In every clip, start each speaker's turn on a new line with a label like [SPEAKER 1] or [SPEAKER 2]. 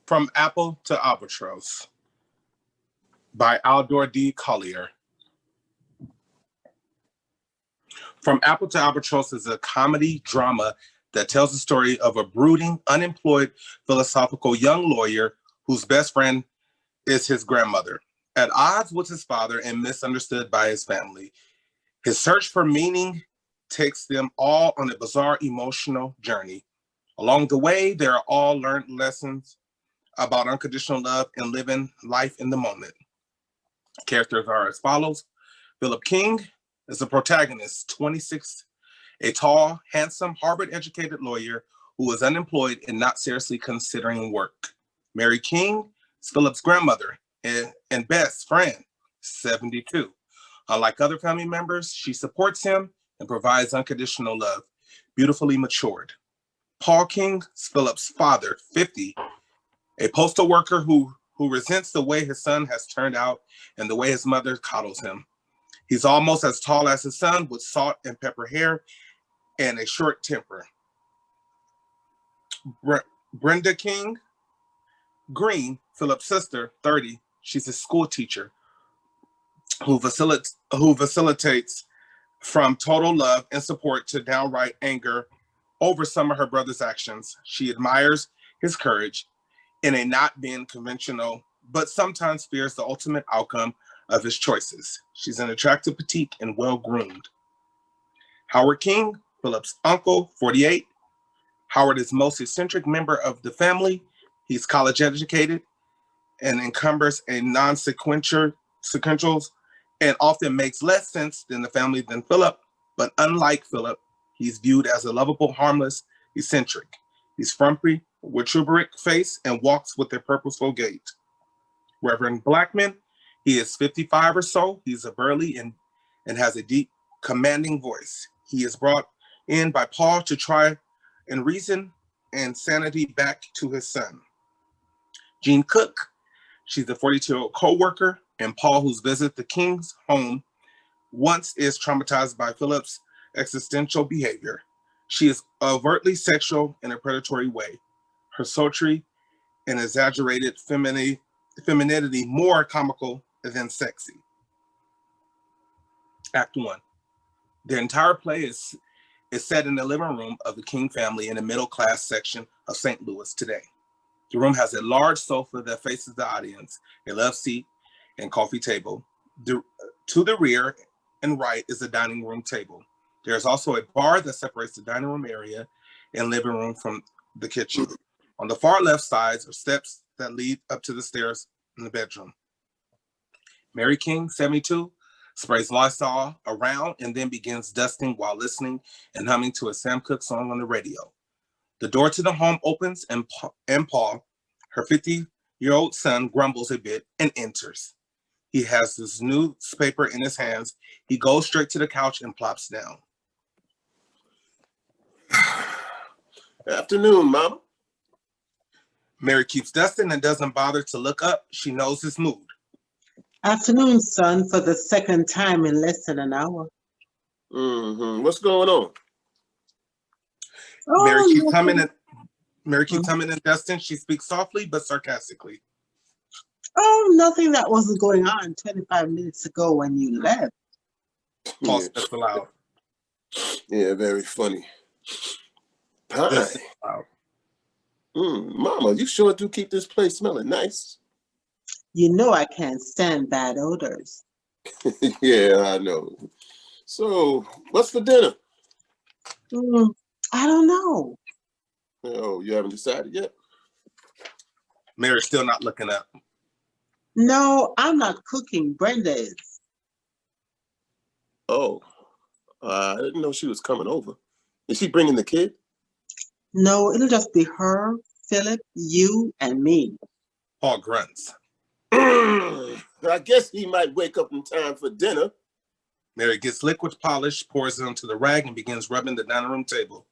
[SPEAKER 1] From Apple to Albatross by Aldore D. Collier. From Apple to Albatross is a comedy drama that tells the story of a brooding, unemployed, philosophical young lawyer whose best friend is his grandmother. At odds with his father and misunderstood by his family, his search for meaning takes them all on a bizarre emotional journey. Along the way, there are all learned lessons about unconditional love and living life in the moment. Characters are as follows. Philip King is the protagonist, 26, a tall, handsome, Harvard-educated lawyer who is unemployed and not seriously considering work. Mary King is Philip's grandmother and best friend, 72. Unlike other family members, she supports him and provides unconditional love, beautifully matured. Paul King is Philip's father, 50, a postal worker who resents the way his son has turned out and the way his mother coddles him. He's almost as tall as his son with salt and pepper hair and a short temper. Brenda King Green, Philip's sister, 30, she's a school teacher who facilitates from total love and support to downright anger over some of her brother's actions. She admires his courage in a not being conventional, but sometimes fears the ultimate outcome of his choices. She's an attractive, petite, and well-groomed. Howard King, Philip's uncle, 48. Howard is the most eccentric member of the family. He's college educated and encumbers a non-sequentials and often makes less sense than the family than Philip, but unlike Philip, he's viewed as a lovable, harmless, eccentric. He's frumpy, with tuberous face, and walks with a purposeful gait. Reverend Blackman, he is 55 or so. He's a burly and has a deep, commanding voice. He is brought in by Paul to try and reason and sanity back to his son. Jean Cook, she's a 42-year-old co-worker, and Paul, who's visited the King's home, once is traumatized by Philip's existential behavior. She is overtly sexual in a predatory way. Her sultry and exaggerated femininity more comical than sexy. Act 1. The entire play is set in the living room of the King family in the middle-class section of St. Louis today. The room has a large sofa that faces the audience, a love seat, and coffee table. To the rear and right is a dining room table. There's also a bar that separates the dining room area and living room from the kitchen. On the far left side are steps that lead up to the stairs in the bedroom. Mary King, 72, sprays Lysol around and then begins dusting while listening and humming to a Sam Cooke song on the radio. The door to the home opens and Paul, her 50-year-old son, grumbles a bit and enters. He has this newspaper in his hands. He goes straight to the couch and plops down.
[SPEAKER 2] Afternoon, Mama.
[SPEAKER 1] Mary keeps dusting and doesn't bother to look up. She knows his mood.
[SPEAKER 3] Afternoon, son, for the second time in less than an hour.
[SPEAKER 2] What's going on?
[SPEAKER 3] Oh,
[SPEAKER 1] Mary keeps humming and dusting. She speaks softly but sarcastically.
[SPEAKER 3] Oh, nothing that wasn't going on 25 minutes ago when you left.
[SPEAKER 1] Paul steps aloud.
[SPEAKER 2] Yeah, very funny. Hi. Mama, you sure do keep this place smelling nice.
[SPEAKER 3] You know I can't stand bad odors.
[SPEAKER 2] Yeah, I know. So, what's for dinner?
[SPEAKER 3] I don't know.
[SPEAKER 2] Oh, you haven't decided yet?
[SPEAKER 1] Mary's still not looking up.
[SPEAKER 3] No, I'm not cooking. Brenda is.
[SPEAKER 2] Oh, I didn't know she was coming over. Is she bringing the kid?
[SPEAKER 3] No, it'll just be her, Philip, you, and me.
[SPEAKER 1] Paul grunts.
[SPEAKER 2] I guess he might wake up in time for dinner.
[SPEAKER 1] Mary gets liquid polish, pours it onto the rag, and begins rubbing the dining room table.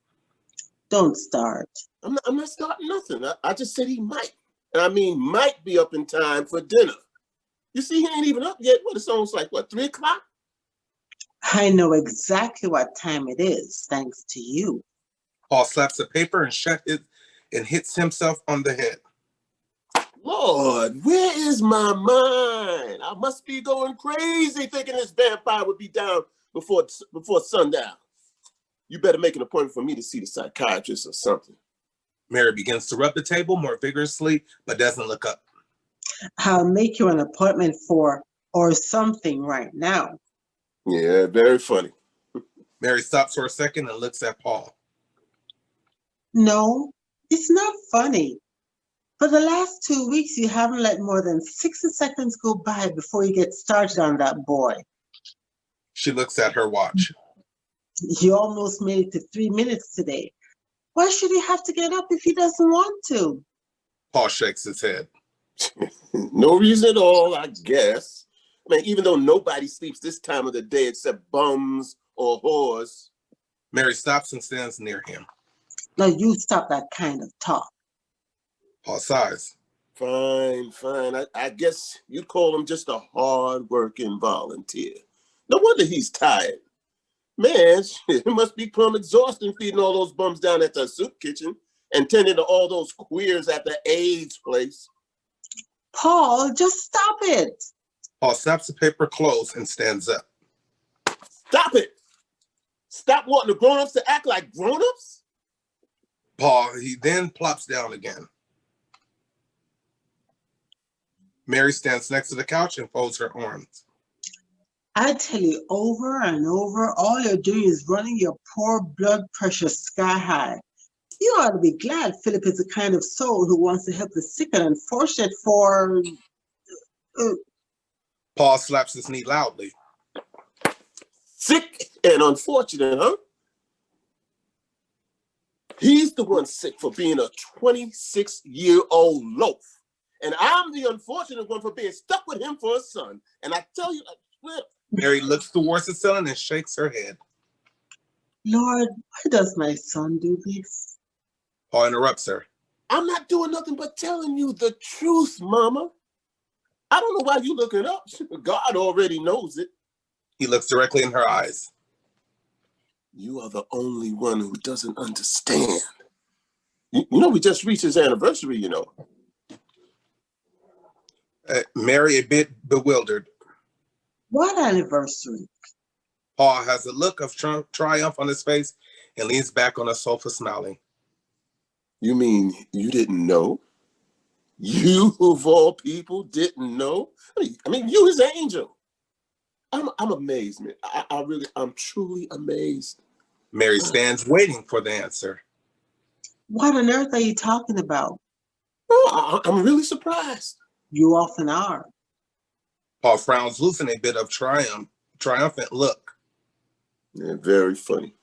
[SPEAKER 3] Don't start.
[SPEAKER 2] I'm not starting nothing. I just said he might. I mean, might be up in time for dinner. You see, he ain't even up yet. What, it's almost like, 3 o'clock?
[SPEAKER 3] I know exactly what time it is, thanks to you.
[SPEAKER 1] Paul slaps the paper and hits himself on the head.
[SPEAKER 2] Lord, where is my mind? I must be going crazy thinking this vampire would be down before sundown. You better make an appointment for me to see the psychiatrist or something.
[SPEAKER 1] Mary begins to rub the table more vigorously, but doesn't look up.
[SPEAKER 3] I'll make you an appointment for or something right now.
[SPEAKER 2] Yeah, very funny.
[SPEAKER 1] Mary stops for a second and looks at Paul.
[SPEAKER 3] No, it's not funny. For the last 2 weeks, you haven't let more than 60 seconds go by before you get started on that boy.
[SPEAKER 1] She looks at her watch.
[SPEAKER 3] You almost made it to 3 minutes today. Why should he have to get up if he doesn't want to?
[SPEAKER 1] Paul shakes his head.
[SPEAKER 2] No reason at all, I guess. I mean, even though nobody sleeps this time of the day except bums or whores.
[SPEAKER 1] Mary stops and stands near him.
[SPEAKER 3] Now you stop that kind of talk.
[SPEAKER 1] Paul sighs.
[SPEAKER 2] Fine. I guess you'd call him just a hard-working volunteer. No wonder he's tired. Man, it must be plumb exhausting feeding all those bums down at the soup kitchen and tending to all those queers at the AIDS place.
[SPEAKER 3] Paul, just stop it.
[SPEAKER 1] Paul snaps the paper closed and stands up.
[SPEAKER 2] Stop it. Stop wanting the grown-ups to act like grown-ups.
[SPEAKER 1] Paul, he then plops down again. Mary stands next to the couch and folds her arms.
[SPEAKER 3] I tell you over and over, all you're doing is running your poor blood pressure sky high. You ought to be glad Philip is the kind of soul who wants to help the sick and unfortunate for...
[SPEAKER 1] Paul slaps his knee loudly.
[SPEAKER 2] Sick and unfortunate, huh? He's the one sick for being a 26-year-old loaf. And I'm the unfortunate one for being stuck with him for a son. And I tell you, I swear.
[SPEAKER 1] Mary looks towards the ceiling and shakes her head.
[SPEAKER 3] Lord, why does my son do this?
[SPEAKER 1] Paul interrupts her.
[SPEAKER 2] I'm not doing nothing but telling you the truth, Mama. I don't know why you looking up. God already knows it.
[SPEAKER 1] He looks directly in her eyes.
[SPEAKER 2] You are the only one who doesn't understand. You know, we just reached his anniversary, you know.
[SPEAKER 1] Mary, a bit bewildered.
[SPEAKER 3] What anniversary?
[SPEAKER 1] Paul has a look of triumph on his face and leans back on the sofa smiling.
[SPEAKER 2] You mean you didn't know? You, of all people, didn't know? I mean, you his angel. I'm amazed, man. I'm truly amazed.
[SPEAKER 1] Mary stands waiting for the answer.
[SPEAKER 3] What on earth are you talking about?
[SPEAKER 2] Oh, I'm really surprised.
[SPEAKER 3] You often are.
[SPEAKER 1] Paul frowns, losing a bit of triumphant look.
[SPEAKER 2] Yeah, very funny.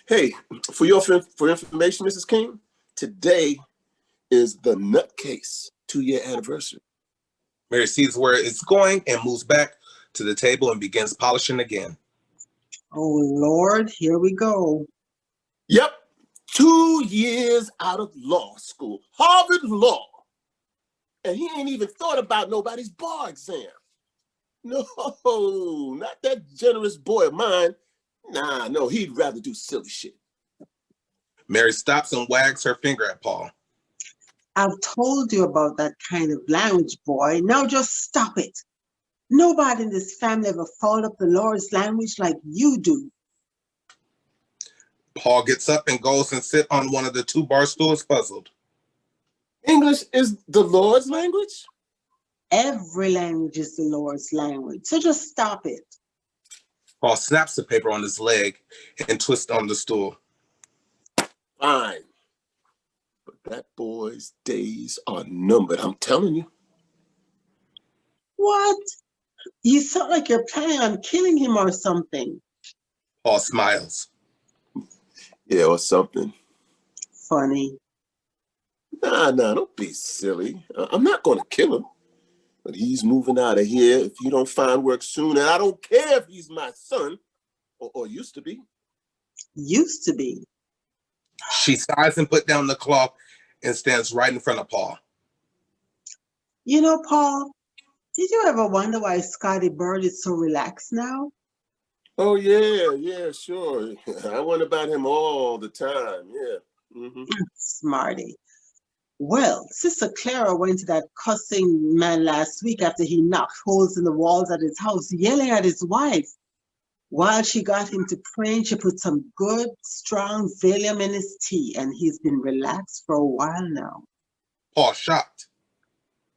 [SPEAKER 2] Hey, for information, Mrs. King, today is the nutcase 2-year anniversary.
[SPEAKER 1] Mary sees where it's going and moves back to the table and begins polishing again.
[SPEAKER 3] Oh, Lord, here we go.
[SPEAKER 2] Yep, 2 years out of law school, Harvard Law. And he ain't even thought about nobody's bar exam. No, not that generous boy of mine. Nah, no, he'd rather do silly shit.
[SPEAKER 1] Mary stops and wags her finger at Paul.
[SPEAKER 3] I've told you about that kind of language, boy. Now just stop it. Nobody in this family ever followed up the Lord's language like you do.
[SPEAKER 1] Paul gets up and goes and sits on one of the 2 bar stools, puzzled.
[SPEAKER 2] English is the Lord's language?
[SPEAKER 3] Every language is the Lord's language, so just stop it.
[SPEAKER 1] Paul snaps the paper on his leg and twists on the stool.
[SPEAKER 2] Fine. But that boy's days are numbered, I'm telling you.
[SPEAKER 3] What? You sound like you're planning on killing him or something.
[SPEAKER 1] Paul smiles.
[SPEAKER 2] Yeah, or something.
[SPEAKER 3] Funny.
[SPEAKER 2] Nah, don't be silly. I'm not going to kill him. But he's moving out of here if you don't find work soon. And I don't care if he's my son, or used to be.
[SPEAKER 3] Used to be.
[SPEAKER 1] She sighs and puts down the cloth and stands right in front of Paul.
[SPEAKER 3] You know, Paul, did you ever wonder why Scotty Bird is so relaxed now?
[SPEAKER 2] Oh, yeah, sure. I wonder about him all the time, yeah. Mm-hmm.
[SPEAKER 3] Smarty. Well, Sister Clara went to that cussing man last week after he knocked holes in the walls at his house, yelling at his wife. While she got him to praying, she put some good, strong Valium in his tea, and he's been relaxed for a while now.
[SPEAKER 1] Paul shocked.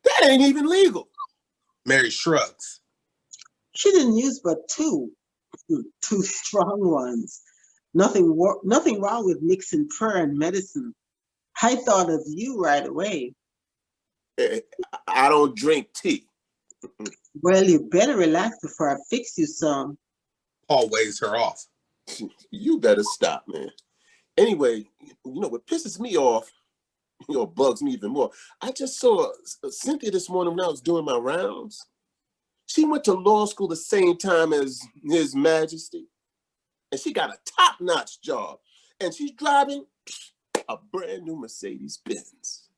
[SPEAKER 2] That ain't even legal.
[SPEAKER 1] Mary shrugs.
[SPEAKER 3] She didn't use but two strong ones. Nothing wrong with mixing prayer and medicine. I thought of you right away.
[SPEAKER 2] I don't drink tea.
[SPEAKER 3] Well, you better relax before I fix you some.
[SPEAKER 1] Paul waves her off.
[SPEAKER 2] You better stop, man. Anyway, what pisses me off, bugs me even more. I just saw Cynthia this morning when I was doing my rounds. She went to law school the same time as His Majesty. And she got a top-notch job. And she's driving a brand new Mercedes Benz.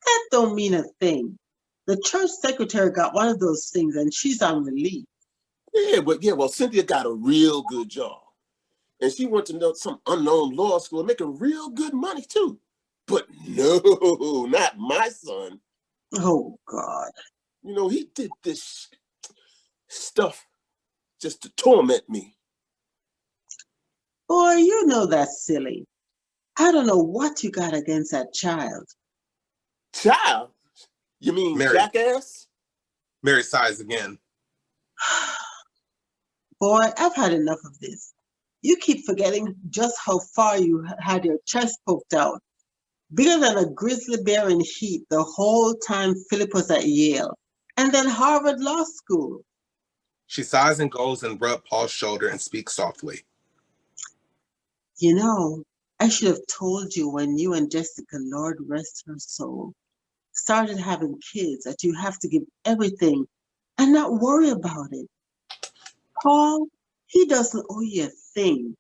[SPEAKER 3] That don't mean a thing. The church secretary got one of those things and she's on relief.
[SPEAKER 2] Well, Cynthia got a real good job. And she went to some unknown law school making real good money too. But no, not my son.
[SPEAKER 3] Oh, God.
[SPEAKER 2] He did this stuff just to torment me.
[SPEAKER 3] Boy, you know that's silly. I don't know what you got against that child.
[SPEAKER 2] Child? You mean
[SPEAKER 1] Mary.
[SPEAKER 2] Jackass?
[SPEAKER 1] Mary sighs again.
[SPEAKER 3] Boy, I've had enough of this. You keep forgetting just how far you had your chest poked out. Bigger than a grizzly bear in heat the whole time Philip was at Yale. And then Harvard Law School.
[SPEAKER 1] She sighs and goes and rubs Paul's shoulder and speaks softly.
[SPEAKER 3] I should have told you when you and Jessica, Lord rest her soul, started having kids that you have to give everything and not worry about it. Paul, he doesn't owe you a thing.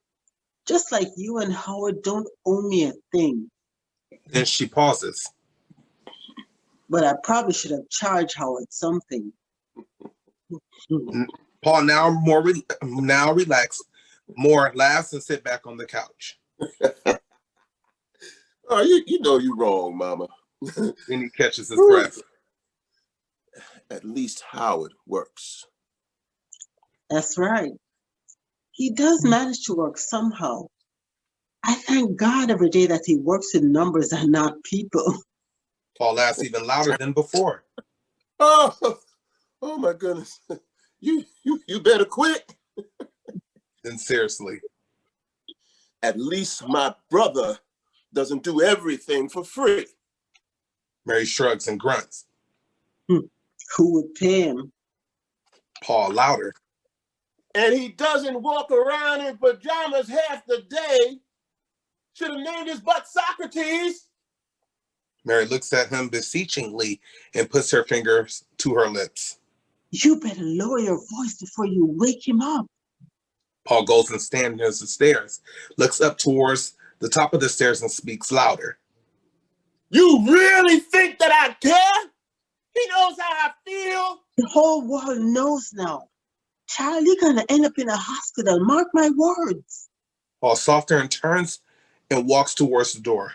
[SPEAKER 3] Just like you and Howard don't owe me a thing.
[SPEAKER 1] Then she pauses.
[SPEAKER 3] But I probably should have charged Howard something.
[SPEAKER 1] Paul, now relaxed, more laughs and sit back on the couch.
[SPEAKER 2] Oh, you're wrong, Mama.
[SPEAKER 1] Then he catches his breath.
[SPEAKER 2] At least Howard works.
[SPEAKER 3] That's right. He does manage to work somehow. I thank God every day that he works in numbers and not people.
[SPEAKER 1] Paul laughs even louder than before.
[SPEAKER 2] Oh my goodness. You better quit.
[SPEAKER 1] Then seriously.
[SPEAKER 2] At least my brother doesn't do everything for free.
[SPEAKER 1] Mary shrugs and grunts.
[SPEAKER 3] Who would pay him?
[SPEAKER 1] Paul louder.
[SPEAKER 2] And he doesn't walk around in pajamas half the day. Should have named his butt Socrates.
[SPEAKER 1] Mary looks at him beseechingly and puts her fingers to her lips.
[SPEAKER 3] You better lower your voice before you wake him up.
[SPEAKER 1] Paul goes and stands near the stairs, looks up towards the top of the stairs and speaks louder.
[SPEAKER 2] You really think that I care? He knows how I feel.
[SPEAKER 3] The whole world knows now. Child, you're going to end up in a hospital. Mark my words.
[SPEAKER 1] Paul softer and turns and walks towards the door.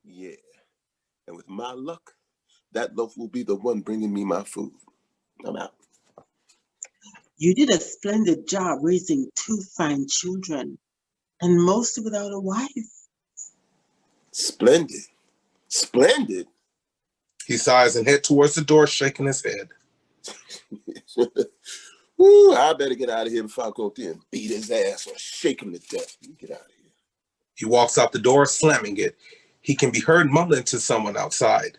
[SPEAKER 2] Yeah. And with my luck, that loaf will be the one bringing me my food. I'm out.
[SPEAKER 3] You did a splendid job raising two fine children, and mostly without a wife.
[SPEAKER 2] Splendid. Splendid.
[SPEAKER 1] He sighs and heads towards the door, shaking his head.
[SPEAKER 2] Woo, I better get out of here before I go up there and beat his ass or shake him to death. Get out of here.
[SPEAKER 1] He walks out the door, slamming it. He can be heard mumbling to someone outside.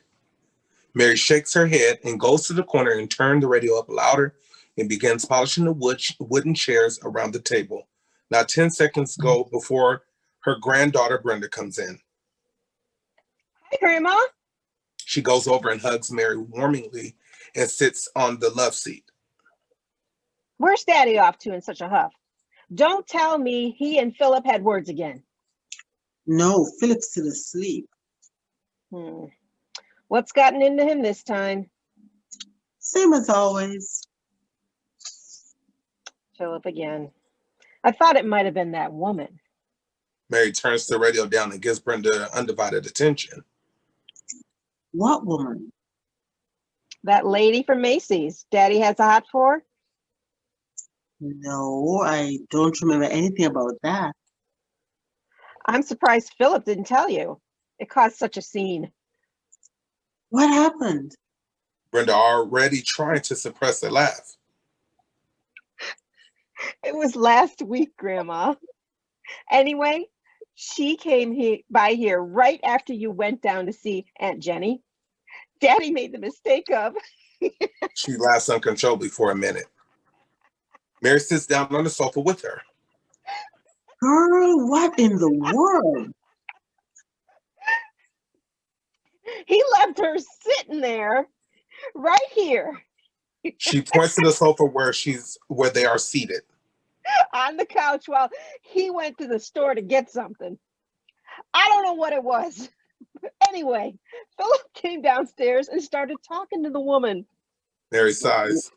[SPEAKER 1] Mary shakes her head and goes to the corner and turns the radio up louder and begins polishing the wooden chairs around the table. Not 10 seconds go before her granddaughter Brenda comes in.
[SPEAKER 4] Hi, Grandma.
[SPEAKER 1] She goes over and hugs Mary warmly and sits on the love seat.
[SPEAKER 4] Where's Daddy off to in such a huff? Don't tell me he and Philip had words again.
[SPEAKER 3] No, Philip's still asleep.
[SPEAKER 4] What's gotten into him this time?
[SPEAKER 3] Same as always.
[SPEAKER 4] Philip again. I thought it might have been that woman.
[SPEAKER 1] Mary turns the radio down and gives Brenda undivided attention.
[SPEAKER 3] What woman?
[SPEAKER 4] That lady from Macy's. Daddy has a hot for?
[SPEAKER 3] No, I don't remember anything about that.
[SPEAKER 4] I'm surprised Philip didn't tell you. It caused such a scene.
[SPEAKER 3] What happened?
[SPEAKER 1] Brenda already trying to suppress a laugh.
[SPEAKER 4] It was last week, Grandma. Anyway, she came by here right after you went down to see Aunt Jenny. Daddy made the mistake of.
[SPEAKER 1] She laughs uncontrollably for a minute. Mary sits down on the sofa with her.
[SPEAKER 3] Girl, what in the world?
[SPEAKER 4] He left her sitting there, right here,
[SPEAKER 1] She points to the sofa where they are seated.
[SPEAKER 4] on the couch while he went to the store to get something. I don't know what it was. Anyway, Philip came downstairs and started talking to the woman.
[SPEAKER 1] Mary sighs.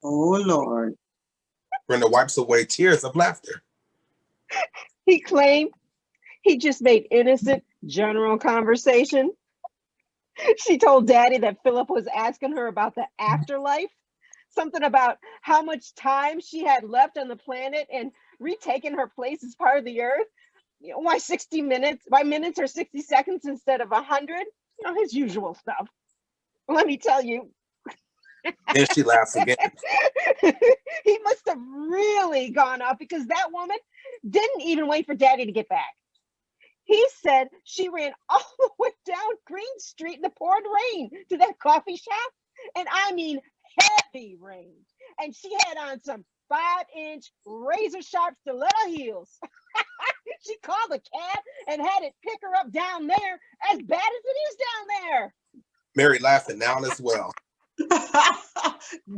[SPEAKER 3] Oh, Lord.
[SPEAKER 1] Brenda wipes away tears of laughter.
[SPEAKER 4] He claimed he just made innocent general conversation. She told Daddy that Philip was asking her about the afterlife, something about how much time she had left on the planet and retaking her place as part of the earth. You know, why minutes or 60 seconds instead of 100? You know, his usual stuff. Let me tell you.
[SPEAKER 1] Then she laughs again.
[SPEAKER 4] He must have really gone off because that woman didn't even wait for Daddy to get back. He said she ran all the way down Green Street in the pouring rain to that coffee shop. And I mean heavy rain. And she had on some 5-inch razor sharp stiletto heels. She called a cab and had it pick her up down there, as bad as it is down there.
[SPEAKER 1] Mary laughing now as well.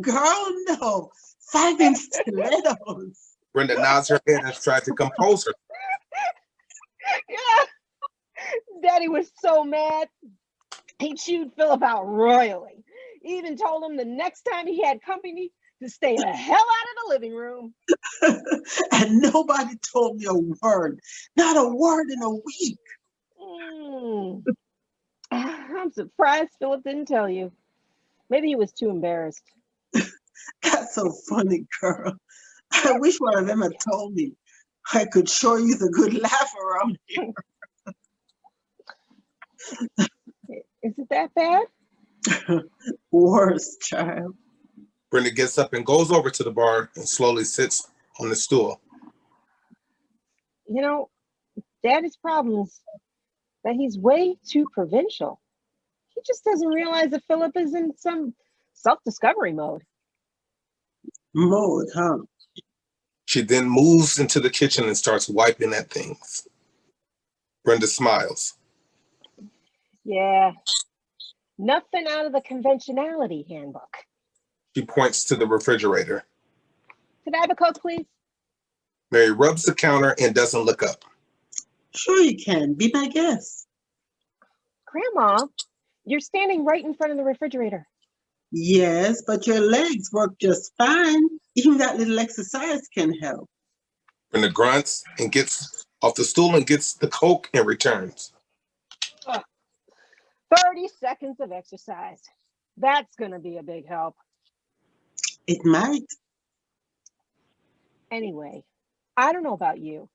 [SPEAKER 3] Girl, no. 5-inch stilettos.
[SPEAKER 1] Brenda nods her head and tries to compose her.
[SPEAKER 4] Yeah. Daddy was so mad. He chewed Philip out royally. He even told him the next time he had company to stay the hell out of the living room.
[SPEAKER 3] And nobody told me a word. Not a word in a week.
[SPEAKER 4] I'm surprised Philip didn't tell you. Maybe he was too embarrassed.
[SPEAKER 3] That's so funny, girl. I wish one of them had told me. I could sure use a good laugh around here.
[SPEAKER 4] Is it that bad?
[SPEAKER 3] Worse, child.
[SPEAKER 1] Brenda gets up and goes over to the bar and slowly sits on the stool.
[SPEAKER 4] You know, Daddy's problem is that he's way too provincial. He just doesn't realize that Philip is in some self-discovery mode.
[SPEAKER 3] Mode, huh?
[SPEAKER 1] She then moves into the kitchen and starts wiping at things. Brenda smiles.
[SPEAKER 4] Yeah, nothing out of the conventionality handbook.
[SPEAKER 1] She points to the refrigerator.
[SPEAKER 4] Could I have a Coke, please?
[SPEAKER 1] Mary rubs the counter and doesn't look up.
[SPEAKER 3] Sure you can. Be my guest.
[SPEAKER 4] Grandma, you're standing right in front of the refrigerator.
[SPEAKER 3] Yes, but your legs work just fine. Even that little exercise can help.
[SPEAKER 1] Brenda grunts and gets off the stool and gets the Coke and returns.
[SPEAKER 4] 30 seconds of exercise. That's going to be a big help.
[SPEAKER 3] It might.
[SPEAKER 4] Anyway, I don't know about you,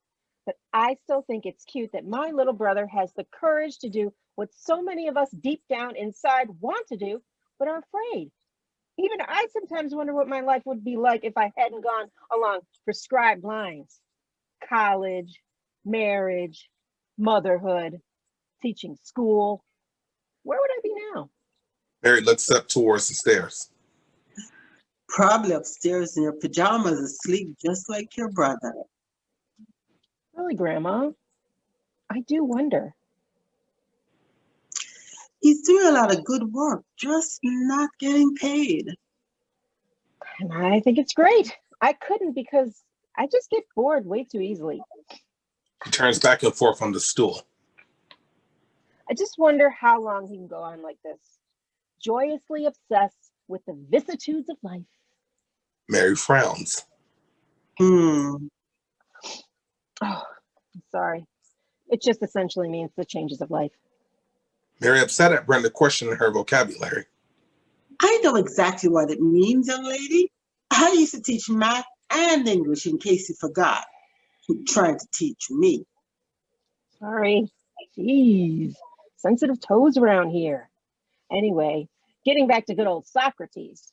[SPEAKER 4] but I still think it's cute that my little brother has the courage to do what so many of us deep down inside want to do, but are afraid. Even I sometimes wonder what my life would be like if I hadn't gone along prescribed lines. College, marriage, motherhood, teaching school. Where would I be now?
[SPEAKER 1] Mary looks up towards the stairs.
[SPEAKER 3] Probably upstairs in your pajamas, asleep just like your brother.
[SPEAKER 4] Really, Grandma? I do wonder.
[SPEAKER 3] He's doing a lot of good work, just not getting paid.
[SPEAKER 4] And I think it's great. I couldn't because I just get bored way too easily.
[SPEAKER 1] She turns back and forth on the stool.
[SPEAKER 4] I just wonder how long he can go on like this, joyously obsessed with the vicissitudes of life.
[SPEAKER 1] Mary frowns.
[SPEAKER 3] Hmm.
[SPEAKER 4] Oh, I'm sorry. It just essentially means the changes of life.
[SPEAKER 1] Mary upset at Brenda questioning her vocabulary.
[SPEAKER 3] I know exactly what it means, young lady. I used to teach math and English in case you forgot. Trying to teach me.
[SPEAKER 4] Sorry. Jeez. Sensitive toes around here. Anyway, getting back to good old Socrates.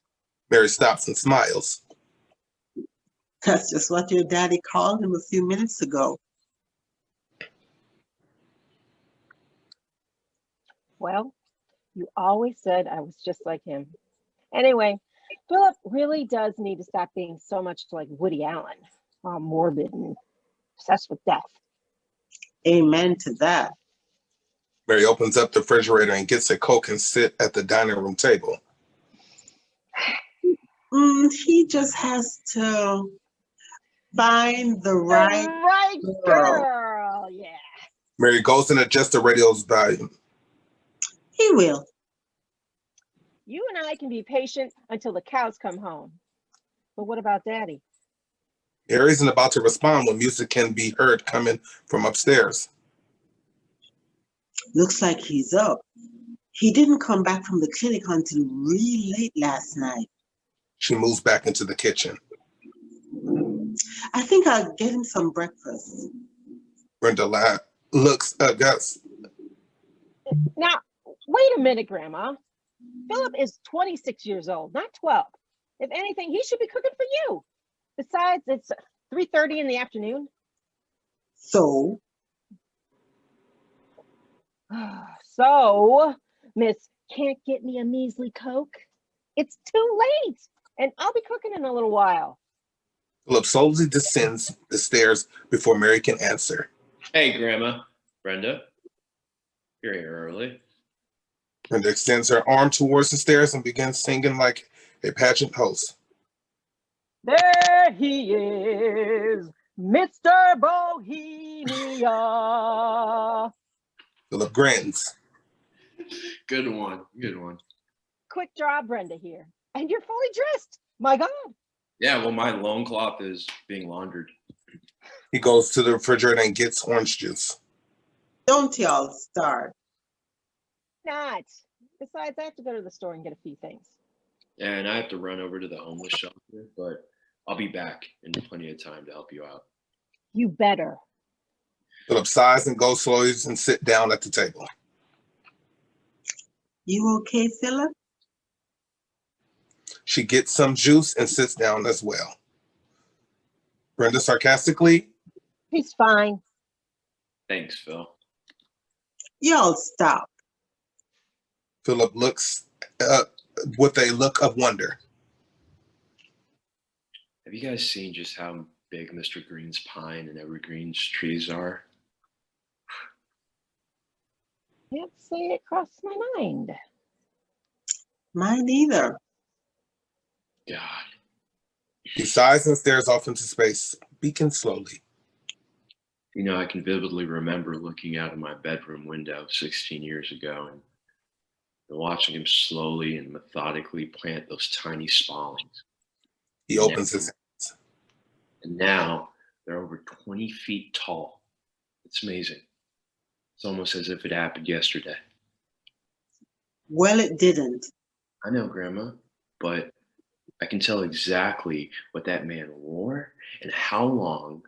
[SPEAKER 1] Mary stops and smiles.
[SPEAKER 3] That's just what your daddy called him a few minutes ago.
[SPEAKER 4] Well, you always said I was just like him. Anyway, Philip really does need to stop being so much like Woody Allen, all morbid and obsessed with death.
[SPEAKER 3] Amen to that.
[SPEAKER 1] Mary opens up the refrigerator and gets a Coke and sit at the dining room table.
[SPEAKER 3] He just has to find the
[SPEAKER 4] The
[SPEAKER 3] right
[SPEAKER 4] right girl, yeah.
[SPEAKER 1] Mary goes and adjusts the radio's volume.
[SPEAKER 3] He will.
[SPEAKER 4] You and I can be patient until the cows come home. But what about Daddy?
[SPEAKER 1] Mary isn't about to respond when music can be heard coming from upstairs.
[SPEAKER 3] Looks like he's up. He didn't come back from the clinic until really late last night.
[SPEAKER 1] She moves back into the kitchen.
[SPEAKER 3] I think I'll get him some breakfast.
[SPEAKER 1] Brenda looks aghast.
[SPEAKER 4] Now, wait a minute, Grandma. Philip is 26 years old, not 12. If anything, he should be cooking for you. Besides, it's 3:30 in the afternoon.
[SPEAKER 3] So,
[SPEAKER 4] So, Miss can't get me a measly Coke? It's too late, and I'll be cooking in a little while.
[SPEAKER 1] Philip slowly descends the stairs before Mary can answer.
[SPEAKER 5] Hey, Grandma. Brenda. You're here early.
[SPEAKER 1] Brenda extends her arm towards the stairs and begins singing like a pageant host.
[SPEAKER 4] There he is, Mr. Bohemia.
[SPEAKER 1] Philip grins.
[SPEAKER 5] Good one. Good one.
[SPEAKER 4] Quick draw, Brenda here. And you're fully dressed. My God.
[SPEAKER 5] Yeah, well, my loincloth is being laundered.
[SPEAKER 1] He goes to the refrigerator and gets orange juice.
[SPEAKER 3] don't y'all start.
[SPEAKER 4] Not. Besides, I have to go to the store and get a few things.
[SPEAKER 5] Yeah, and I have to run over to the homeless shelter, but I'll be back in plenty of time to help you out.
[SPEAKER 4] You better.
[SPEAKER 1] Philip sighs and goes slowly and sit down at the table.
[SPEAKER 3] You okay, Philip?
[SPEAKER 1] She gets some juice and sits down as well. Brenda sarcastically,
[SPEAKER 4] He's fine.
[SPEAKER 5] Thanks, Phil.
[SPEAKER 3] Y'all stop.
[SPEAKER 1] Philip looks with a look of wonder.
[SPEAKER 5] Have you guys seen just how big Mr. Green's pine and evergreens trees are?
[SPEAKER 4] Can't say it crossed my mind.
[SPEAKER 3] Mine either.
[SPEAKER 5] God.
[SPEAKER 1] He sighs and stares off into space, speaking slowly.
[SPEAKER 5] You know, I can vividly remember looking out of my bedroom window 16 years ago and watching him slowly and methodically plant those tiny spallings.
[SPEAKER 1] He opens his hands.
[SPEAKER 5] And now they're over 20 feet tall. It's amazing. It's almost as if it happened yesterday.
[SPEAKER 3] Well, it didn't.
[SPEAKER 5] I know, Grandma, but I can tell exactly what that man wore and how long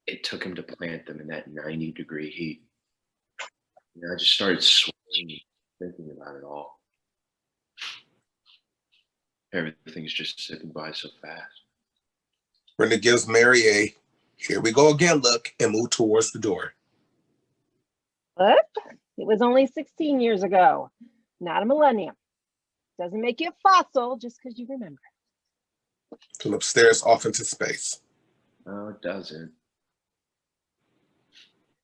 [SPEAKER 5] it took him to plant them in that 90-degree heat. You know, I just started sweating thinking about it all. Everything's just zipping by so fast.
[SPEAKER 1] Brenda gives Mary a "here we go again" look and moves towards the door.
[SPEAKER 4] But it was only 16 years ago, not a millennium. Doesn't make you a fossil just because you remember.
[SPEAKER 1] Philip stares off into space.
[SPEAKER 5] No, it doesn't.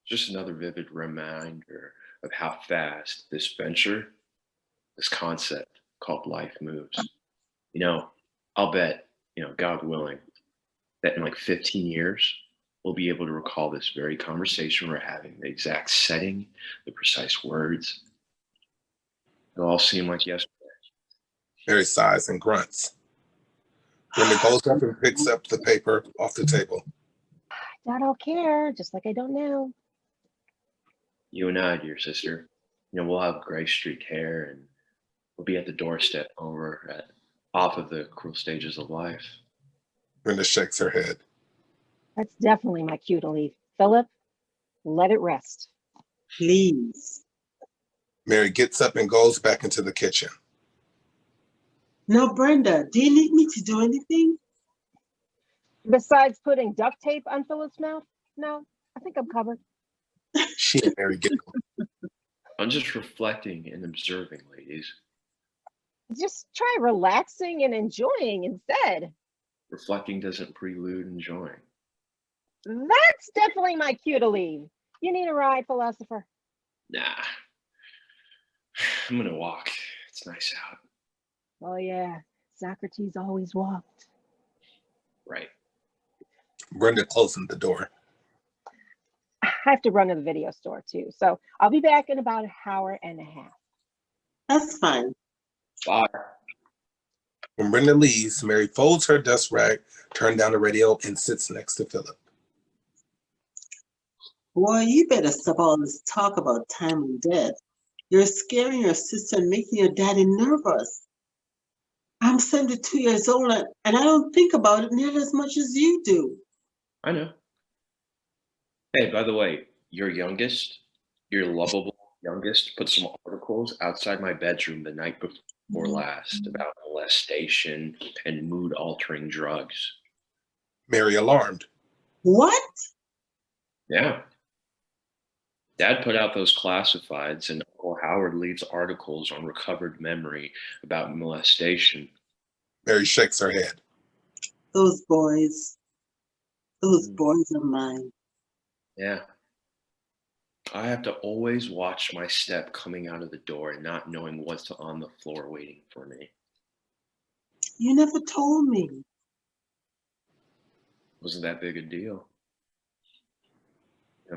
[SPEAKER 5] Just another vivid reminder of how fast this venture, this concept called life moves. You know, I'll bet, God willing, that in like 15 years, we'll be able to recall this very conversation we're having, the exact setting, the precise words. It'll all seem like yesterday.
[SPEAKER 1] Mary sighs and grunts. Brenda goes up and picks up the paper off the table.
[SPEAKER 4] I don't care, just like I don't now.
[SPEAKER 5] You and I, dear sister, We'll have gray streaked hair and we'll be at the doorstep off of the cruel stages of life.
[SPEAKER 1] Brenda shakes her head.
[SPEAKER 4] That's definitely my cue to leave. Philip, let it rest.
[SPEAKER 3] Please.
[SPEAKER 1] Mary gets up and goes back into the kitchen.
[SPEAKER 3] Now, Brenda, do you need me to do anything?
[SPEAKER 4] Besides putting duct tape on Philip's mouth? No, I think I'm covered.
[SPEAKER 1] She and Mary giggle.
[SPEAKER 5] I'm just reflecting and observing, ladies.
[SPEAKER 4] Just try relaxing and enjoying instead.
[SPEAKER 5] Reflecting doesn't prelude enjoying.
[SPEAKER 4] That's definitely my cue to leave. You need a ride, philosopher?
[SPEAKER 5] Nah. I'm gonna walk. It's nice out.
[SPEAKER 4] Oh yeah, Socrates always walked.
[SPEAKER 5] Right.
[SPEAKER 1] Brenda closing the door.
[SPEAKER 4] I have to run to the video store too, so I'll be back in about an hour and a half.
[SPEAKER 3] That's fine.
[SPEAKER 5] Bye.
[SPEAKER 1] When Brenda leaves, Mary folds her dust rag, turns down the radio, and sits next to Philip.
[SPEAKER 3] Boy, you better stop all this talk about time and death. You're scaring your sister and making your daddy nervous. I'm 72 years old and I don't think about it nearly as much as you do.
[SPEAKER 5] I know. Hey, by the way, your lovable youngest, put some articles outside my bedroom the night before last about molestation and mood-altering drugs.
[SPEAKER 1] Mary alarmed.
[SPEAKER 3] What?
[SPEAKER 5] Yeah. Dad put out those classifieds, and Uncle Howard leaves articles on recovered memory about molestation.
[SPEAKER 1] Mary shakes her head.
[SPEAKER 3] Those boys are mine.
[SPEAKER 5] Yeah. I have to always watch my step coming out of the door and not knowing what's on the floor waiting for me.
[SPEAKER 3] You never told me.
[SPEAKER 5] Wasn't that big a deal.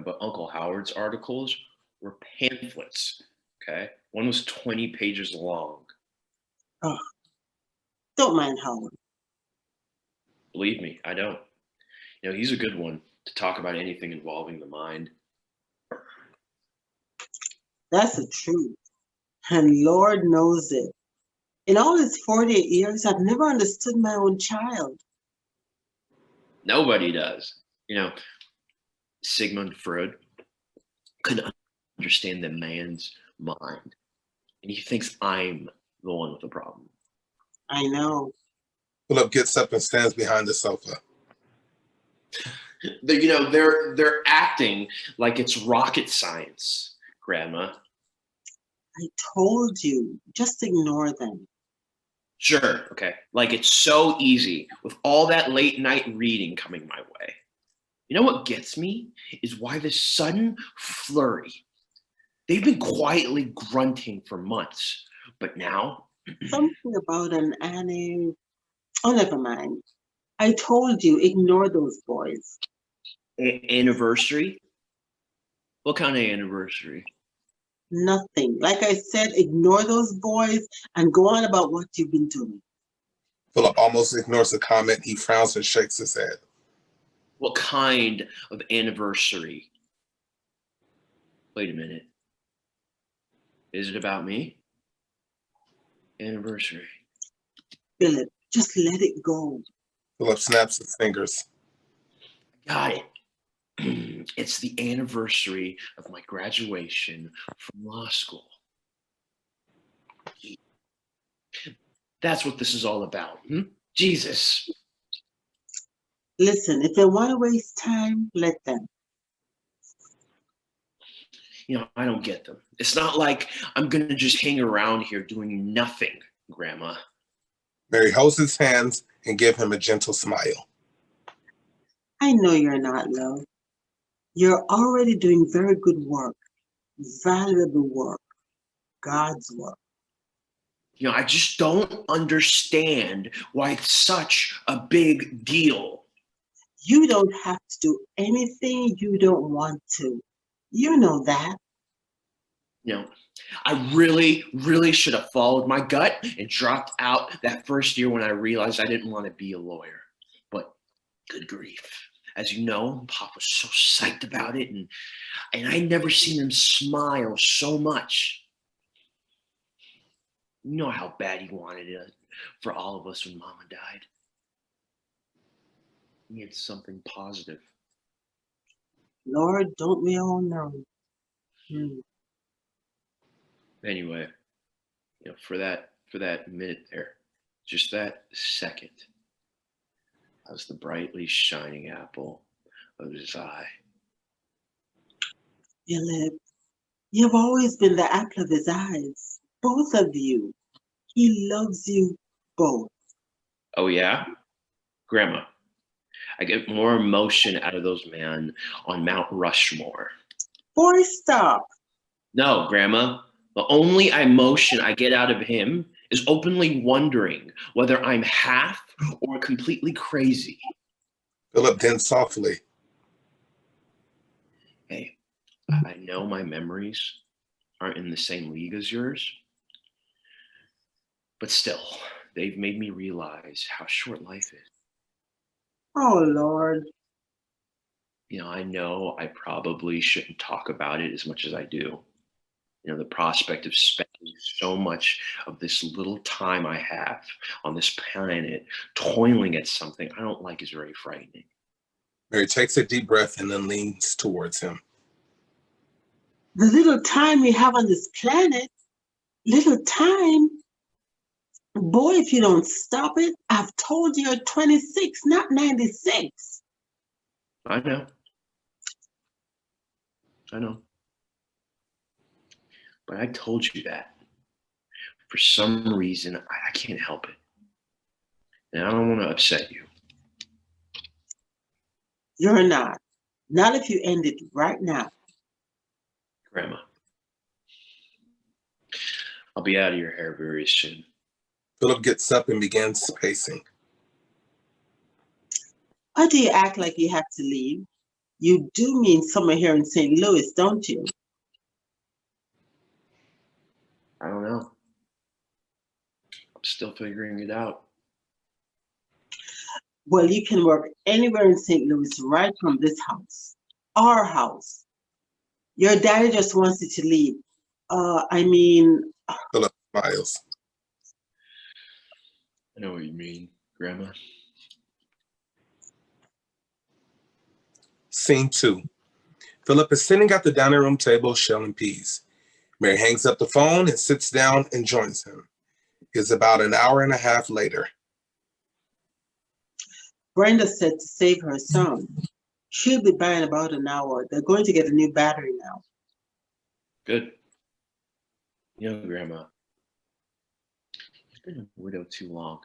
[SPEAKER 5] But Uncle Howard's articles were pamphlets, okay? One was 20 pages long.
[SPEAKER 3] Oh, don't mind Howard.
[SPEAKER 5] Believe me, I don't. He's a good one to talk about anything involving the mind.
[SPEAKER 3] That's the truth. And Lord knows it. In all his 48 years, I've never understood my own child.
[SPEAKER 5] Nobody does. Sigmund Freud couldn't understand the man's mind. And he thinks I'm the one with the problem.
[SPEAKER 3] I know.
[SPEAKER 1] Philip gets up and stands behind the sofa.
[SPEAKER 5] They're acting like it's rocket science, Grandma.
[SPEAKER 3] I told you, just ignore them.
[SPEAKER 5] Sure, okay. Like it's so easy with all that late night reading coming my way. You know what gets me is why this sudden flurry. They've been quietly grunting for months, but now.
[SPEAKER 3] Something about an Annie. Oh, never mind. I told you, ignore those boys.
[SPEAKER 5] Anniversary? What kind of anniversary?
[SPEAKER 3] Nothing. Like I said, ignore those boys and go on about what you've been doing.
[SPEAKER 1] Philip almost ignores the comment. He frowns and shakes his head.
[SPEAKER 5] What kind of anniversary? Wait a minute. Is it about me? Anniversary.
[SPEAKER 3] Philip, just let it go.
[SPEAKER 1] Philip snaps his fingers.
[SPEAKER 5] Got it. It's the anniversary of my graduation from law school. That's what this is all about. Jesus.
[SPEAKER 3] Listen, if they want to waste time, let them.
[SPEAKER 5] I don't get them. It's not like I'm going to just hang around here doing nothing, Grandma.
[SPEAKER 1] Mary holds his hands and gives him a gentle smile.
[SPEAKER 3] I know you're not, love. You're already doing very good work, valuable work, God's work.
[SPEAKER 5] I just don't understand why it's such a big deal.
[SPEAKER 3] You don't have to do anything you don't want to. You know that.
[SPEAKER 5] I really, really should have followed my gut and dropped out that first year when I realized I didn't want to be a lawyer. But good grief. As you know, Pop was so psyched about it, and I never seen him smile so much. You know how bad he wanted it for all of us when Mama died. He had something positive.
[SPEAKER 3] Lord, don't we all know? Hmm.
[SPEAKER 5] Anyway, for that minute there, just that second, I was the brightly shining apple of his eye.
[SPEAKER 3] Philip, you've always been the apple of his eyes. Both of you. He loves you both.
[SPEAKER 5] Oh yeah? Grandma, I get more emotion out of those men on Mount Rushmore.
[SPEAKER 3] Boy, stop.
[SPEAKER 5] No, Grandma, the only emotion I get out of him is openly wondering whether I'm half or completely crazy.
[SPEAKER 1] Philip then softly,
[SPEAKER 5] Hey, I know my memories aren't in the same league as yours, but still, they've made me realize how short life is.
[SPEAKER 3] Oh, Lord.
[SPEAKER 5] I know I probably shouldn't talk about it as much as I do. The prospect of spending so much of this little time I have on this planet toiling at something I don't like is very frightening.
[SPEAKER 1] Mary takes a deep breath and then leans towards him.
[SPEAKER 3] The little time we have on this planet, little time. Boy, if you don't stop it, I've told you you're 26, not 96.
[SPEAKER 5] I know. But I told you that. For some reason, I can't help it. And I don't want to upset you.
[SPEAKER 3] You're not. Not if you end it right now.
[SPEAKER 5] Grandma, I'll be out of your hair very soon.
[SPEAKER 1] Philip gets up and begins pacing.
[SPEAKER 3] Why do you act like you have to leave? You do mean somewhere here in St. Louis, don't you?
[SPEAKER 5] I don't know. I'm still figuring it out.
[SPEAKER 3] Well, you can work anywhere in St. Louis right from this house. Our house. Your daddy just wants you to leave.
[SPEAKER 1] Philip smiles.
[SPEAKER 5] I know what you mean, Grandma.
[SPEAKER 1] Scene 2. Philip is sitting at the dining room table shelling peas. Mary hangs up the phone and sits down and joins him. It's about an hour and a half later.
[SPEAKER 3] Brenda said to save her some. She'll be by in about an hour. They're going to get a new battery now.
[SPEAKER 5] Good. Grandma, you've been a widow too long.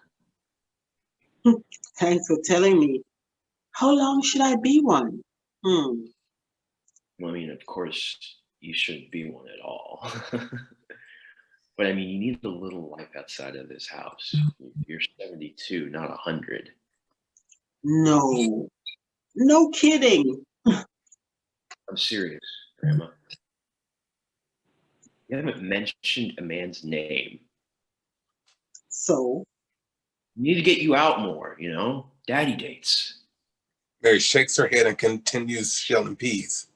[SPEAKER 3] Thanks for telling me. How long should I be one?
[SPEAKER 5] Well, I mean, of course, you shouldn't be one at all. But I mean, you need a little life outside of this house. You're 72, not 100.
[SPEAKER 3] No. No kidding.
[SPEAKER 5] I'm serious, Grandma. You haven't mentioned a man's name.
[SPEAKER 3] So?
[SPEAKER 5] You need to get you out more, daddy dates.
[SPEAKER 1] Mary shakes her head and continues shelling peas.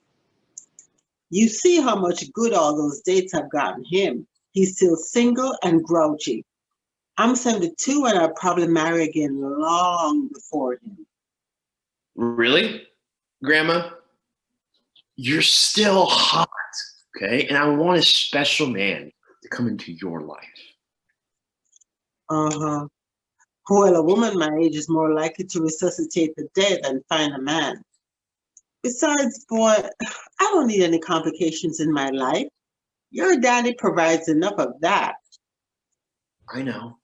[SPEAKER 3] You see how much good all those dates have gotten him. He's still single and grouchy. I'm 72 and I'll probably marry again long before him.
[SPEAKER 5] Really? Grandma? You're still hot, okay? And I want a special man to come into your life.
[SPEAKER 3] Uh-huh. Well, a woman my age is more likely to resuscitate the dead than find a man. Besides, boy, I don't need any complications in my life. Your daddy provides enough of that.
[SPEAKER 5] I know.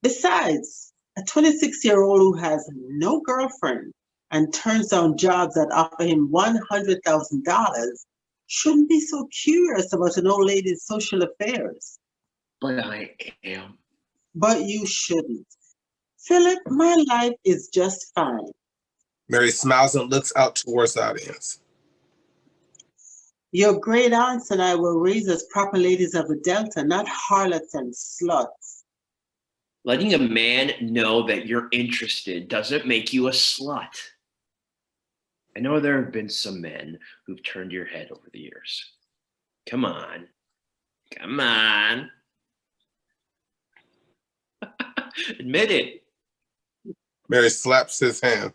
[SPEAKER 3] Besides, a 26-year-old who has no girlfriend and turns down jobs that offer him $100,000 shouldn't be so curious about an old lady's social affairs.
[SPEAKER 5] But I am.
[SPEAKER 3] But you shouldn't. Philip, my life is just fine.
[SPEAKER 1] Mary smiles and looks out towards the audience.
[SPEAKER 3] Your great aunts and I were raised as proper ladies of the Delta, not harlots and sluts.
[SPEAKER 5] Letting a man know that you're interested doesn't make you a slut. I know there have been some men who've turned your head over the years. Come on. Come on. Admit it.
[SPEAKER 1] Mary slaps his hand.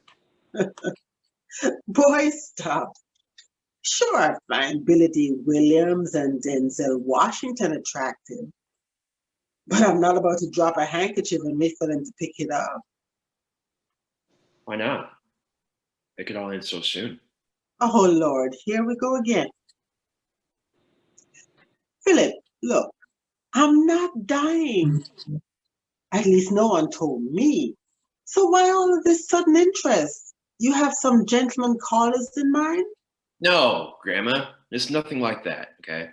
[SPEAKER 3] Boy, stop. Sure, I find Billy D. Williams and Denzel Washington attractive, but I'm not about to drop a handkerchief and wait for them to pick it up.
[SPEAKER 5] Why not? It could all end so soon.
[SPEAKER 3] Oh, Lord, here we go again. Philip, look, I'm not dying. At least no one told me. So why all of this sudden interest? You have some gentleman callers in mind?
[SPEAKER 5] No, Grandma, it's nothing like that, okay?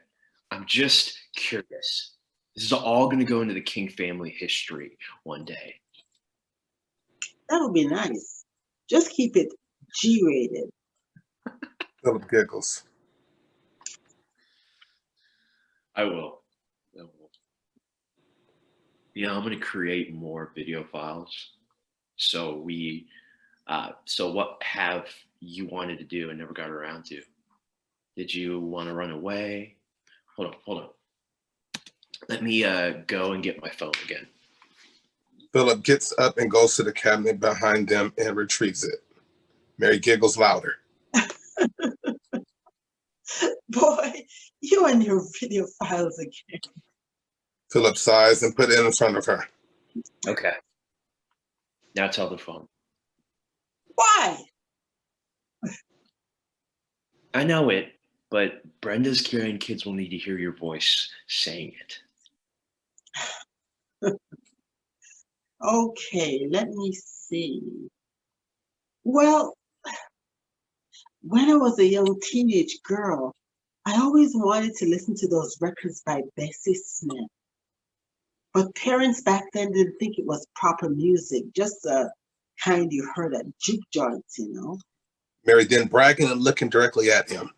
[SPEAKER 5] I'm just curious. This is all going to go into the King family history one day.
[SPEAKER 3] That would be nice. Just keep it G-rated.
[SPEAKER 1] Philip giggles.
[SPEAKER 5] I will. I will. Yeah, I'm going to create more video files. So so what have you wanted to do and never got around to? Did you want to run away? Hold on. Let me go and get my phone again.
[SPEAKER 1] Philip gets up and goes to the cabinet behind them and retrieves it. Mary giggles louder.
[SPEAKER 3] Boy, you and your video files again.
[SPEAKER 1] Philip sighs and put it in front of her.
[SPEAKER 5] Okay. Now tell the phone.
[SPEAKER 3] Why?
[SPEAKER 5] I know it, but Brenda's grandkids will need to hear your voice saying it.
[SPEAKER 3] Okay, let me see. Well, when I was a young teenage girl, I always wanted to listen to those records by Bessie Smith. But parents back then didn't think it was proper music, just the kind you heard at juke joints, you know.
[SPEAKER 1] Mary then bragging and looking directly at him.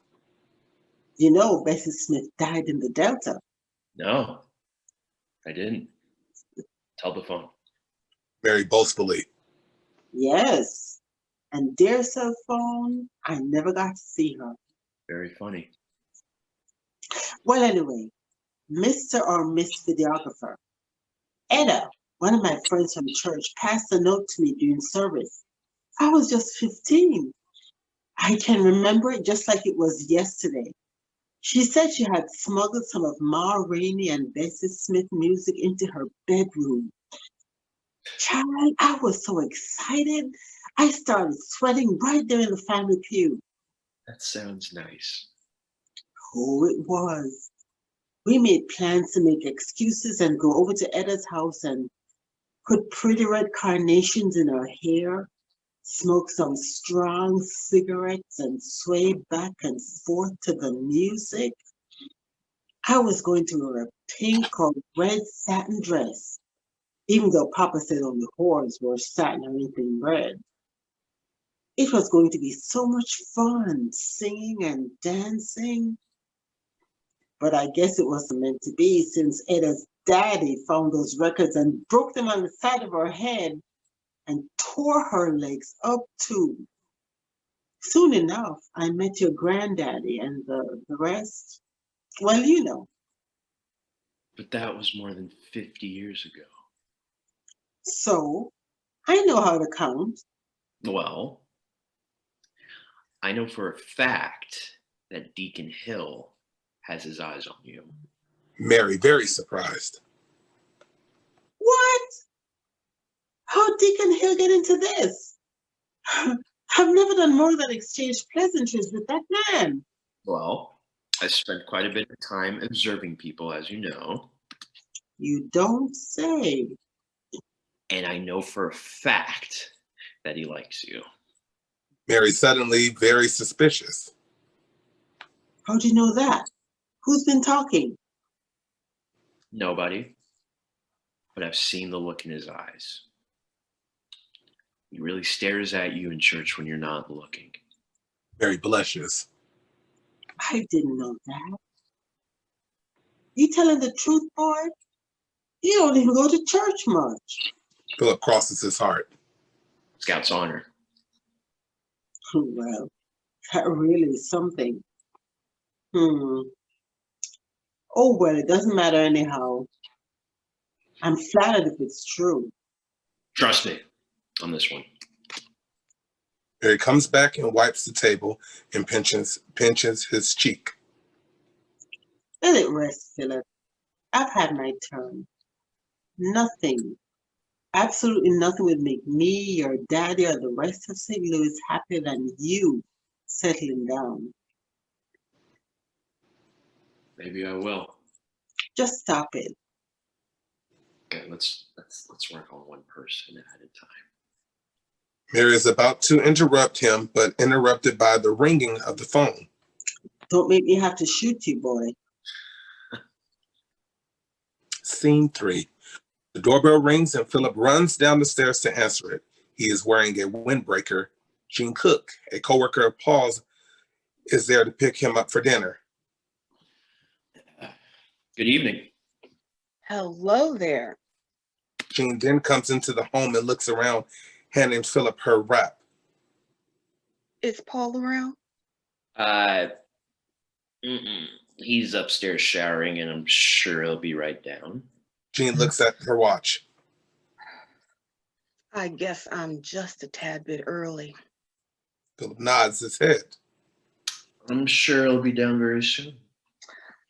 [SPEAKER 3] You know, Bessie Smith died in the Delta.
[SPEAKER 5] No, I didn't. Tell the phone.
[SPEAKER 1] Mary boastfully.
[SPEAKER 3] Yes. And dear cell phone, I never got to see her.
[SPEAKER 5] Very funny.
[SPEAKER 3] Well, anyway, Mr. or Miss Videographer, Etta, one of my friends from church, passed a note to me during service. I was just 15. I can remember it just like it was yesterday. She said she had smuggled some of Ma Rainey and Bessie Smith music into her bedroom. Child, I was so excited. I started sweating right there in the family pew.
[SPEAKER 5] That sounds nice.
[SPEAKER 3] Oh, it was. We made plans to make excuses and go over to Etta's house and put pretty red carnations in her hair, smoke some strong cigarettes, and sway back and forth to the music. I was going to wear a pink or red satin dress, even though Papa said only whores wore satin or anything red. It was going to be so much fun, singing and dancing. But I guess it wasn't meant to be, since Etta's daddy found those records and broke them on the side of her head and tore her legs up too. Soon enough, I met your granddaddy, and the rest, well, you know.
[SPEAKER 5] But that was more than 50 years ago.
[SPEAKER 3] So, I know how to count.
[SPEAKER 5] Well, I know for a fact that Deacon Hill has his eyes on you.
[SPEAKER 1] Mary, very surprised.
[SPEAKER 3] What? How Deacon Hill get into this? I've never done more than exchange pleasantries with that man.
[SPEAKER 5] Well, I spent quite a bit of time observing people, as you know.
[SPEAKER 3] You don't say.
[SPEAKER 5] And I know for a fact that he likes you.
[SPEAKER 1] Mary suddenly very suspicious.
[SPEAKER 3] How do you know that? Who's been talking?
[SPEAKER 5] Nobody. But I've seen the look in his eyes. He really stares at you in church when you're not looking.
[SPEAKER 1] Mary blushes.
[SPEAKER 3] I didn't know that. You telling the truth, boy? You don't even go to church much.
[SPEAKER 1] Philip crosses his heart.
[SPEAKER 5] Scout's honor.
[SPEAKER 3] Well, that really is something. Oh, well, it doesn't matter anyhow. I'm flattered if it's true.
[SPEAKER 5] Trust me on this one.
[SPEAKER 1] Barry comes back and wipes the table and pinches his cheek.
[SPEAKER 3] Let it rest, Philip. I've had my turn. Nothing, absolutely nothing would make me, your daddy, or the rest of St. Louis happier than you settling down.
[SPEAKER 5] Maybe I will.
[SPEAKER 3] Just stop it.
[SPEAKER 5] Okay, let's work on one person at a time.
[SPEAKER 1] Mary is about to interrupt him, but interrupted by the ringing of the phone.
[SPEAKER 3] Don't make me have to shoot you, boy.
[SPEAKER 1] Scene 3. The doorbell rings and Philip runs down the stairs to answer it. He is wearing a windbreaker. Jean Cook, a coworker of Paul's, is there to pick him up for dinner.
[SPEAKER 5] Good evening.
[SPEAKER 4] Hello there.
[SPEAKER 1] Jean then comes into the home and looks around, handing Philip her wrap.
[SPEAKER 4] Is Paul around?
[SPEAKER 5] He's upstairs showering, and I'm sure he'll be right down.
[SPEAKER 1] Jean looks at her watch.
[SPEAKER 4] I guess I'm just a tad bit early.
[SPEAKER 1] Philip nods his head.
[SPEAKER 5] I'm sure he'll be down very soon.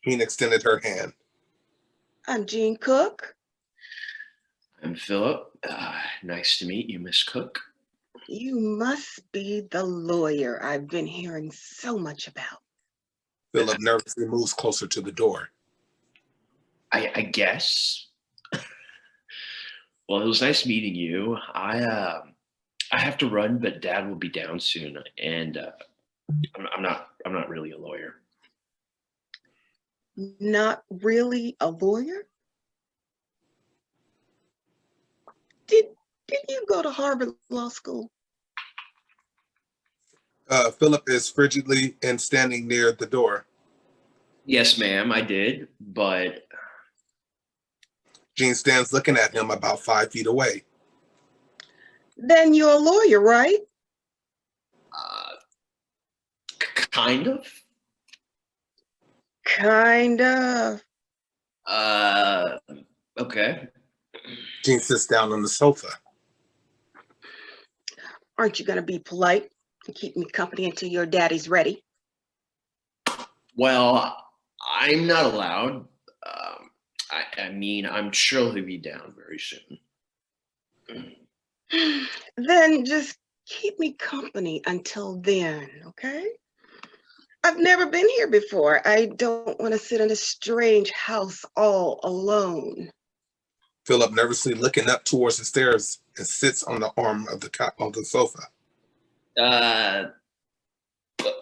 [SPEAKER 1] Jean extended her hand.
[SPEAKER 4] I'm Jean Cook.
[SPEAKER 5] I'm Philip. Nice to meet you, Miss Cook.
[SPEAKER 4] You must be the lawyer I've been hearing so much about.
[SPEAKER 1] Philip nervously moves closer to the door.
[SPEAKER 5] I guess. Well, it was nice meeting you. I have to run, but Dad will be down soon, and I'm not really a lawyer.
[SPEAKER 4] Not really a lawyer? Did you go to Harvard Law School?
[SPEAKER 1] Philip is frigidly and standing near the door.
[SPEAKER 5] Yes, ma'am, I did, but
[SPEAKER 1] Jean stands looking at him about 5 feet away.
[SPEAKER 4] Then you're a lawyer, right?
[SPEAKER 5] Kind of.
[SPEAKER 4] Kind of.
[SPEAKER 5] Okay.
[SPEAKER 1] Jean sits down on the sofa.
[SPEAKER 4] Aren't you going to be polite and keep me company until your daddy's ready?
[SPEAKER 5] Well, I'm not allowed. I mean, I'm sure he'll be down very soon.
[SPEAKER 4] Then just keep me company until then, okay? I've never been here before. I don't want to sit in a strange house all alone.
[SPEAKER 1] Philip nervously looking up towards the stairs and sits on the arm of the sofa.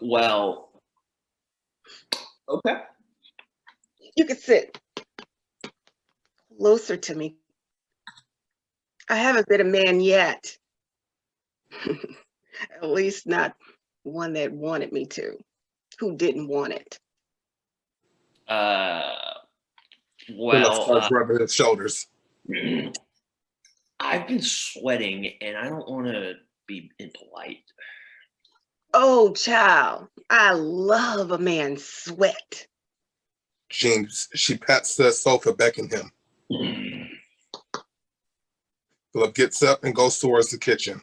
[SPEAKER 5] Well, okay.
[SPEAKER 4] You can sit closer to me. I haven't been a man yet. At least not one that wanted me to. Who didn't want it?
[SPEAKER 1] Philip starts rubbing his shoulders.
[SPEAKER 5] I've been sweating, and I don't want to be impolite.
[SPEAKER 4] Oh, child, I love a man's sweat.
[SPEAKER 1] Jean, she pats the sofa, beckoning him. Philip gets up and goes towards the kitchen.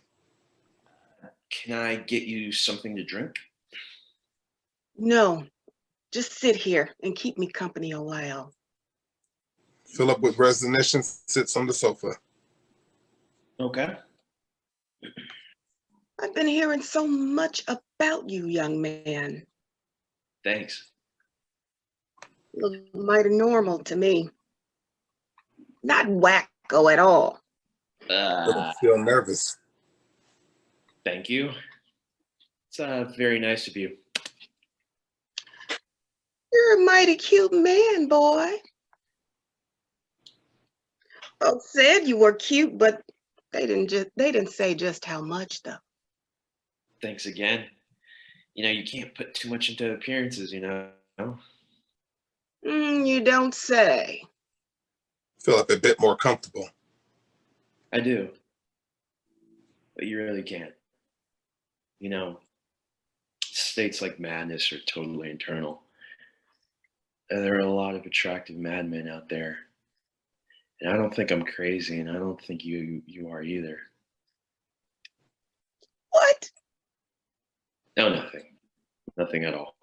[SPEAKER 5] Can I get you something to drink?
[SPEAKER 4] No, just sit here and keep me company a while.
[SPEAKER 1] Philip, with resignation, sits on the sofa.
[SPEAKER 5] Okay.
[SPEAKER 4] I've been hearing so much about you, young man.
[SPEAKER 5] Thanks.
[SPEAKER 4] You look mighty normal to me. Not wacko at all.
[SPEAKER 1] Philip feel nervous.
[SPEAKER 5] Thank you. It's very nice of you.
[SPEAKER 4] You're a mighty cute man, boy. Folks said you were cute, but they didn't say just how much, though.
[SPEAKER 5] Thanks again. You know, you can't put too much into appearances, you know?
[SPEAKER 4] You don't say.
[SPEAKER 1] Philip a bit more comfortable.
[SPEAKER 5] I do. But you really can't. You know, states like madness are totally internal. There are a lot of attractive madmen out there. And I don't think I'm crazy, and I don't think you are either.
[SPEAKER 6] What?
[SPEAKER 5] No, nothing. Nothing at all.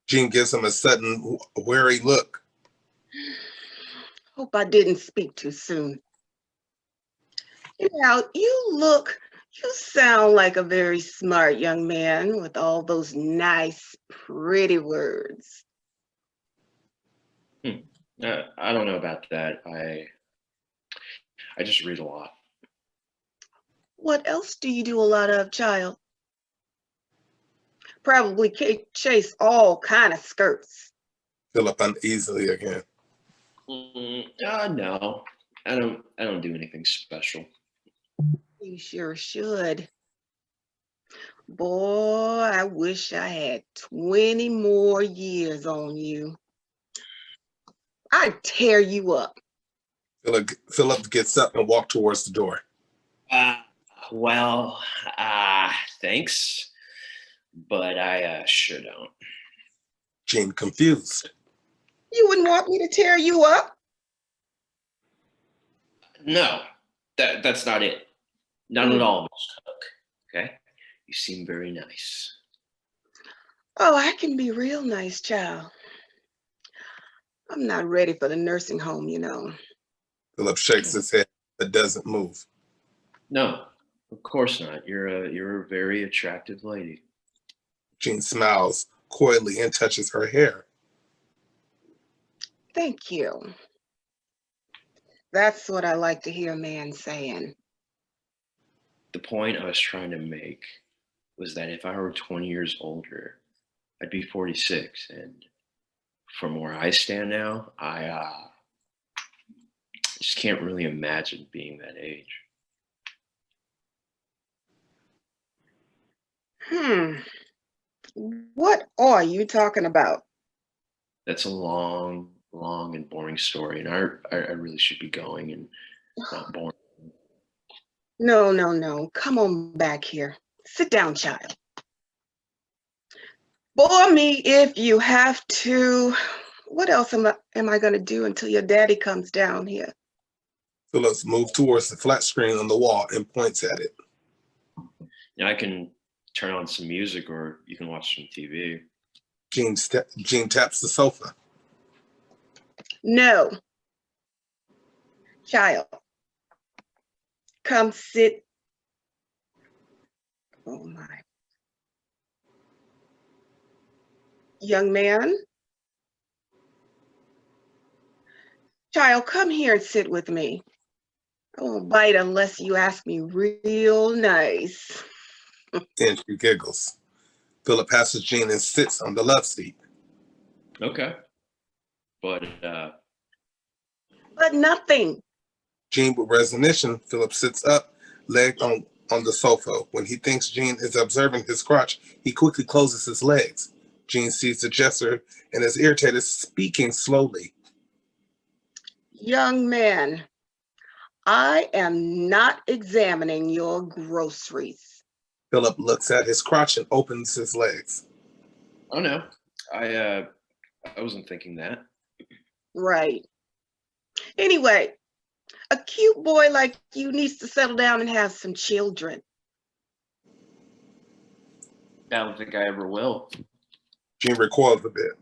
[SPEAKER 1] Gene gives him a sudden, wary look.
[SPEAKER 6] Hope I didn't speak too soon. Now, you sound like a very smart young man with all those nice, pretty words.
[SPEAKER 5] I don't know about that. I just read a lot.
[SPEAKER 6] What else do you do a lot of, child? Probably chase all kind of skirts.
[SPEAKER 1] Philip uneasily again.
[SPEAKER 5] No, I don't do anything special.
[SPEAKER 6] You sure should. Boy, I wish I had 20 more years on you. I'd tear you up.
[SPEAKER 1] Philip gets up and walks towards the door.
[SPEAKER 5] Well, thanks, but I sure don't.
[SPEAKER 1] Gene confused.
[SPEAKER 6] You wouldn't want me to tear you up?
[SPEAKER 5] No, that's not it. Not at all, Miss Cook. Okay, you seem very nice.
[SPEAKER 6] Oh, I can be real nice, child. I'm not ready for the nursing home, you know.
[SPEAKER 1] Philip shakes his head but doesn't move.
[SPEAKER 5] No, of course not. You're a very attractive lady.
[SPEAKER 1] Gene smiles coyly and touches her hair.
[SPEAKER 6] Thank you. That's what I like to hear a man saying.
[SPEAKER 5] The point I was trying to make was that if I were 20 years older, I'd be 46, and from where I stand now, I just can't really imagine being that age.
[SPEAKER 6] What are you talking about?
[SPEAKER 5] That's a long and boring story, and I really should be going, and it's not boring.
[SPEAKER 6] No. Come on back here. Sit down, child. Bore me if you have to. What else am I going to do until your daddy comes down here?
[SPEAKER 1] Philip moves towards the flat screen on the wall and points at it.
[SPEAKER 5] Now I can turn on some music, or you can watch some TV.
[SPEAKER 1] Gene taps the sofa.
[SPEAKER 6] No. Child, come sit. Oh my. Young man. Child, come here and sit with me. I won't bite unless you ask me real nice.
[SPEAKER 1] Then she giggles. Philip passes Gene and sits on the love seat.
[SPEAKER 5] Okay. But
[SPEAKER 6] nothing.
[SPEAKER 1] Gene, with resignation, Philip sits up, leg on the sofa. When he thinks Gene is observing his crotch, he quickly closes his legs. Gene sees the gesture and is irritated, speaking slowly.
[SPEAKER 6] Young man, I am not examining your groceries.
[SPEAKER 1] Philip looks at his crotch and opens his legs.
[SPEAKER 5] oh no, I wasn't thinking that.
[SPEAKER 6] Right. Anyway, a cute boy like you needs to settle down and have some children.
[SPEAKER 5] I don't think I ever will.
[SPEAKER 1] Gene recoils a bit.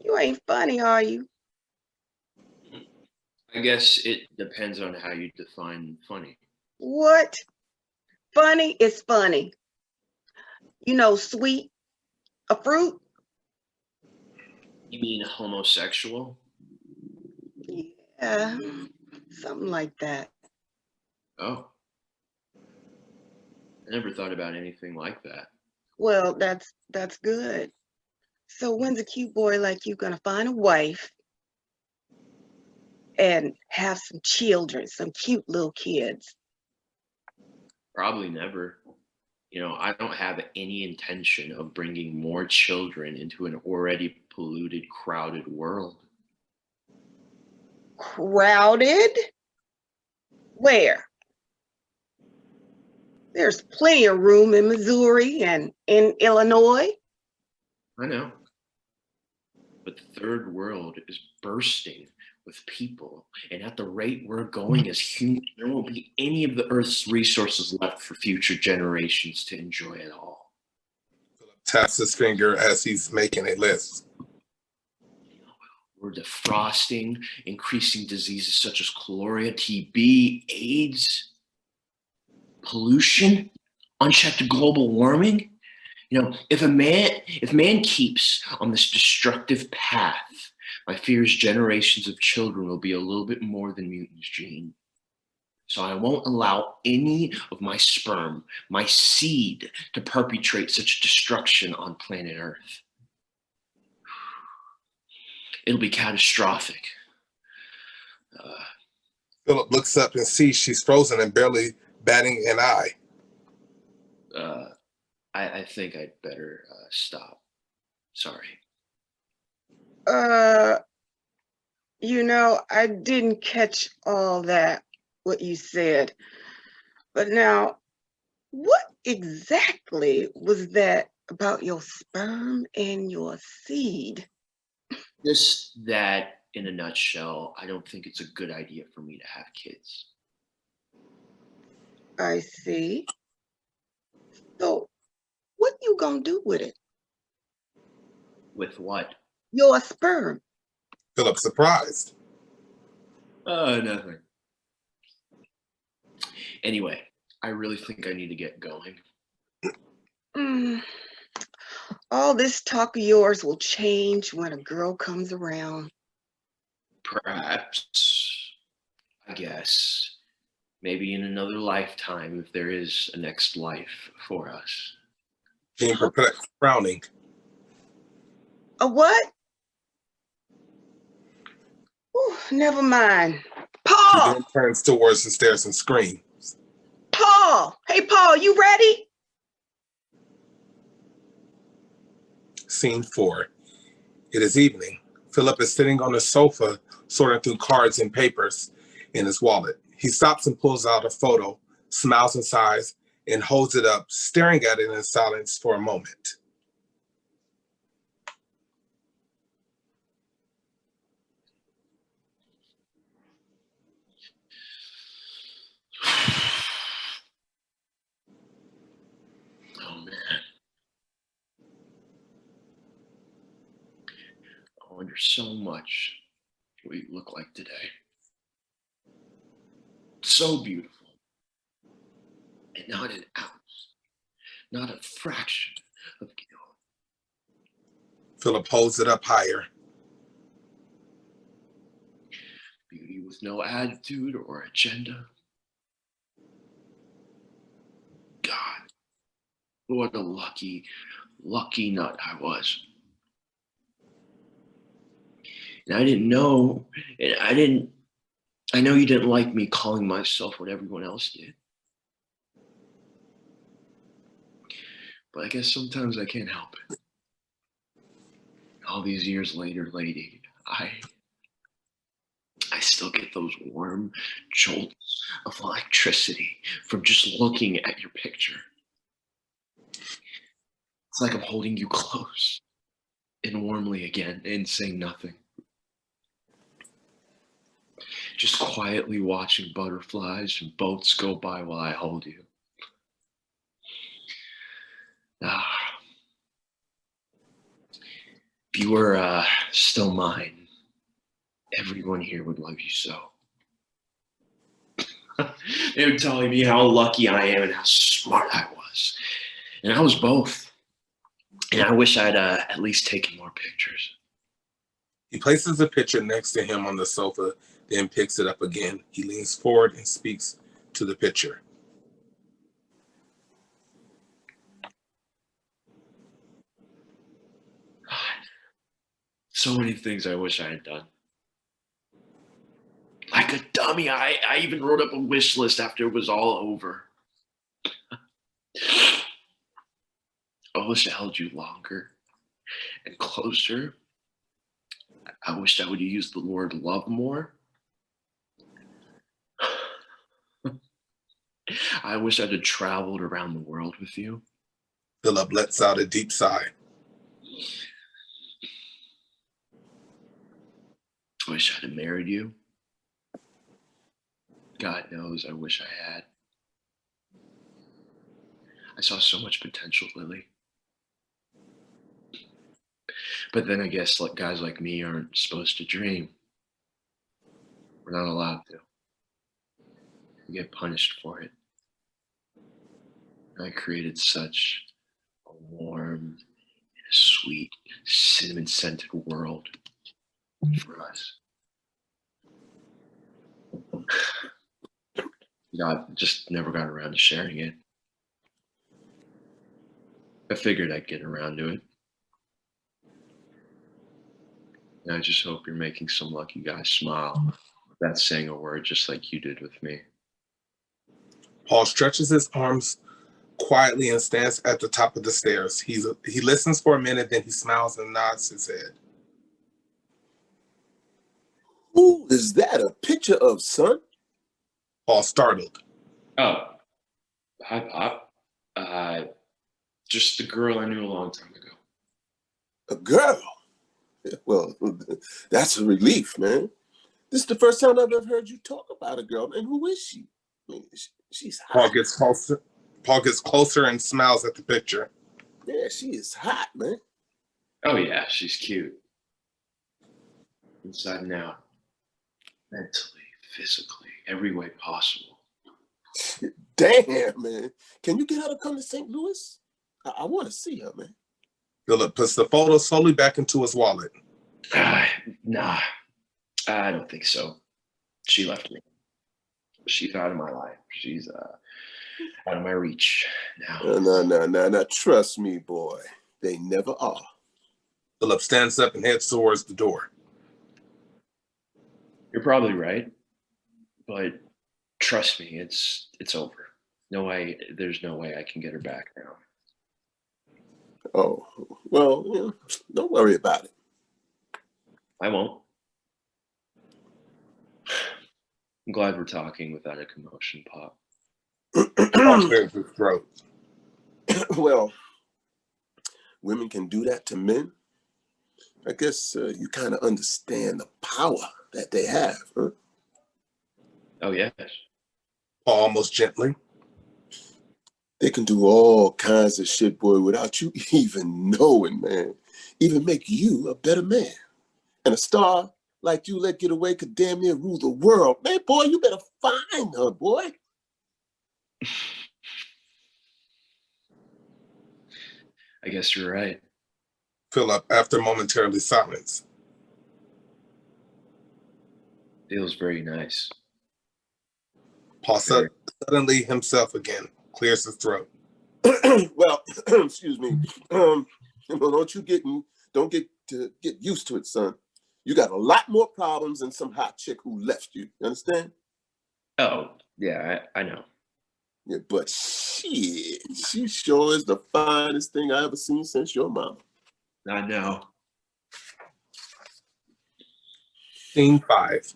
[SPEAKER 6] You ain't funny, are you?
[SPEAKER 5] I guess it depends on how you define funny.
[SPEAKER 6] What? Funny is funny. You know, sweet, a fruit.
[SPEAKER 5] You mean homosexual?
[SPEAKER 6] Yeah, something like that.
[SPEAKER 5] Oh. I never thought about anything like that.
[SPEAKER 6] Well, that's good. So when's a cute boy like you gonna find a wife and have some children, some cute little kids?
[SPEAKER 5] Probably never. I don't have any intention of bringing more children into an already polluted, crowded world.
[SPEAKER 6] Crowded? Where? There's plenty of room in Missouri and in Illinois.
[SPEAKER 5] I know. But the third world is bursting with people, and at the rate we're going as humans, there won't be any of the Earth's resources left for future generations to enjoy at all.
[SPEAKER 1] Taps his finger as he's making a list.
[SPEAKER 5] We're defrosting, increasing diseases such as cholera, TB, AIDS, pollution, unchecked global warming. You know, if man keeps on this destructive path, my fear is generations of children will be a little bit more than mutants, Gene. So I won't allow any of my sperm, my seed, to perpetrate such destruction on planet Earth. It'll be catastrophic.
[SPEAKER 1] Philip looks up and sees she's frozen and barely batting an eye.
[SPEAKER 5] I think I'd better stop. Sorry.
[SPEAKER 6] You know, I didn't catch all that, what you said. But now, what exactly was that about your sperm and your seed?
[SPEAKER 5] Just that, in a nutshell, I don't think it's a good idea for me to have kids.
[SPEAKER 6] I see. So, what you gonna do with it?
[SPEAKER 5] With what?
[SPEAKER 6] Your sperm.
[SPEAKER 1] Philip surprised.
[SPEAKER 5] Nothing. Anyway, I really think I need to get going.
[SPEAKER 6] All this talk of yours will change when a girl comes around.
[SPEAKER 5] Perhaps, I guess, maybe in another lifetime, if there is a next life for us.
[SPEAKER 1] Being perplexed, frowning.
[SPEAKER 6] A what? Ooh, never mind.
[SPEAKER 1] She
[SPEAKER 6] Paul!
[SPEAKER 1] then turns towards the stairs and screams.
[SPEAKER 6] Paul! Hey, Paul, you ready?
[SPEAKER 1] Scene 4. It is evening. Philip is sitting on the sofa, sorting through cards and papers in his wallet. He stops and pulls out a photo, smiles and sighs, and holds it up, staring at it in silence for a moment.
[SPEAKER 5] Oh man. I wonder so much what you look like today. So beautiful. And not an ounce, not a fraction of guilt.
[SPEAKER 1] Philip holds it up higher.
[SPEAKER 5] Beauty with no attitude or agenda. God, what a lucky nut I was. And I didn't know, I know you didn't like me calling myself what everyone else did. But I guess sometimes I can't help it. All these years later, lady, I still get those warm jolts of electricity from just looking at your picture. It's like I'm holding you close and warmly again and saying nothing. Just quietly watching butterflies and boats go by while I hold you. If you were still mine, everyone here would love you so. They were telling me how lucky I am and how smart I was. And I was both. And I wish I'd at least taken more pictures.
[SPEAKER 1] He places the picture next to him on the sofa, then picks it up again. He leans forward and speaks to the picture.
[SPEAKER 5] So many things I wish I had done. Like a dummy, I even wrote up a wish list after it was all over. I wish I held you longer and closer. I wished I would have used the word love more. I wish I'd have traveled around the world with you.
[SPEAKER 1] Philip lets out a deep sigh.
[SPEAKER 5] I wish I'd have married you. God knows I wish I had. I saw so much potential, Lily. But then I guess like guys like me aren't supposed to dream. We're not allowed to. We get punished for it. I created such a warm, sweet, cinnamon-scented world for us. I just never got around to sharing it. I figured I'd get around to it. And I just hope you're making some lucky guy smile. That's saying a word just like you did with me.
[SPEAKER 1] Paul stretches his arms quietly and stands at the top of the stairs. He listens for a minute, then he smiles and nods his head.
[SPEAKER 2] Who is that a picture of, son?
[SPEAKER 1] Paul startled.
[SPEAKER 5] Oh, hi, Pop. Just the girl I knew a long time ago.
[SPEAKER 2] A girl? Well, that's a relief, man. This is the first time I've ever heard you talk about a girl. And who is she? I mean, she's hot.
[SPEAKER 1] Paul gets closer. Paul gets closer and smiles at the picture.
[SPEAKER 2] Yeah, she is hot, man.
[SPEAKER 5] Oh yeah, she's cute. Inside and out. Mentally, physically, every way possible.
[SPEAKER 2] Damn, man. Can you get her to come to St. Louis? I want to see her, man.
[SPEAKER 1] Philip puts the photo slowly back into his wallet.
[SPEAKER 5] Nah, I don't think so. She left me. She's out of my life. She's out of my reach now.
[SPEAKER 2] No. Trust me, boy. They never are.
[SPEAKER 1] Philip stands up and heads towards the door.
[SPEAKER 5] You're probably right, but trust me, it's over. No way. There's no way I can get her back now.
[SPEAKER 2] Oh, well, don't worry about it.
[SPEAKER 5] I won't. I'm glad we're talking without a commotion, Pop.
[SPEAKER 1] Paul clears his throat.
[SPEAKER 2] Well, women can do that to men. I guess you kind of understand the power that they have, huh?
[SPEAKER 5] Oh, yes.
[SPEAKER 1] Paul almost gently.
[SPEAKER 2] They can do all kinds of shit, boy, without you even knowing, man. Even make you a better man. And a star like you let get away could damn near rule the world. Man, boy, you better find her, boy.
[SPEAKER 5] I guess you're right.
[SPEAKER 1] Philip, after momentarily silence.
[SPEAKER 5] Feels very nice.
[SPEAKER 2] Oh,
[SPEAKER 1] Paul suddenly himself again, clears his throat.
[SPEAKER 2] Well, excuse me. Don't get used to it, son. You got a lot more problems than some hot chick who left you. You understand?
[SPEAKER 5] Oh, yeah, I know.
[SPEAKER 2] Yeah, but shit, she sure is the finest thing I ever seen since your mama.
[SPEAKER 5] I know.
[SPEAKER 1] Scene 5.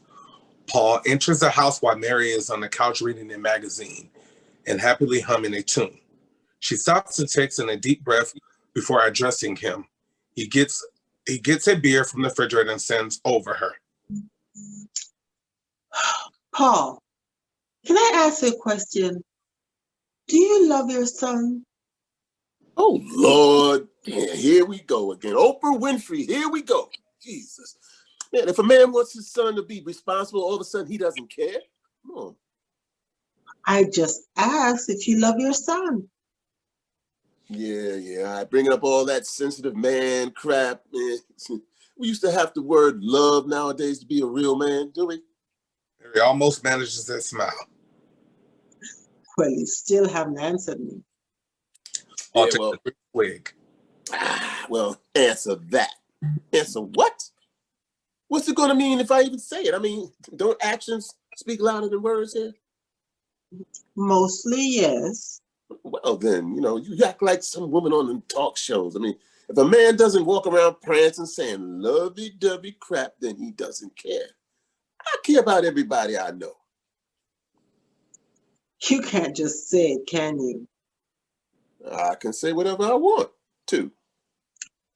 [SPEAKER 1] Paul enters the house while Mary is on the couch reading a magazine and happily humming a tune. She stops and takes in a deep breath before addressing him. He gets a beer from the refrigerator and sends over her.
[SPEAKER 3] Paul, can I ask you a question? Do you love your son?
[SPEAKER 2] Oh, Lord. Yeah, here we go again. Oprah Winfrey, here we go. Jesus. Man, if a man wants his son to be responsible, all of a sudden he doesn't care? Come on.
[SPEAKER 3] I just asked if you love your son.
[SPEAKER 2] Yeah. I bring up all that sensitive man crap, man. We used to have the word love nowadays to be a real man, do we?
[SPEAKER 1] Mary almost manages that smile.
[SPEAKER 3] Well, you still haven't answered me.
[SPEAKER 1] Paul
[SPEAKER 2] Yeah,
[SPEAKER 1] takes
[SPEAKER 2] well,
[SPEAKER 1] a big swig.
[SPEAKER 2] Well, answer that. Answer what? What's it going to mean if I even say it? I mean, don't actions speak louder than words here?
[SPEAKER 3] Mostly, yes.
[SPEAKER 2] Well, then, you act like some woman on them talk shows. I mean, if a man doesn't walk around prancing saying lovey-dovey crap, then he doesn't care. I care about everybody I know.
[SPEAKER 3] You can't just say it, can you?
[SPEAKER 2] I can say whatever I want, too.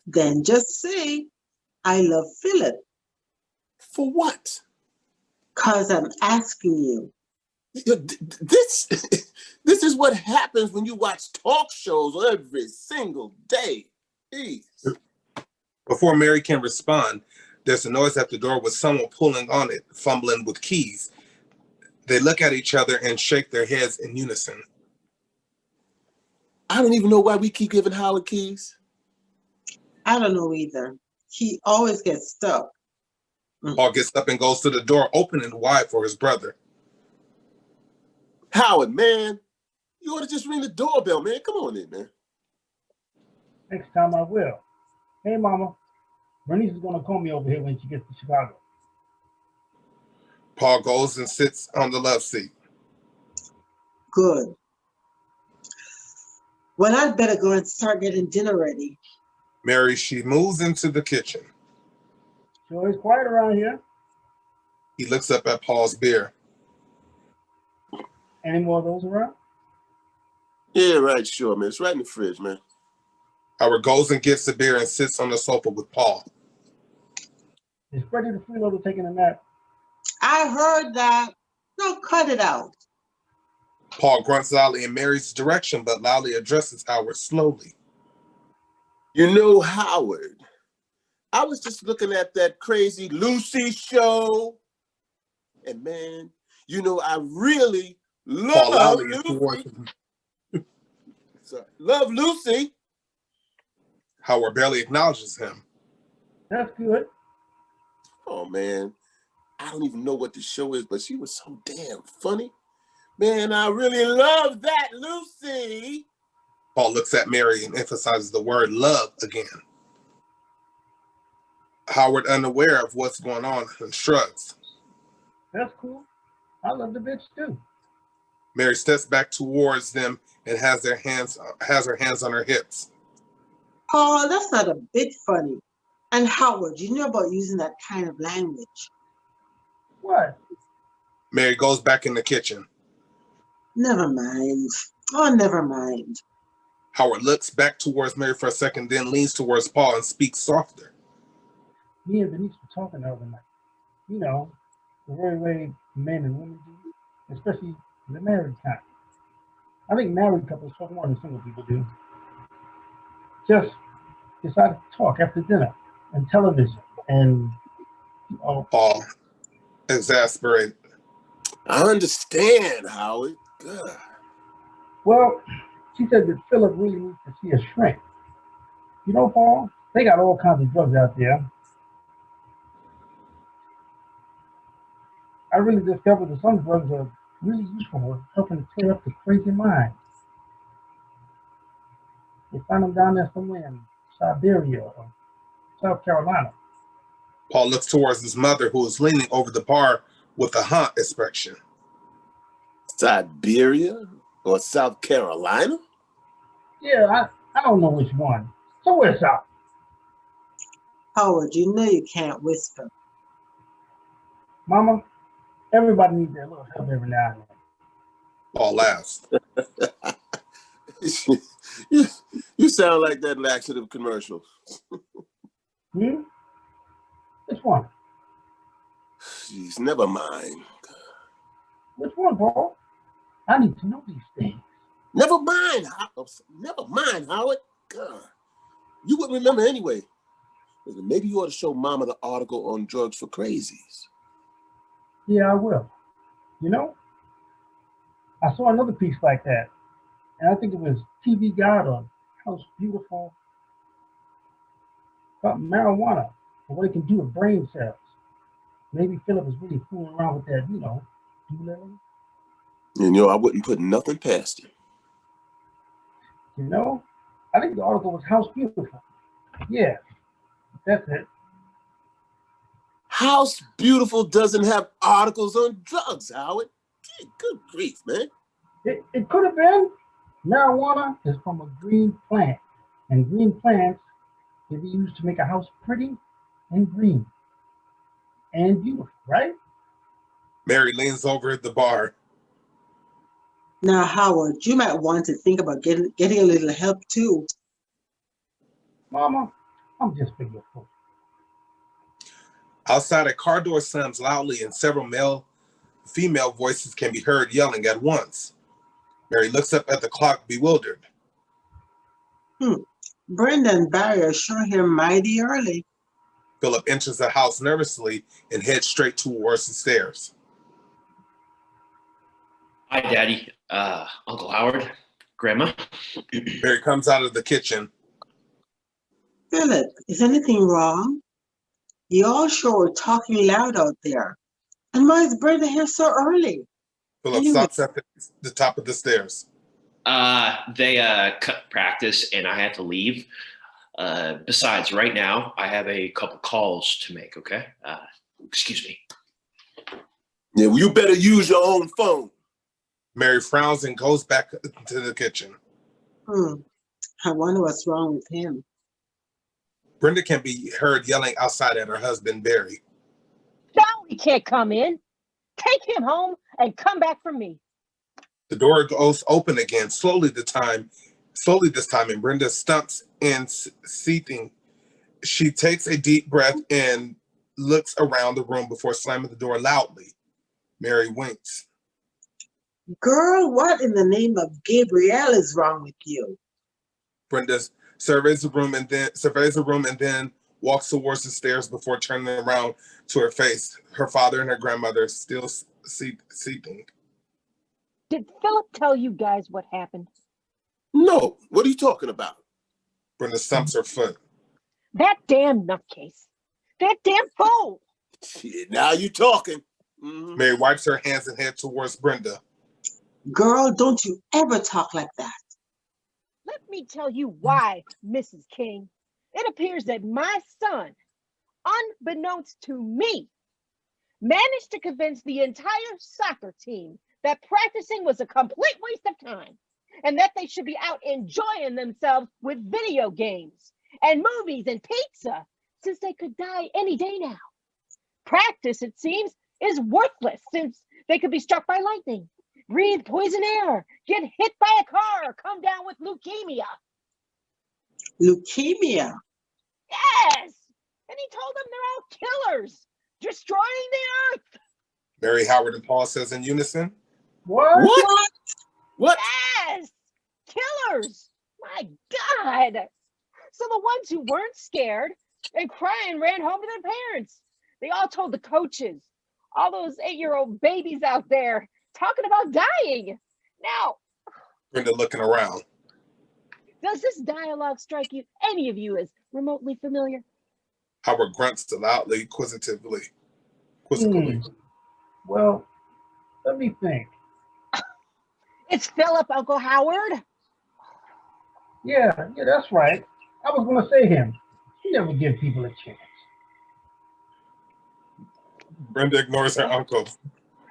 [SPEAKER 3] Then just say, I love Philip.
[SPEAKER 2] For what?
[SPEAKER 3] Because I'm asking you.
[SPEAKER 2] This, this is what happens when you watch talk shows every single day. Jeez.
[SPEAKER 1] Before Mary can respond, there's a noise at the door with someone pulling on it, fumbling with keys. They look at each other and shake their heads in unison.
[SPEAKER 2] I don't even know why we keep giving Howard keys.
[SPEAKER 3] I don't know either. He always gets stuck.
[SPEAKER 1] Paul gets up and goes to the door, opening wide for his brother.
[SPEAKER 2] Howard, man, you ought to just ring the doorbell, man. Come on in, man.
[SPEAKER 7] Next time I will. Hey, Mama, Bernice is going to call me over here when she gets to Chicago.
[SPEAKER 1] Paul goes and sits on the love seat.
[SPEAKER 3] Good. Well, I'd better go and start getting dinner ready.
[SPEAKER 1] Mary, she moves into the kitchen.
[SPEAKER 7] Sure is quiet around here.
[SPEAKER 1] He looks up at Paul's beer.
[SPEAKER 7] Any more of those around?
[SPEAKER 2] Yeah, right, sure, man. It's right in the fridge, man.
[SPEAKER 1] Howard goes and gets the beer and sits on the sofa with Paul.
[SPEAKER 7] Is Freddie the freeloader taking a nap?
[SPEAKER 3] I heard that. No, cut it out.
[SPEAKER 1] Paul grunts loudly in Mary's direction, but loudly addresses Howard slowly.
[SPEAKER 2] You know, Howard, I was just looking at that crazy Lucy show. And man, you know, I really
[SPEAKER 1] Paul
[SPEAKER 2] love
[SPEAKER 1] loudly is
[SPEAKER 2] Lucy.
[SPEAKER 1] towards him.
[SPEAKER 2] Sorry. Love Lucy.
[SPEAKER 1] Howard barely acknowledges him.
[SPEAKER 7] That's good.
[SPEAKER 2] Oh, man. I don't even know what the show is, but she was so damn funny. Man, I really love that Lucy.
[SPEAKER 1] Paul looks at Mary and emphasizes the word love again. Howard, unaware of what's going on, shrugs.
[SPEAKER 7] That's cool. I love the bitch too.
[SPEAKER 1] Mary steps back towards them and has her hands on her hips.
[SPEAKER 3] Paul, that's not a bit funny. And Howard, you know about using that kind of language.
[SPEAKER 7] What?
[SPEAKER 1] Mary goes back in the kitchen.
[SPEAKER 3] Never mind. Oh, never mind.
[SPEAKER 1] Howard looks back towards Mary for a second, then leans towards Paul and speaks softer.
[SPEAKER 7] Me and Denise were talking the other night. You know, the very way men and women do, especially the married kind. I think married couples talk more than single people do. Just decided to talk after dinner and television and
[SPEAKER 1] Paul, exasperated.
[SPEAKER 2] I understand, Howard. God.
[SPEAKER 7] Well, she said that Philip really needs to see a shrink. You know, Paul, they got all kinds of drugs out there. I really discovered that some drugs are really useful for helping to clear up the crazy mind. They find them down there somewhere in Siberia or South Carolina.
[SPEAKER 1] Paul looks towards his mother, who is leaning over the bar with a haunt expression.
[SPEAKER 2] Siberia or South Carolina?
[SPEAKER 7] Yeah, I don't know which one. Somewhere south.
[SPEAKER 3] Howard, you know you can't whisper.
[SPEAKER 7] Mama, everybody needs their little help every now and then.
[SPEAKER 1] Paul laughs.
[SPEAKER 2] You sound like that laxative commercial.
[SPEAKER 7] Hmm? Which one?
[SPEAKER 2] Jeez, never mind.
[SPEAKER 7] Which one, Paul? I need to know these things.
[SPEAKER 2] Never mind, Howard. God, you wouldn't remember anyway. Maybe you ought to show Mama the article on drugs for crazies.
[SPEAKER 7] Yeah, I will. You know, I saw another piece like that, and I think it was TV Guide or House Beautiful about marijuana and what it can do to brain cells. Maybe Philip was really fooling around with that, you know, doolittle.
[SPEAKER 2] You know, I wouldn't put nothing past him.
[SPEAKER 7] You know, I think the article was House Beautiful. Yeah, that's it.
[SPEAKER 2] House Beautiful doesn't have articles on drugs, Howard. Good grief, man.
[SPEAKER 7] It could have been. Marijuana is from a green plant, and green plants can be used to make a house pretty and green and beautiful, right?
[SPEAKER 1] Mary leans over at the bar.
[SPEAKER 3] Now, Howard, you might want to think about getting a little help too.
[SPEAKER 7] Mama, I'm just forgetful.
[SPEAKER 1] Outside, a car door slams loudly and several female voices can be heard yelling at once. Mary looks up at the clock, bewildered.
[SPEAKER 3] Brenda and Barry are sure here mighty early.
[SPEAKER 1] Philip enters the house nervously and heads straight towards the stairs.
[SPEAKER 5] Hi, Daddy. Uncle Howard. Grandma.
[SPEAKER 1] Mary comes out of the kitchen.
[SPEAKER 3] Philip, is anything wrong? You all sure were talking loud out there. And why is Brenda here so early?
[SPEAKER 1] Philip stops at the top of the stairs.
[SPEAKER 5] They cut practice and I had to leave. Besides, right now, I have a couple calls to make, okay? Excuse me.
[SPEAKER 2] Yeah, well, you better use your own phone.
[SPEAKER 1] Mary frowns and goes back to the kitchen.
[SPEAKER 3] I wonder what's wrong with him.
[SPEAKER 1] Brenda can be heard yelling outside at her husband, Barry.
[SPEAKER 4] No, he can't come in. Take him home and come back for me.
[SPEAKER 1] The door goes open again, slowly this time, and Brenda stumps in seething. She takes a deep breath and looks around the room before slamming the door loudly. Mary winks.
[SPEAKER 3] Girl, what in the name of Gabrielle is wrong with you?
[SPEAKER 1] Brenda surveys the room and then walks towards the stairs before turning around to her face. Her father and her grandmother still seething.
[SPEAKER 4] Did Philip tell you guys what happened?
[SPEAKER 2] No, what are you talking about?
[SPEAKER 1] Brenda stumps her foot.
[SPEAKER 4] That damn nutcase. That damn fool.
[SPEAKER 2] Shit, now you talking.
[SPEAKER 1] Mary wipes her hands and heads towards Brenda.
[SPEAKER 3] Girl, don't you ever talk like that.
[SPEAKER 4] Let me tell you why, Mrs. King. It appears that my son, unbeknownst to me, managed to convince the entire soccer team that practicing was a complete waste of time and that they should be out enjoying themselves with video games and movies and pizza since they could die any day now. Practice, it seems, is worthless since they could be struck by lightning, breathe poison air, get hit by a car, or come down with leukemia.
[SPEAKER 3] Leukemia?
[SPEAKER 4] Yes! And he told them they're all killers, destroying the earth.
[SPEAKER 1] Mary, Howard, and Paul says in unison.
[SPEAKER 7] What?
[SPEAKER 2] What?
[SPEAKER 4] Yes! Killers! My God! So the ones who weren't scared and crying ran home to their parents. They all told the coaches, all those 8-year-old babies out there talking about dying. Now,
[SPEAKER 1] Brenda looking around.
[SPEAKER 4] does this dialogue strike you, any of you, as remotely familiar?
[SPEAKER 1] Howard grunts loudly, quizzically.
[SPEAKER 7] Well, let me think.
[SPEAKER 4] It's Philip, Uncle Howard.
[SPEAKER 7] Yeah, that's right. I was going to say him. He never give people a chance.
[SPEAKER 1] Brenda ignores her uncle.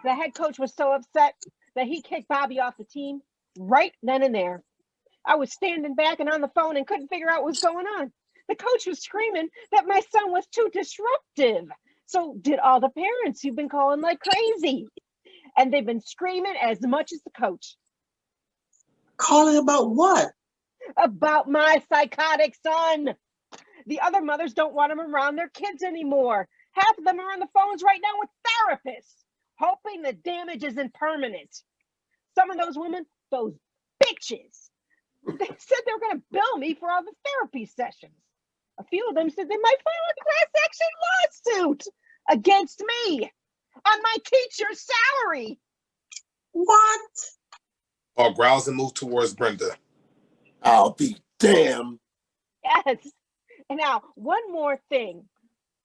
[SPEAKER 4] The head coach was so upset that he kicked Bobby off the team right then and there. I was standing back and on the phone and couldn't figure out what was going on. The coach was screaming that my son was too disruptive. So did all the parents who've been calling like crazy. And they've been screaming as much as the coach.
[SPEAKER 3] Calling about what?
[SPEAKER 4] About my psychotic son. The other mothers don't want him around their kids anymore. Half of them are on the phones right now with therapists, hoping the damage isn't permanent. Some of those women, those bitches, they said they were going to bill me for all the therapy sessions. A few of them said they might file a class action lawsuit against me on my teacher's salary.
[SPEAKER 3] What?
[SPEAKER 1] Paul growls and moves towards Brenda.
[SPEAKER 2] I'll be damned.
[SPEAKER 4] Yes. And now, one more thing.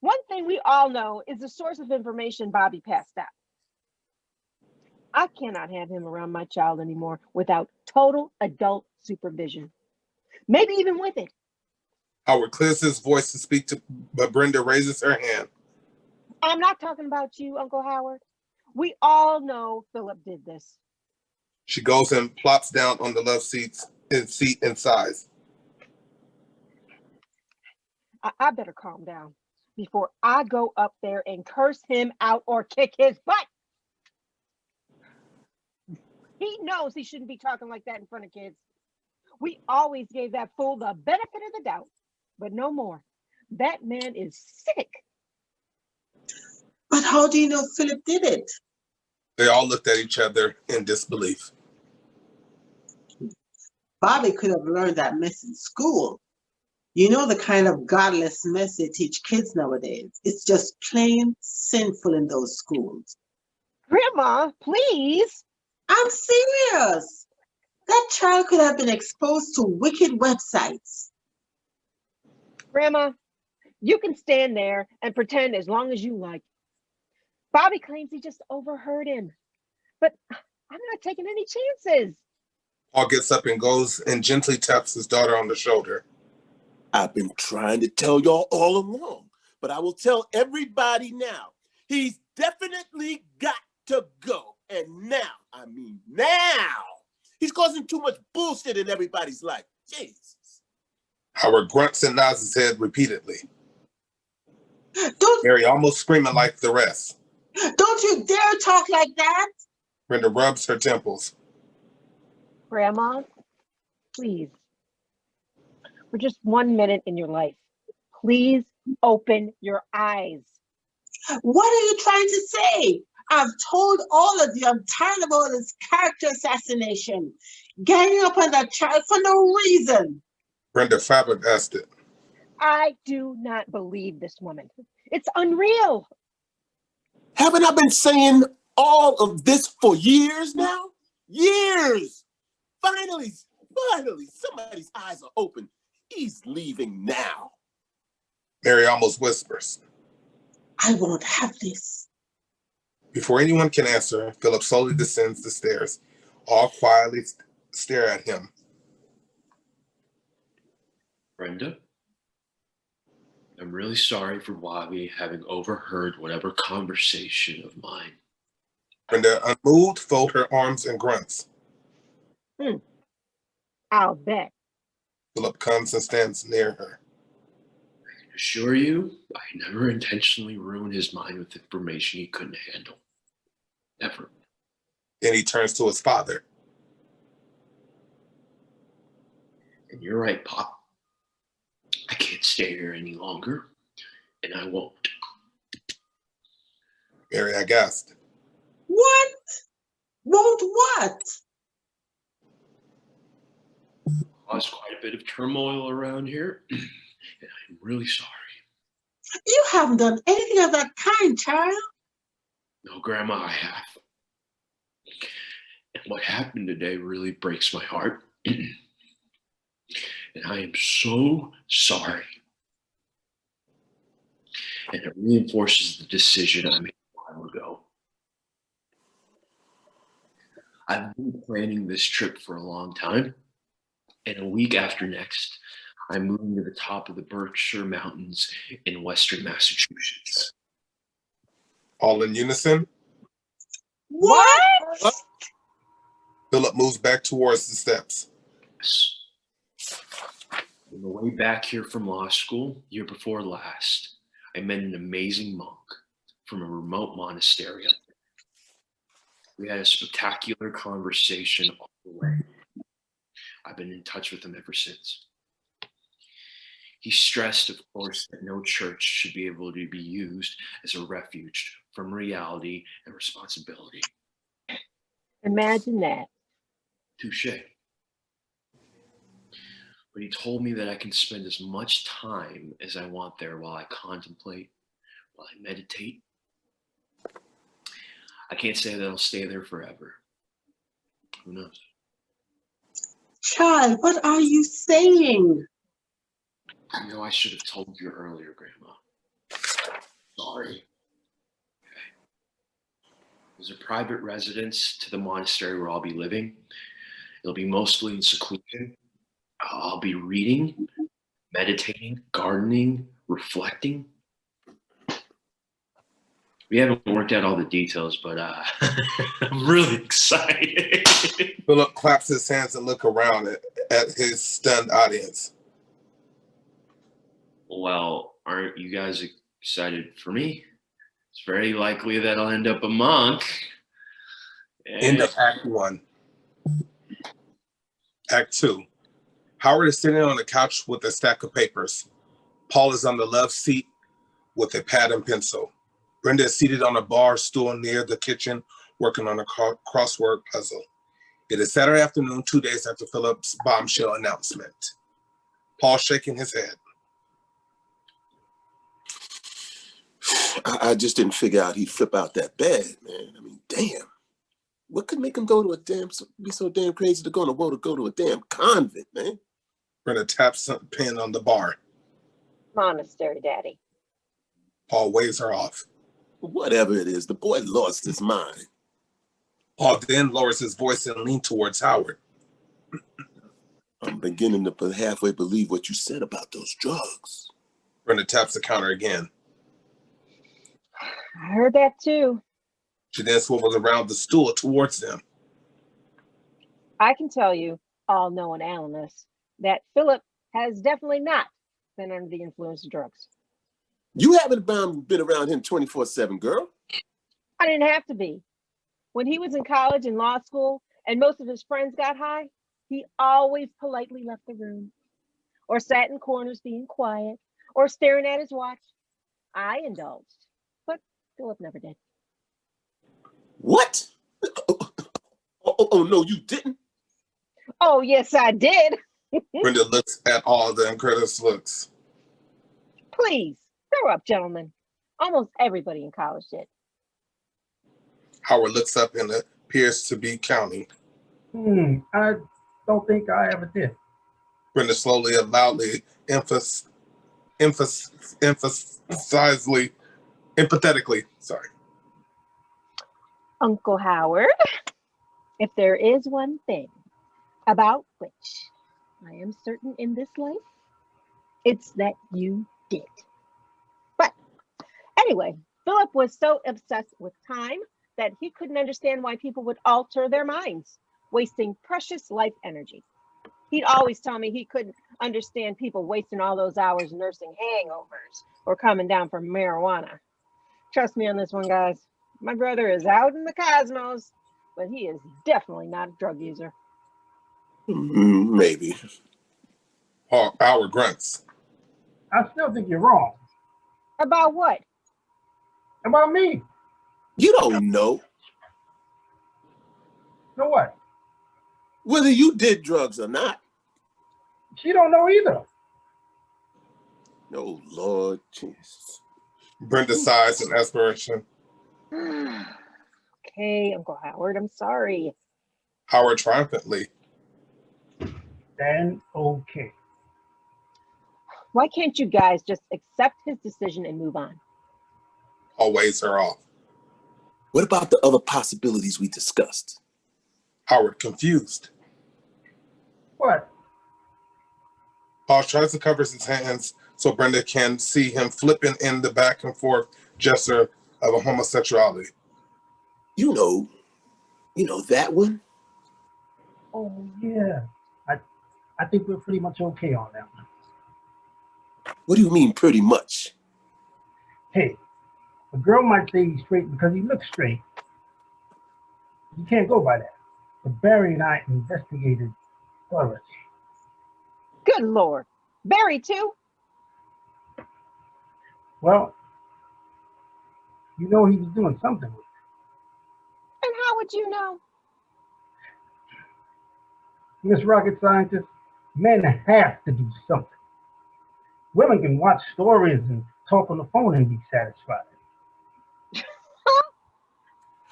[SPEAKER 4] One thing we all know is the source of information Bobby passed out. I cannot have him around my child anymore without total adult supervision. Maybe even with it.
[SPEAKER 1] Howard clears his voice to speak to, but Brenda raises her hand.
[SPEAKER 4] I'm not talking about you, Uncle Howard. We all know Philip did this.
[SPEAKER 1] She goes and plops down on the love seat and sighs.
[SPEAKER 4] I better calm down before I go up there and curse him out or kick his butt. He knows he shouldn't be talking like that in front of kids. We always gave that fool the benefit of the doubt, but no more. That man is sick.
[SPEAKER 3] how do you know Philip did it?
[SPEAKER 1] They all looked at each other in disbelief.
[SPEAKER 3] Bobby could have learned that mess in school. You know the kind of godless mess they teach kids nowadays. It's just plain sinful in those schools.
[SPEAKER 4] Grandma, please.
[SPEAKER 3] I'm serious. That child could have been exposed to wicked websites.
[SPEAKER 4] Grandma, you can stand there and pretend as long as you like. Bobby claims he just overheard him, but I'm not taking any chances.
[SPEAKER 1] Paul gets up and goes and gently taps his daughter on the shoulder.
[SPEAKER 2] I've been trying to tell y'all all along, but I will tell everybody now. He's definitely got to go. And now, I mean now, he's causing too much bullshit in everybody's life. Jesus.
[SPEAKER 1] Howard grunts and nods his head repeatedly.
[SPEAKER 3] Don't,
[SPEAKER 1] Mary almost screaming like the rest.
[SPEAKER 3] don't you dare talk like that.
[SPEAKER 1] Brenda rubs her temples.
[SPEAKER 4] Grandma, please. For just 1 minute in your life, please open your eyes.
[SPEAKER 3] What are you trying to say? I've told all of you I'm tired of all this character assassination. Ganging up on that child for no reason.
[SPEAKER 1] Brenda flabbergasted.
[SPEAKER 4] I do not believe this woman. It's unreal.
[SPEAKER 2] Haven't I been saying all of this for years now? Years! Finally, somebody's eyes are open. He's leaving now.
[SPEAKER 1] Mary almost whispers.
[SPEAKER 3] I won't have this.
[SPEAKER 1] Before anyone can answer, Philip slowly descends the stairs. All quietly stare at him.
[SPEAKER 5] Brenda, I'm really sorry for Bobby having overheard whatever conversation of mine.
[SPEAKER 1] Brenda, unmoved, folds her arms and grunts.
[SPEAKER 4] I'll bet.
[SPEAKER 1] Philip comes and stands near her.
[SPEAKER 5] I can assure you, I never intentionally ruined his mind with information he couldn't handle. Never.
[SPEAKER 1] Then he turns to his father.
[SPEAKER 5] And you're right, Pop. I can't stay here any longer, and I won't.
[SPEAKER 1] Mary aghast.
[SPEAKER 3] What? Won't what?
[SPEAKER 5] Caused quite a bit of turmoil around here, and I'm really sorry.
[SPEAKER 3] You haven't done anything of that kind, child.
[SPEAKER 5] No, Grandma, I have. And what happened today really breaks my heart. And I am so sorry. And it reinforces the decision I made a while ago. I've been planning this trip for a long time. And a week after next, I'm moving to the top of the Berkshire Mountains in Western Massachusetts.
[SPEAKER 1] All in unison,
[SPEAKER 4] What?
[SPEAKER 1] Philip moves back towards the steps.
[SPEAKER 5] On the way back here from law school, year before last, I met an amazing monk from a remote monastery up there. We had a spectacular conversation all the way. I've been in touch with him ever since. He stressed, of course, that no church should be able to be used as a refuge from reality and responsibility.
[SPEAKER 4] Imagine that.
[SPEAKER 5] Touché. But he told me that I can spend as much time as I want there while I contemplate, while I meditate. I can't say that I'll stay there forever. Who knows?
[SPEAKER 3] Child, what are you saying?
[SPEAKER 5] I know I should have told you earlier, Grandma. Sorry. Okay. There's a private residence to the monastery where I'll be living. It'll be mostly in seclusion. I'll be reading, meditating, gardening, reflecting. We haven't worked out all the details, but I'm really excited.
[SPEAKER 1] Philip claps his hands and looks around at his stunned audience.
[SPEAKER 5] Well, aren't you guys excited for me? It's very likely that I'll end up a monk.
[SPEAKER 1] End of Act 1. Act 2. Howard is sitting on a couch with a stack of papers. Paul is on the left seat with a pad and pencil. Brenda is seated on a bar stool near the kitchen, working on a crossword puzzle. It is Saturday afternoon, 2 days after Philip's bombshell announcement. Paul shaking his head.
[SPEAKER 2] I just didn't figure out he'd flip out that bad, man. I mean, damn. What could make him be so damn crazy to go to a damn convent, man?
[SPEAKER 1] Brenda taps a pen on the bar.
[SPEAKER 4] Monastery, Daddy.
[SPEAKER 1] Paul waves her off.
[SPEAKER 2] Whatever it is, the boy lost his mind.
[SPEAKER 1] Paul then lowers his voice and leans towards Howard.
[SPEAKER 2] I'm beginning to halfway believe what you said about those drugs.
[SPEAKER 1] Brenda taps the counter again.
[SPEAKER 4] I heard that too.
[SPEAKER 1] She then swivels around the stool towards them.
[SPEAKER 4] I can tell you, all-knowing analyst, that Philip has definitely not been under the influence of drugs.
[SPEAKER 2] You haven't been around him 24/7, girl.
[SPEAKER 4] I didn't have to be. When he was in college and law school and most of his friends got high, he always politely left the room or sat in corners being quiet or staring at his watch. I indulged, but Philip never did.
[SPEAKER 2] What? Oh, no, you didn't?
[SPEAKER 4] Oh, yes, I did.
[SPEAKER 1] Brenda looks at all the incredulous looks.
[SPEAKER 4] Please, grow up, gentlemen. Almost everybody in college did.
[SPEAKER 1] Howard looks up and appears to be counting.
[SPEAKER 7] I don't think I ever did.
[SPEAKER 1] Brenda slowly and loudly, empathetically, sorry.
[SPEAKER 4] Uncle Howard, if there is one thing about which I am certain in this life, it's that you did. But anyway, Philip was so obsessed with time that he couldn't understand why people would alter their minds, wasting precious life energy. He'd always tell me he couldn't understand people wasting all those hours nursing hangovers or coming down from marijuana. Trust me on this one, guys. My brother is out in the cosmos, but he is definitely not a drug user.
[SPEAKER 2] Maybe.
[SPEAKER 1] Howard grunts.
[SPEAKER 7] I still think you're wrong.
[SPEAKER 4] About what?
[SPEAKER 7] About me.
[SPEAKER 2] You don't know
[SPEAKER 7] So what?
[SPEAKER 2] whether you did drugs or not.
[SPEAKER 7] She don't know either.
[SPEAKER 2] Oh, Lord Jesus.
[SPEAKER 1] Brenda sighs in desperation.
[SPEAKER 4] Okay, Uncle Howard, I'm sorry.
[SPEAKER 1] Howard triumphantly.
[SPEAKER 7] Then okay.
[SPEAKER 4] Why can't you guys just accept his decision and move on?
[SPEAKER 1] Paul waves her off.
[SPEAKER 2] What about the other possibilities we discussed?
[SPEAKER 1] Howard confused.
[SPEAKER 7] What?
[SPEAKER 1] Paul tries to cover his hands so Brenda can see him flipping in the back and forth gesture of a homosexuality.
[SPEAKER 2] You know that one?
[SPEAKER 7] Oh yeah. I think we're pretty much okay on that one.
[SPEAKER 2] What do you mean pretty much?
[SPEAKER 7] Hey, a girl might say he's straight because he looks straight. You can't go by that. But Barry and I investigated thoroughly.
[SPEAKER 4] Good Lord. Barry, too?
[SPEAKER 7] Well, you know he was doing something with it.
[SPEAKER 4] And how would you know?
[SPEAKER 7] Miss Rocket Scientist, men have to do something. Women can watch stories and talk on the phone and be satisfied.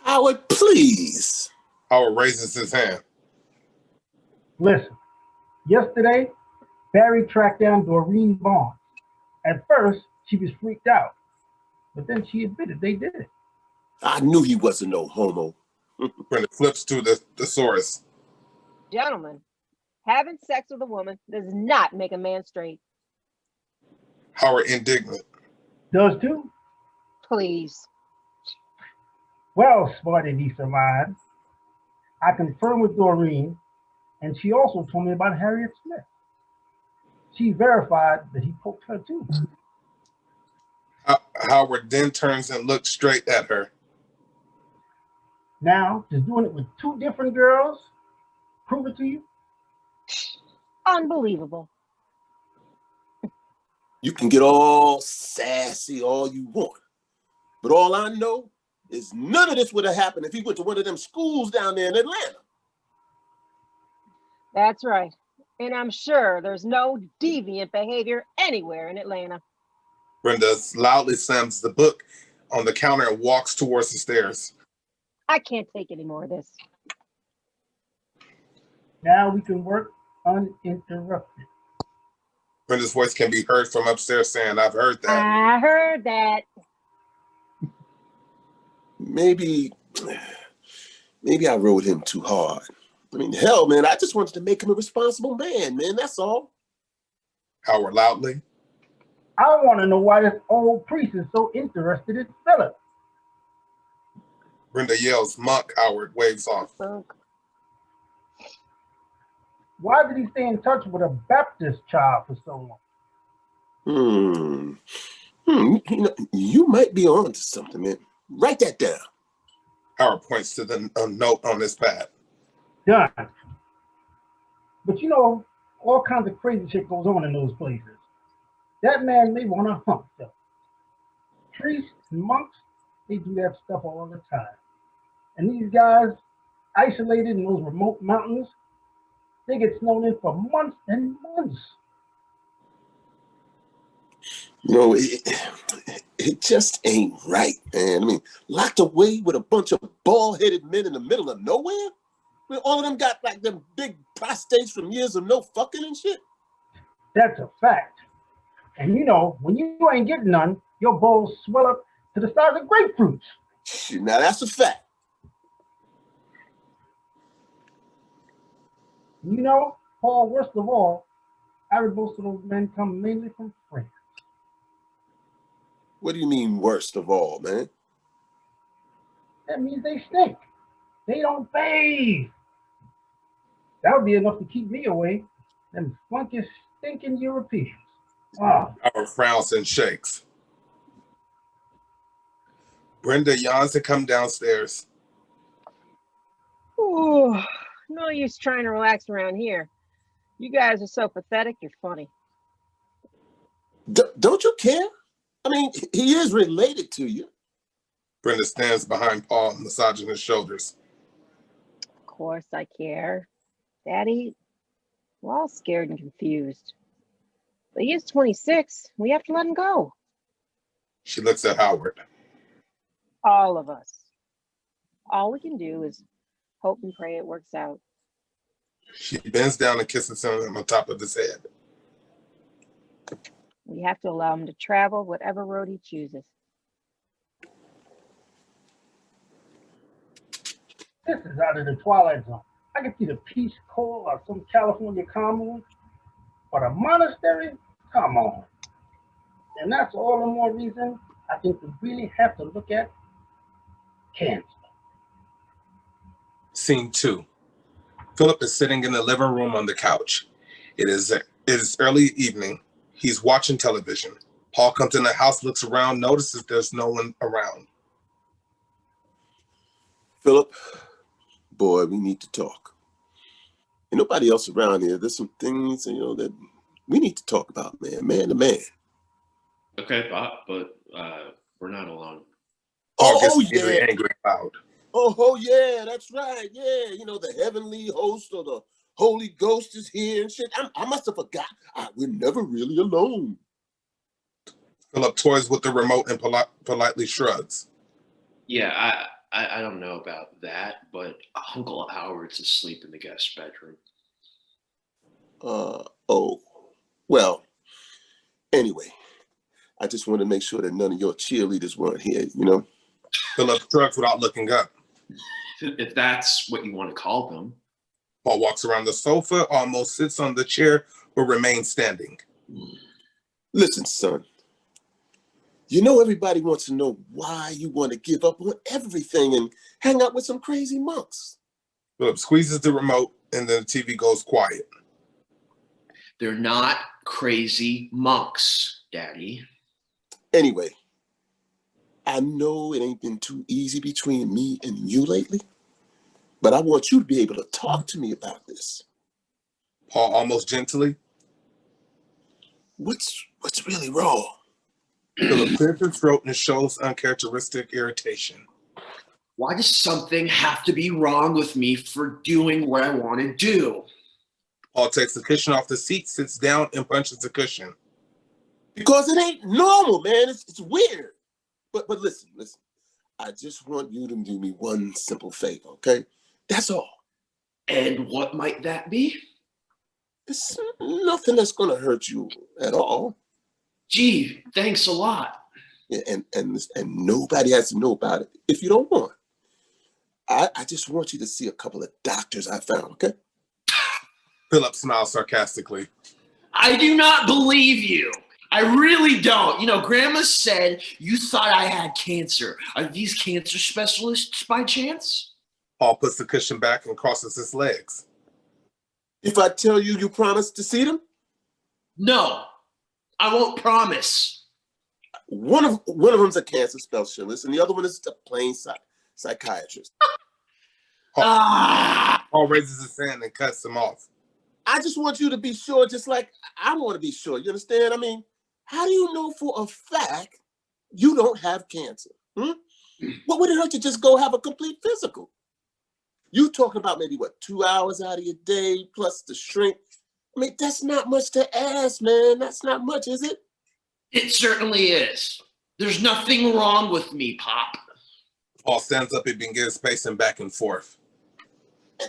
[SPEAKER 2] Howard, please.
[SPEAKER 1] Howard raises his hand.
[SPEAKER 7] Listen, yesterday, Barry tracked down Doreen Barnes. At first, she was freaked out, but then she admitted they did it.
[SPEAKER 2] I knew he wasn't no homo.
[SPEAKER 1] Brenda flips to the thesaurus.
[SPEAKER 4] Gentlemen, having sex with a woman does not make a man straight.
[SPEAKER 1] Howard indignant.
[SPEAKER 7] Does too?
[SPEAKER 4] Please.
[SPEAKER 7] Well, Smarty Lisa lied. I confirmed with Doreen, and she also told me about Harriet Smith. She verified that he poked her too.
[SPEAKER 1] Howard then turns and looks straight at her.
[SPEAKER 7] Now, just doing it with two different girls, prove it to you?
[SPEAKER 4] Unbelievable.
[SPEAKER 2] You can get all sassy all you want, But all I know is none of this would have happened if he went to one of them schools down there in Atlanta.
[SPEAKER 4] That's right. And I'm sure there's no deviant behavior anywhere in Atlanta.
[SPEAKER 1] Brenda loudly slams the book on the counter and walks towards the stairs.
[SPEAKER 4] I can't take any more of this.
[SPEAKER 7] Now we can work uninterrupted.
[SPEAKER 1] Brenda's voice can be heard from upstairs saying, I've heard that.
[SPEAKER 4] I heard that.
[SPEAKER 2] Maybe I rode him too hard. I mean, hell, man, I just wanted to make him a responsible man, man, that's all.
[SPEAKER 1] Howard loudly.
[SPEAKER 7] I want to know why this old priest is so interested in Philip.
[SPEAKER 1] Brenda yells, Monk. Howard waves off.
[SPEAKER 7] Why did he stay in touch with a Baptist child for so long?
[SPEAKER 2] You might be on to something, man. Write that down.
[SPEAKER 1] Howard points to the note on his pad.
[SPEAKER 7] Done. But you know, all kinds of crazy shit goes on in those places. That man may want to hump them. Priests and monks, they do that stuff all the time. And these guys, isolated in those remote mountains, they get snowed in for months and months.
[SPEAKER 2] You know, it just ain't right, man. I mean, locked away with a bunch of bald-headed men in the middle of nowhere? I mean, all of them got like them big prostates from years of no fucking and shit.
[SPEAKER 7] That's a fact. And you know, when you ain't getting none, your balls swell up to the size of grapefruits.
[SPEAKER 2] Shit, now that's a fact.
[SPEAKER 7] You know, Paul, worst of all, I heard most of those men come mainly from France.
[SPEAKER 2] What do you mean worst of all, man?
[SPEAKER 7] That means they stink. They don't bathe. That would be enough to keep me away. Them funky, stinking Europeans. Ah.
[SPEAKER 1] Howard frowns and shakes. Brenda yawns to come downstairs.
[SPEAKER 4] Ooh, no use trying to relax around here. You guys are so pathetic, you're funny.
[SPEAKER 2] Don't you care? I mean, he is related to you.
[SPEAKER 1] Brenda stands behind Paul, massaging his shoulders.
[SPEAKER 4] Of course I care. Daddy, we're all scared and confused. But he is 26. We have to let him go.
[SPEAKER 1] She looks at Howard.
[SPEAKER 4] All of us. All we can do is hope and pray it works out.
[SPEAKER 1] She bends down and kisses him on top of his head.
[SPEAKER 4] We have to allow him to travel whatever road he chooses.
[SPEAKER 7] This is out of the Twilight Zone. I can see the Peace Corps or some California commune, but a monastery? Come on. And that's all the more reason I think we really have to look at cancer.
[SPEAKER 1] Scene 2. Philip is sitting in the living room on the couch. It is early evening. He's watching television. Paul comes in the house, looks around, notices there's no one around.
[SPEAKER 2] Philip, boy, we need to talk. Ain't nobody else around here. There's some things, that we need to talk about, man to man.
[SPEAKER 5] Okay, Bob, but we're not alone.
[SPEAKER 1] Paul gets
[SPEAKER 2] yeah.
[SPEAKER 1] really angry and loud.
[SPEAKER 2] Oh, yeah, that's right. Yeah, the heavenly host or the Holy Ghost is here and shit. I must have forgot. We're never really alone.
[SPEAKER 1] Philip toys with the remote and politely shrugs.
[SPEAKER 5] Yeah, I don't know about that, but Uncle Howard's asleep in the guest bedroom.
[SPEAKER 2] Oh, well, anyway, I just want to make sure that none of your cheerleaders weren't here,
[SPEAKER 1] Philip shrugs without looking up.
[SPEAKER 5] If that's what you want to call them.
[SPEAKER 1] Paul walks around the sofa, almost sits on the chair, but remains standing.
[SPEAKER 2] Listen, son. Everybody wants to know why you want to give up on everything and hang out with some crazy monks.
[SPEAKER 1] Philip squeezes the remote and then the TV goes quiet.
[SPEAKER 5] They're not crazy monks, Daddy.
[SPEAKER 2] Anyway, I know it ain't been too easy between me and you lately, but I want you to be able to talk to me about this.
[SPEAKER 1] Paul almost gently.
[SPEAKER 2] What's really wrong?
[SPEAKER 1] Philip clears his throat and shows uncharacteristic irritation.
[SPEAKER 5] Why does something have to be wrong with me for doing what I want to do?
[SPEAKER 1] Paul takes the cushion off the seat, sits down, and punches the cushion.
[SPEAKER 2] Because it ain't normal, man. It's weird. But listen. I just want you to do me one simple favor, okay? That's all.
[SPEAKER 5] And what might that be?
[SPEAKER 2] It's nothing that's gonna hurt you at all.
[SPEAKER 5] Gee, thanks a lot.
[SPEAKER 2] Yeah, and nobody has to know about it if you don't want. I just want you to see a couple of doctors I found, okay?
[SPEAKER 1] Philip smiles sarcastically.
[SPEAKER 5] I do not believe you. I really don't. You know, Grandma said you thought I had cancer. Are these cancer specialists by chance?
[SPEAKER 1] Paul puts the cushion back and crosses his legs.
[SPEAKER 2] If I tell you you promise to see them?
[SPEAKER 5] No, I won't promise.
[SPEAKER 2] One of them's a cancer specialist, and the other one is a plain psychiatrist.
[SPEAKER 1] Paul raises his hand and cuts him off.
[SPEAKER 2] I just want you to be sure, just like I want to be sure. You understand? I mean, how do you know for a fact you don't have cancer? What would it hurt to just go have a complete physical? You talking about maybe, 2 hours out of your day plus the shrink? I mean, that's not much to ask, man. That's not much, is it?
[SPEAKER 5] It certainly is. There's nothing wrong with me, Pop.
[SPEAKER 1] Paul stands up and begins pacing back and forth.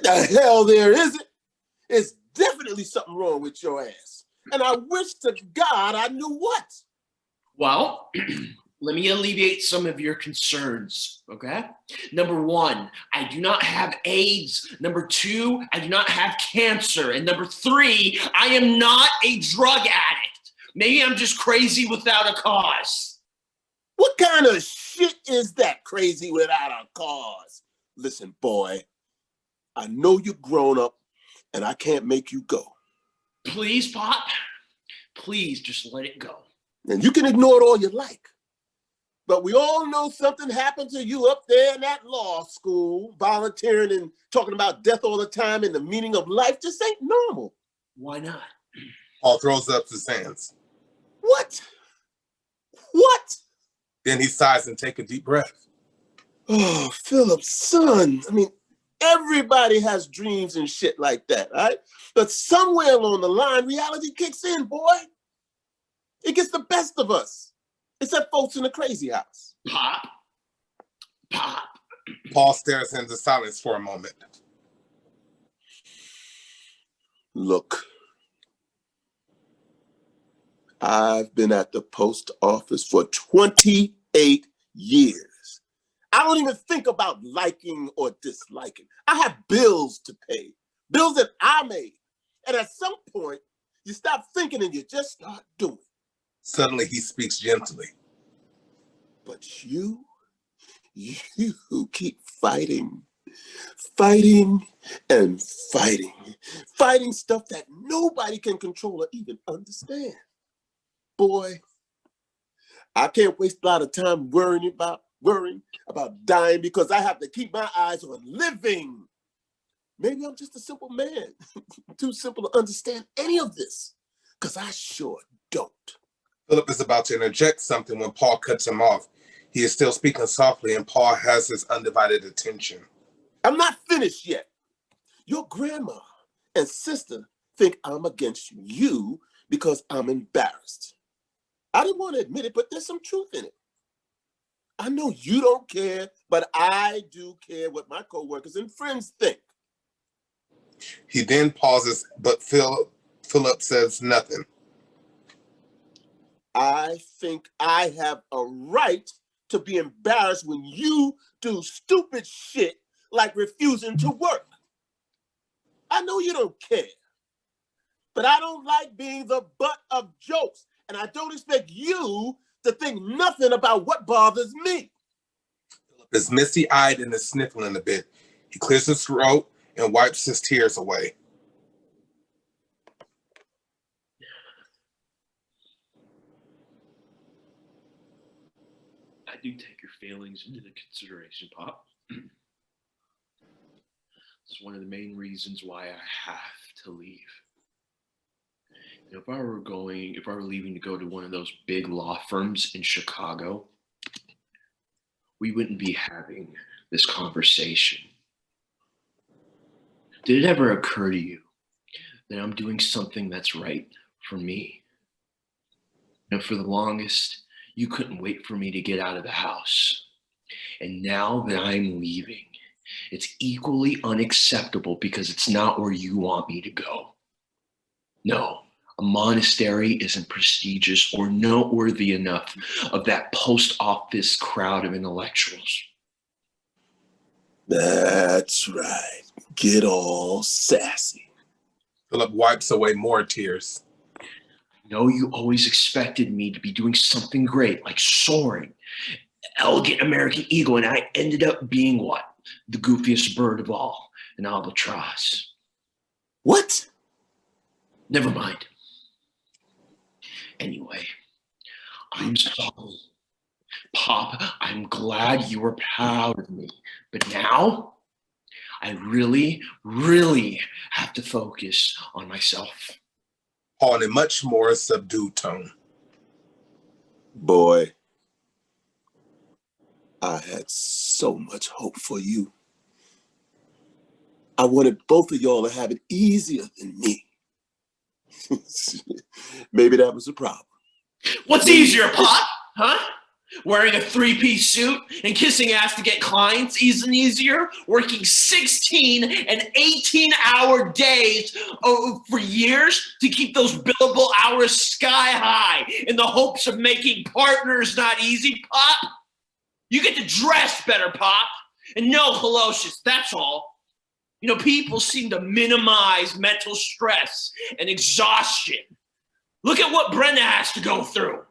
[SPEAKER 2] The hell there isn't. It's definitely something wrong with your ass. And I wish to God I knew what.
[SPEAKER 5] Well, let me alleviate some of your concerns, okay? Number 1, I do not have AIDS. Number 2, I do not have cancer. And number 3, I am not a drug addict. Maybe I'm just crazy without a cause.
[SPEAKER 2] What kind of shit is that, crazy without a cause? Listen, boy, I know you're grown up and I can't make you go.
[SPEAKER 5] Please, Pop, please just let it go.
[SPEAKER 2] And you can ignore it all you like. But we all know something happened to you up there in that law school, volunteering and talking about death all the time and the meaning of life just ain't normal.
[SPEAKER 5] Why not?
[SPEAKER 1] Paul throws up his hands.
[SPEAKER 2] What?
[SPEAKER 1] Then he sighs and takes a deep breath.
[SPEAKER 2] Oh, Philip, son. I mean, everybody has dreams and shit like that, right? But somewhere along the line, reality kicks in, boy. It gets the best of us. Except folks in the crazy house.
[SPEAKER 5] Pop.
[SPEAKER 1] Paul stares into silence for a moment.
[SPEAKER 2] Look, I've been at the post office for 28 years. I don't even think about liking or disliking. I have bills to pay, bills that I made. And at some point, you stop thinking and you just start doing.
[SPEAKER 1] Suddenly he speaks gently.
[SPEAKER 2] But you keep fighting and fighting stuff that nobody can control or even understand. Boy, I can't waste a lot of time worrying about dying because I have to keep my eyes on living. Maybe I'm just a simple man, too simple to understand any of this, because I sure don't.
[SPEAKER 1] Philip is about to interject something when Paul cuts him off. He is still speaking softly, and Paul has his undivided attention.
[SPEAKER 2] I'm not finished yet. Your grandma and sister think I'm against you because I'm embarrassed. I didn't want to admit it, but there's some truth in it. I know you don't care, but I do care what my coworkers and friends think.
[SPEAKER 1] He then pauses, but Philip says nothing.
[SPEAKER 2] I think I have a right to be embarrassed when you do stupid shit like refusing to work. I know you don't care, but I don't like being the butt of jokes, and I don't expect you to think nothing about what bothers me.
[SPEAKER 1] Philip is misty-eyed and is sniffling a bit. He clears his throat and wipes his tears away.
[SPEAKER 5] I do take your feelings into consideration, Pop. It's one of the main reasons why I have to leave. If I were leaving to go to one of those big law firms in Chicago, we wouldn't be having this conversation. Did it ever occur to you that I'm doing something that's right for me? And for the longest, you couldn't wait for me to get out of the house. And now that I'm leaving, it's equally unacceptable because it's not where you want me to go. No, a monastery isn't prestigious or noteworthy enough of that post office crowd of intellectuals.
[SPEAKER 2] That's right. Get all sassy.
[SPEAKER 1] Philip wipes away more tears.
[SPEAKER 5] No, you always expected me to be doing something great, like soaring, elegant American eagle, and I ended up being what? The goofiest bird of all, an albatross.
[SPEAKER 2] What?
[SPEAKER 5] Never mind. Anyway, I'm sorry. Pop, I'm glad you were proud of me, but now I really, really have to focus on myself.
[SPEAKER 1] Paul, in a much more subdued tone.
[SPEAKER 2] Boy, I had so much hope for you. I wanted both of y'all to have it easier than me. Maybe that was the problem.
[SPEAKER 5] What's easier, Pop? Huh? Wearing a three-piece suit and kissing ass to get clients isn't easier? Working 16 and 18-hour days for years to keep those billable hours sky high in the hopes of making partners not easy, Pop? You get to dress better, Pop, and no haloshes, that's all. You know, people seem to minimize mental stress and exhaustion. Look at what Brenda has to go through.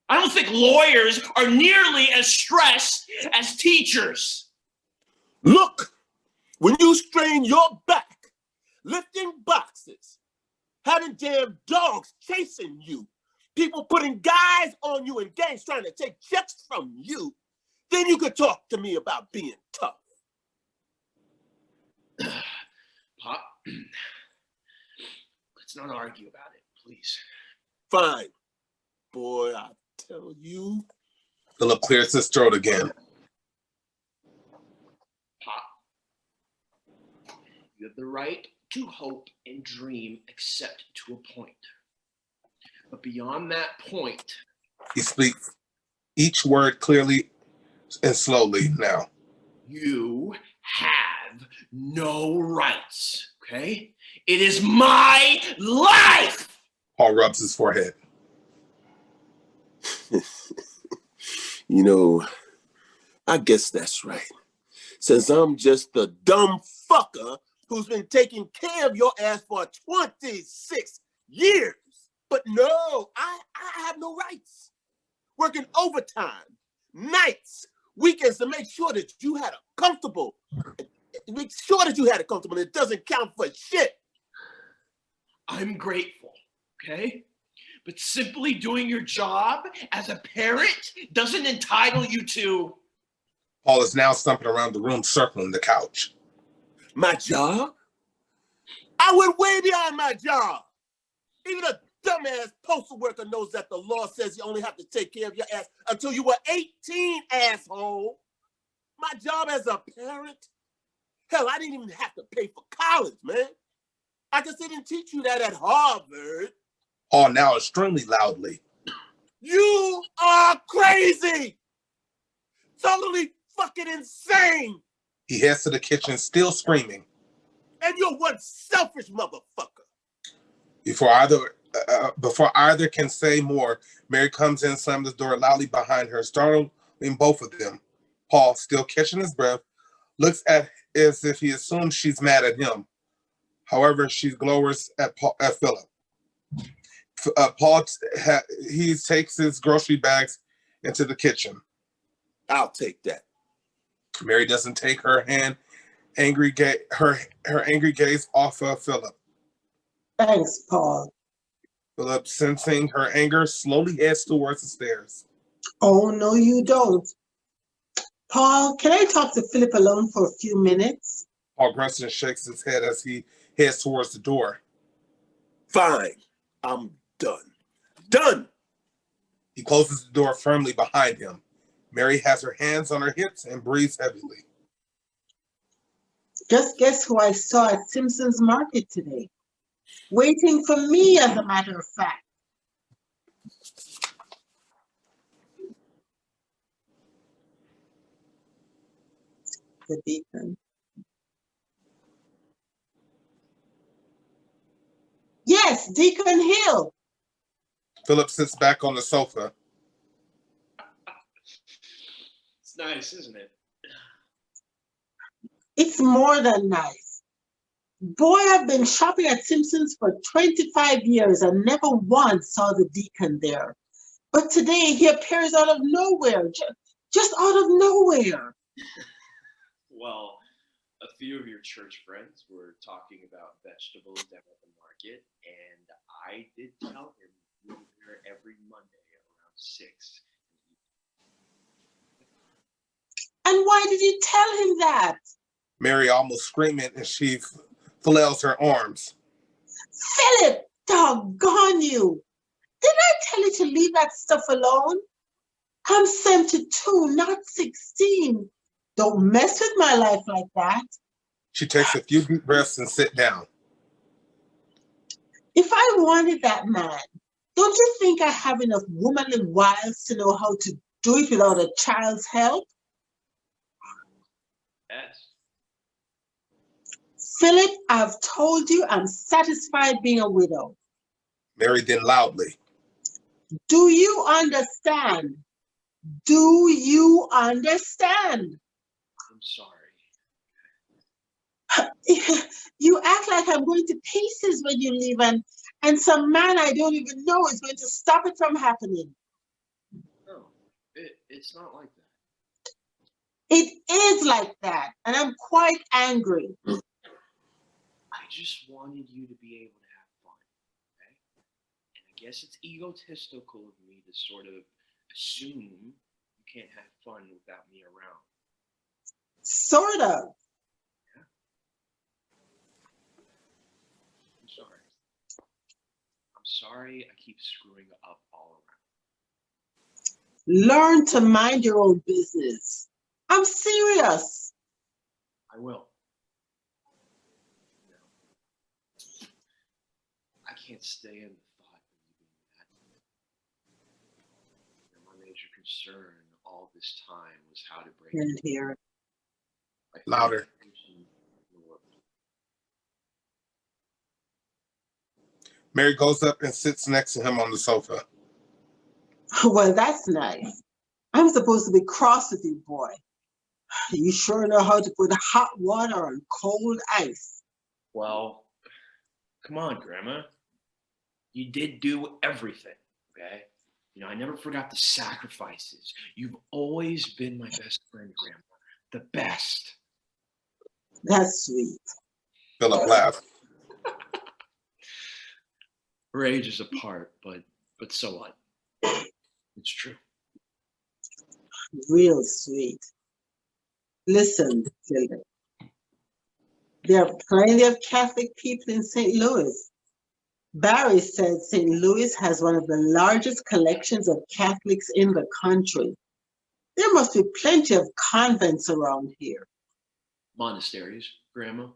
[SPEAKER 5] I don't think lawyers are nearly as stressed as teachers.
[SPEAKER 2] Look, when you strain your back, lifting boxes, having damn dogs chasing you, people putting guys on you in gangs trying to take checks from you, then you could talk to me about being tough.
[SPEAKER 5] Pop, let's not argue about it, please.
[SPEAKER 2] Fine. Boy, I tell you.
[SPEAKER 1] Philip clears his throat again.
[SPEAKER 5] Pop, you have the right to hope and dream except to a point. But beyond that point,
[SPEAKER 1] He speaks each word clearly and slowly now.
[SPEAKER 5] you have no rights, okay? It is my life!
[SPEAKER 1] Paul rubs his forehead.
[SPEAKER 2] You know, I guess that's right. Since I'm just the dumb fucker who's been taking care of your ass for 26 years. But no, I have no rights. Working overtime, nights, weekends to make sure that you had a comfortable, it doesn't count for shit.
[SPEAKER 5] I'm grateful, okay? But simply doing your job as a parent doesn't entitle you to...
[SPEAKER 1] Paul is now stumping around the room, circling the couch.
[SPEAKER 2] My job? I went way beyond my job. Even a dumbass postal worker knows that the law says you only have to take care of your ass until you were 18, asshole. My job as a parent? Hell, I didn't even have to pay for college, man. I guess they didn't teach you that at Harvard.
[SPEAKER 1] Paul now extremely loudly.
[SPEAKER 2] You are crazy! Totally fucking insane!
[SPEAKER 1] He heads to the kitchen, still screaming.
[SPEAKER 2] And you're one selfish motherfucker.
[SPEAKER 1] Before either can say more, Mary comes in, slams the door loudly behind her, startling both of them. Paul, still catching his breath, looks at as if he assumes she's mad at him. However, she glowers at Philip. Paul takes his grocery bags into the kitchen.
[SPEAKER 2] I'll take that.
[SPEAKER 1] Mary doesn't take her angry gaze off of Philip.
[SPEAKER 3] Thanks, Paul.
[SPEAKER 1] Philip, sensing her anger, slowly heads towards the stairs.
[SPEAKER 3] Oh, no, you don't. Paul, can I talk to Philip alone for a few minutes?
[SPEAKER 1] Paul grunts and shakes his head as he heads towards the door.
[SPEAKER 2] Fine. I'm done. Done!
[SPEAKER 1] He closes the door firmly behind him. Mary has her hands on her hips and breathes heavily.
[SPEAKER 3] Just guess who I saw at Simpson's Market today? Waiting for me, as a matter of fact. The deacon. Yes, Deacon Hill.
[SPEAKER 1] Philip sits back on the sofa.
[SPEAKER 5] It's nice, isn't it?
[SPEAKER 3] It's more than nice. Boy, I've been shopping at Simpson's for 25 years and never once saw the deacon there. But today he appears out of nowhere, just out of nowhere.
[SPEAKER 5] Well, a few of your church friends were talking about vegetables down at the market, and I did tell him we were there every Monday around 6.
[SPEAKER 3] And why did you tell him that?
[SPEAKER 1] Mary almost screaming as she flails her arms.
[SPEAKER 3] Philip, doggone you. Didn't I tell you to leave that stuff alone? I'm 72, not 16. Don't mess with my life like that.
[SPEAKER 1] She takes a few deep breaths and sits down.
[SPEAKER 3] If I wanted that man, don't you think I have enough womanly wiles to know how to do it without a child's help?
[SPEAKER 5] Yes.
[SPEAKER 3] Philip, I've told you I'm satisfied being a widow.
[SPEAKER 1] Mary then loudly.
[SPEAKER 3] Do you understand? Do you understand?
[SPEAKER 5] I'm sorry.
[SPEAKER 3] You act like I'm going to pieces when you leave, and some man I don't even know is going to stop it from happening.
[SPEAKER 5] No, it's not like that.
[SPEAKER 3] It is like that, and I'm quite angry.
[SPEAKER 5] I just wanted you to be able to have fun, okay? And I guess it's egotistical of me to sort of assume you can't have fun without me around.
[SPEAKER 3] Sort of.
[SPEAKER 5] I'm sorry. I'm sorry I keep screwing up all around.
[SPEAKER 3] Learn to mind your own business. I'm serious.
[SPEAKER 5] I will. No. I can't stay in the thought of you being mad. You know, my major concern all this time was how to break
[SPEAKER 3] And here.
[SPEAKER 1] Louder. Mary goes up and sits next to him on the sofa.
[SPEAKER 3] Well, that's nice. I'm supposed to be cross with you, boy. You sure know how to put hot water on cold ice.
[SPEAKER 5] Well, come on, Grandma. You did do everything, okay? You know, I never forgot the sacrifices. You've always been my best friend, Grandma. The best.
[SPEAKER 3] That's sweet.
[SPEAKER 1] Philip laughed.
[SPEAKER 5] We're ages apart, but so what? It's true.
[SPEAKER 3] Real sweet. Listen, Philip. There are plenty of Catholic people in St. Louis. Barry said St. Louis has one of the largest collections of Catholics in the country. There must be plenty of convents around here.
[SPEAKER 5] Monasteries, Grandma.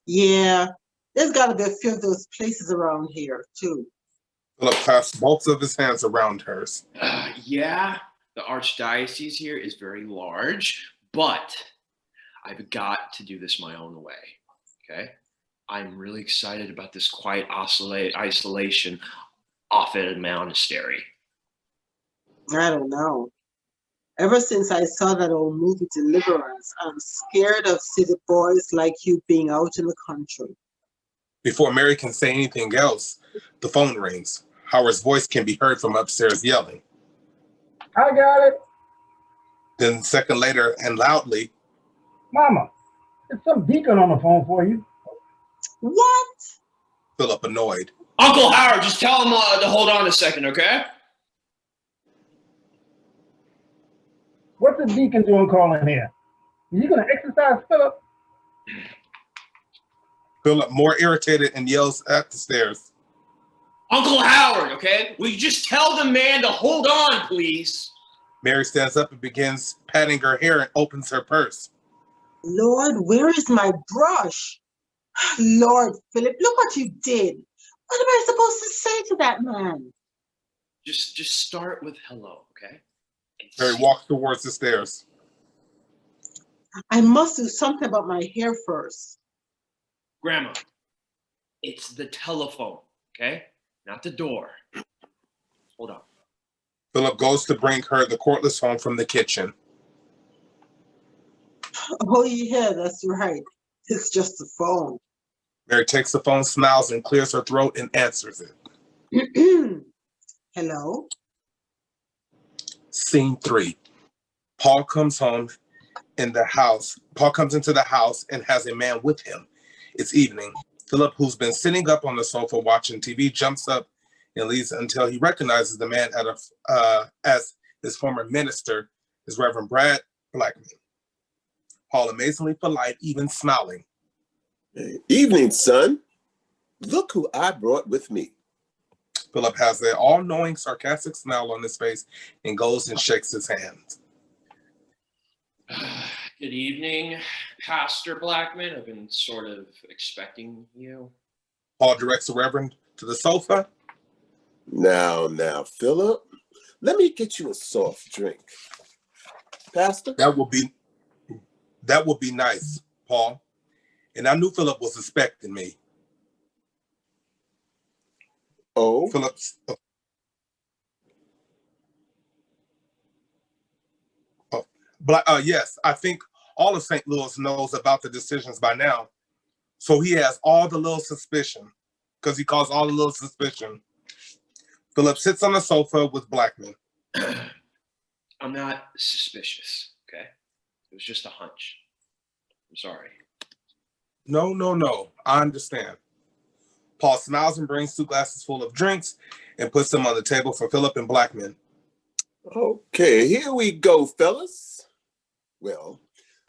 [SPEAKER 3] Yeah, there's got to be a few of those places around here, too.
[SPEAKER 1] Philip clasps both of his hands around hers.
[SPEAKER 5] Yeah, the archdiocese here is very large, but I've got to do this my own way, okay? I'm really excited about this quiet isolation off at a monastery.
[SPEAKER 3] I don't know. Ever since I saw that old movie Deliverance, I'm scared of city boys like you being out in the country.
[SPEAKER 1] Before Mary can say anything else, the phone rings. Howard's voice can be heard from upstairs yelling.
[SPEAKER 7] I got it.
[SPEAKER 1] Then a second later and loudly,
[SPEAKER 7] Mama, there's some deacon on the phone for you.
[SPEAKER 3] What?
[SPEAKER 1] Philip annoyed.
[SPEAKER 5] Uncle Howard, just tell him to hold on a second, okay?
[SPEAKER 7] What's the deacon doing calling here? Is he going to exercise Philip?
[SPEAKER 1] Philip, more irritated, and yells at the stairs.
[SPEAKER 5] Uncle Howard, okay? Will you just tell the man to hold on, please?
[SPEAKER 1] Mary stands up and begins patting her hair and opens her purse.
[SPEAKER 3] Lord, where is my brush? Lord, Philip, look what you did. What am I supposed to say to that man?
[SPEAKER 5] Just start with hello, okay?
[SPEAKER 1] Mary walks towards the stairs.
[SPEAKER 3] I must do something about my hair first.
[SPEAKER 5] Grandma, it's the telephone, okay? Not the door. Hold on.
[SPEAKER 1] Philip goes to bring her the cordless phone from the kitchen.
[SPEAKER 3] Oh, yeah, that's right. It's just a phone.
[SPEAKER 1] Mary takes the phone, smiles, and clears her throat and answers it.
[SPEAKER 3] Hello?
[SPEAKER 1] Scene 3. Paul comes home in the house. Paul comes into the house and has a man with him. It's evening. Philip, who's been sitting up on the sofa watching TV, jumps up and leaves until he recognizes the man as his former minister, is Reverend Brad Blackman. Paul, amazingly polite, even smiling.
[SPEAKER 2] Evening, son. Look who I brought with me.
[SPEAKER 1] Philip has an all-knowing, sarcastic smile on his face and goes and shakes his hand.
[SPEAKER 5] Good evening, Pastor Blackman. I've been sort of expecting you.
[SPEAKER 1] Paul directs the Reverend to the sofa.
[SPEAKER 2] Now, Philip, let me get you a soft drink. Pastor?
[SPEAKER 1] That would be nice, Paul. And I knew Philip was expecting me.
[SPEAKER 2] Oh?
[SPEAKER 1] Philip's. Yes, I think all of St. Louis knows about the decisions by now. So he has all the little suspicion, because he calls all the little suspicion. Philip sits on the sofa with Blackman.
[SPEAKER 5] I'm not suspicious, okay? It was just a hunch. I'm sorry.
[SPEAKER 1] No. I understand. Paul smiles and brings 2 glasses full of drinks and puts them on the table for Philip and Blackman.
[SPEAKER 2] Okay, here we go, fellas. Well,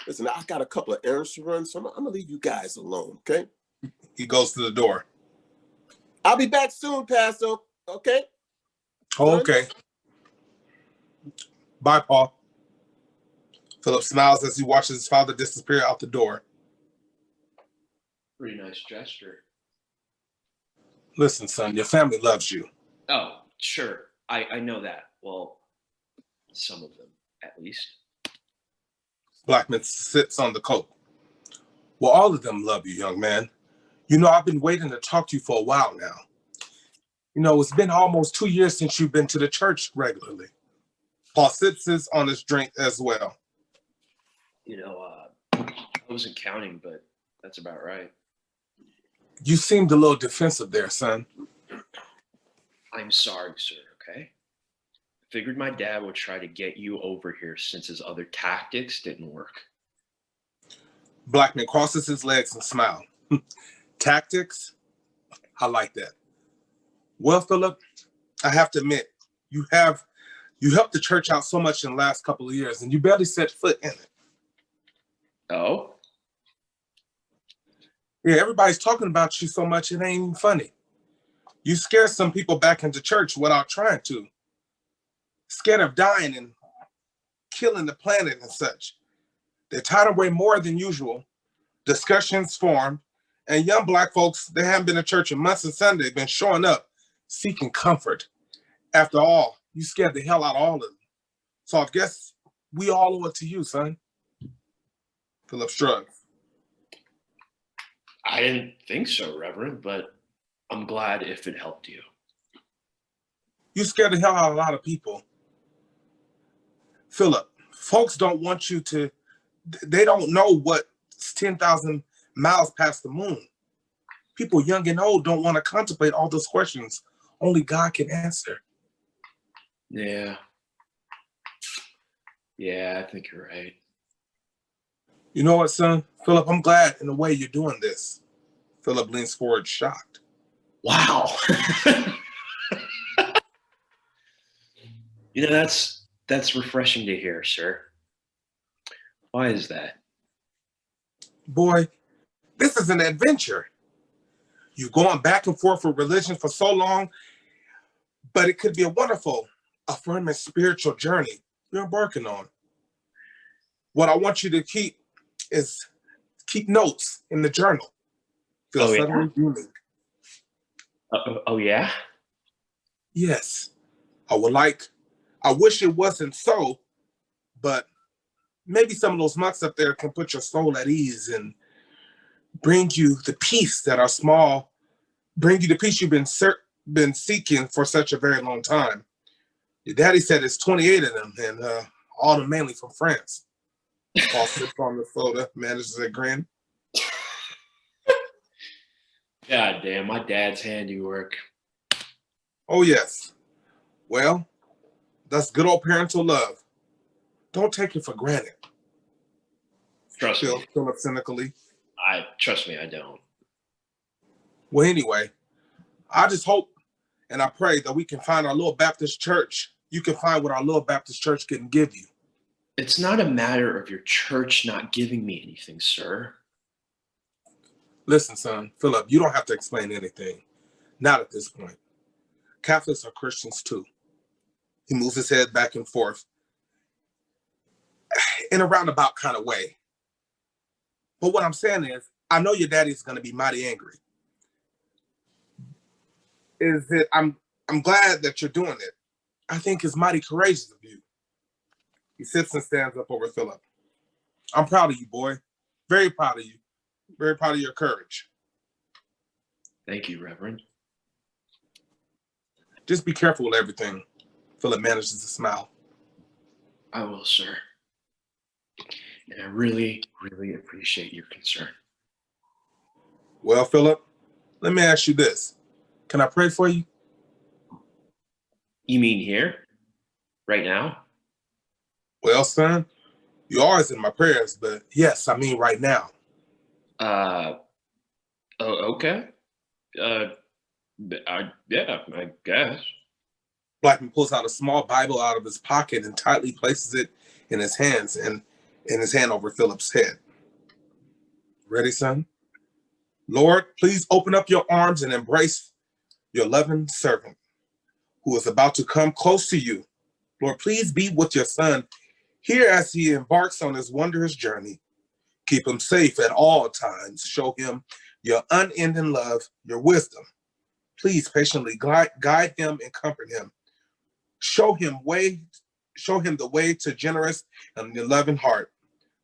[SPEAKER 2] listen, I got a couple of errands to run, so I'm gonna leave you guys alone, okay?
[SPEAKER 1] He goes to the door.
[SPEAKER 2] I'll be back soon, Pastor, okay?
[SPEAKER 1] Oh, okay. Bye, Paul. Philip smiles as he watches his father disappear out the door.
[SPEAKER 5] Pretty nice gesture.
[SPEAKER 1] Listen, son, your family loves you.
[SPEAKER 5] Oh, sure. I know that. Well, some of them, at least.
[SPEAKER 1] Blackman sits on the coat. Well, all of them love you, young man. You know, I've been waiting to talk to you for a while now. You know, it's been almost 2 years since you've been to the church regularly. Paul sips on his drink as well.
[SPEAKER 5] You know, I wasn't counting, but that's about right.
[SPEAKER 1] You seemed a little defensive there, son.
[SPEAKER 5] I'm sorry, sir, okay? I figured my dad would try to get you over here since his other tactics didn't work.
[SPEAKER 1] Blackman crosses his legs and smiles. Tactics? I like that. Well, Philip, I have to admit, you helped the church out so much in the last couple of years, and you barely set foot in it.
[SPEAKER 5] Oh?
[SPEAKER 1] Yeah, everybody's talking about you so much, it ain't even funny. You scared some people back into church without trying to. Scared of dying and killing the planet and such. They're tied away more than usual. Discussions formed, and young Black folks, they haven't been to church in months and Sunday, been showing up, seeking comfort. After all, you scared the hell out of all of them. So I guess we all owe it to you, son. Philip shrugs.
[SPEAKER 5] I didn't think so, Reverend, but I'm glad if it helped you.
[SPEAKER 1] You scared the hell out of a lot of people. Philip, folks don't want you to, they don't know what's 10,000 miles past the moon. People young and old don't want to contemplate all those questions only God can answer.
[SPEAKER 5] Yeah, I think you're right.
[SPEAKER 1] You know what, son? Philip, I'm glad in a way you're doing this. Philip leans forward, shocked.
[SPEAKER 5] Wow. You know, that's refreshing to hear, sir. Why is that?
[SPEAKER 1] Boy, this is an adventure. You've gone back and forth with religion for so long, but it could be a wonderful, affirming spiritual journey you're embarking on. What I want you to keep is keep notes in the journal. Feel
[SPEAKER 5] Oh, yeah?
[SPEAKER 1] suddenly blooming.
[SPEAKER 5] Oh, yeah?
[SPEAKER 1] Yes, I wish it wasn't so, but maybe some of those months up there can put your soul at ease and bring you the peace that are small, bring you the peace you've been seeking for such a very long time. Your daddy said it's 28 of them, and all of them mainly from France. Paul sips on the soda, manages a grin.
[SPEAKER 5] God damn, my dad's handiwork.
[SPEAKER 1] Oh, yes. Well, that's good old parental love. Don't take it for granted.
[SPEAKER 5] Trust me.
[SPEAKER 1] Philip cynically.
[SPEAKER 5] Trust me, I don't.
[SPEAKER 1] Well, anyway, I just hope and I pray that we can find our little Baptist church. You can find what our little Baptist church can give you.
[SPEAKER 5] It's not a matter of your church not giving me anything, sir.
[SPEAKER 1] Listen, son, Philip, you don't have to explain anything. Not at this point. Catholics are Christians too. He moves his head back and forth in a roundabout kind of way. But what I'm saying is, I know your daddy's going to be mighty angry. I'm glad that you're doing it. I think it's mighty courageous of you. He sits and stands up over Philip. I'm proud of you, boy. Very proud of you. Very proud of your courage.
[SPEAKER 5] Thank you, Reverend.
[SPEAKER 1] Just be careful with everything. Philip manages to smile.
[SPEAKER 5] I will, sir. And I really, really appreciate your concern.
[SPEAKER 1] Well, Philip, let me ask you this. Can I pray for you?
[SPEAKER 5] You mean here? Right now?
[SPEAKER 1] Well, son, you're always in my prayers, but yes, I mean right now.
[SPEAKER 5] Oh, okay. Yeah, I guess.
[SPEAKER 1] Blackman pulls out a small Bible out of his pocket and tightly places it in his hands and in his hand over Philip's head. Ready, son? Lord, please open up your arms and embrace your loving servant who is about to come close to you. Lord, please be with your son here as he embarks on his wondrous journey. Keep him safe at all times. Show him your unending love, your wisdom. Please patiently guide him and comfort him. Show him the way to generous and loving heart.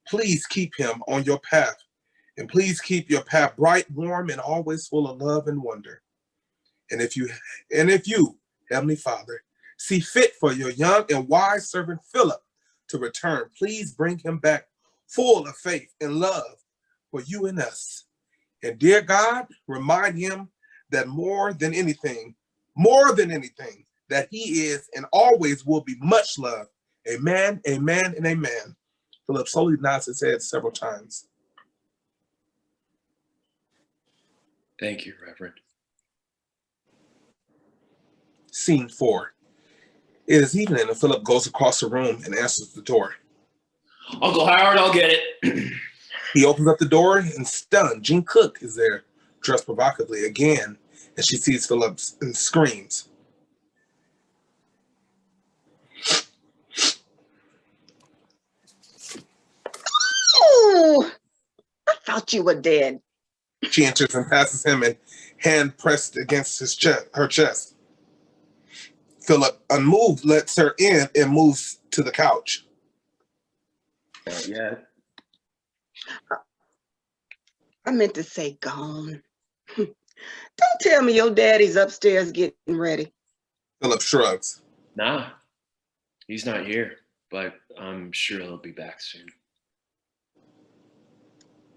[SPEAKER 1] Please keep him on your path. And please keep your path bright, warm, and always full of love and wonder. And if you, Heavenly Father, see fit for your young and wise servant Philip to return, please bring him back full of faith and love for you and us. And dear God, remind him that more than anything, that he is and always will be much loved. Amen, amen, and amen. Philip slowly nods his head several times.
[SPEAKER 5] Thank you, Reverend.
[SPEAKER 1] Scene 4. It is evening and Philip goes across the room and answers the door.
[SPEAKER 5] Uncle Howard, I'll get it.
[SPEAKER 1] He opens up the door and stunned, Jean Cook is there, dressed provocatively again, and she sees Philip and screams.
[SPEAKER 6] Oh, I thought you were dead.
[SPEAKER 1] She enters and passes him and hand pressed against her chest. Philip, unmoved, lets her in and moves to the couch.
[SPEAKER 5] Not yet.
[SPEAKER 6] I meant to say gone. Don't tell me your daddy's upstairs getting ready.
[SPEAKER 1] Philip shrugs.
[SPEAKER 5] Nah, he's not here, but I'm sure he'll be back soon.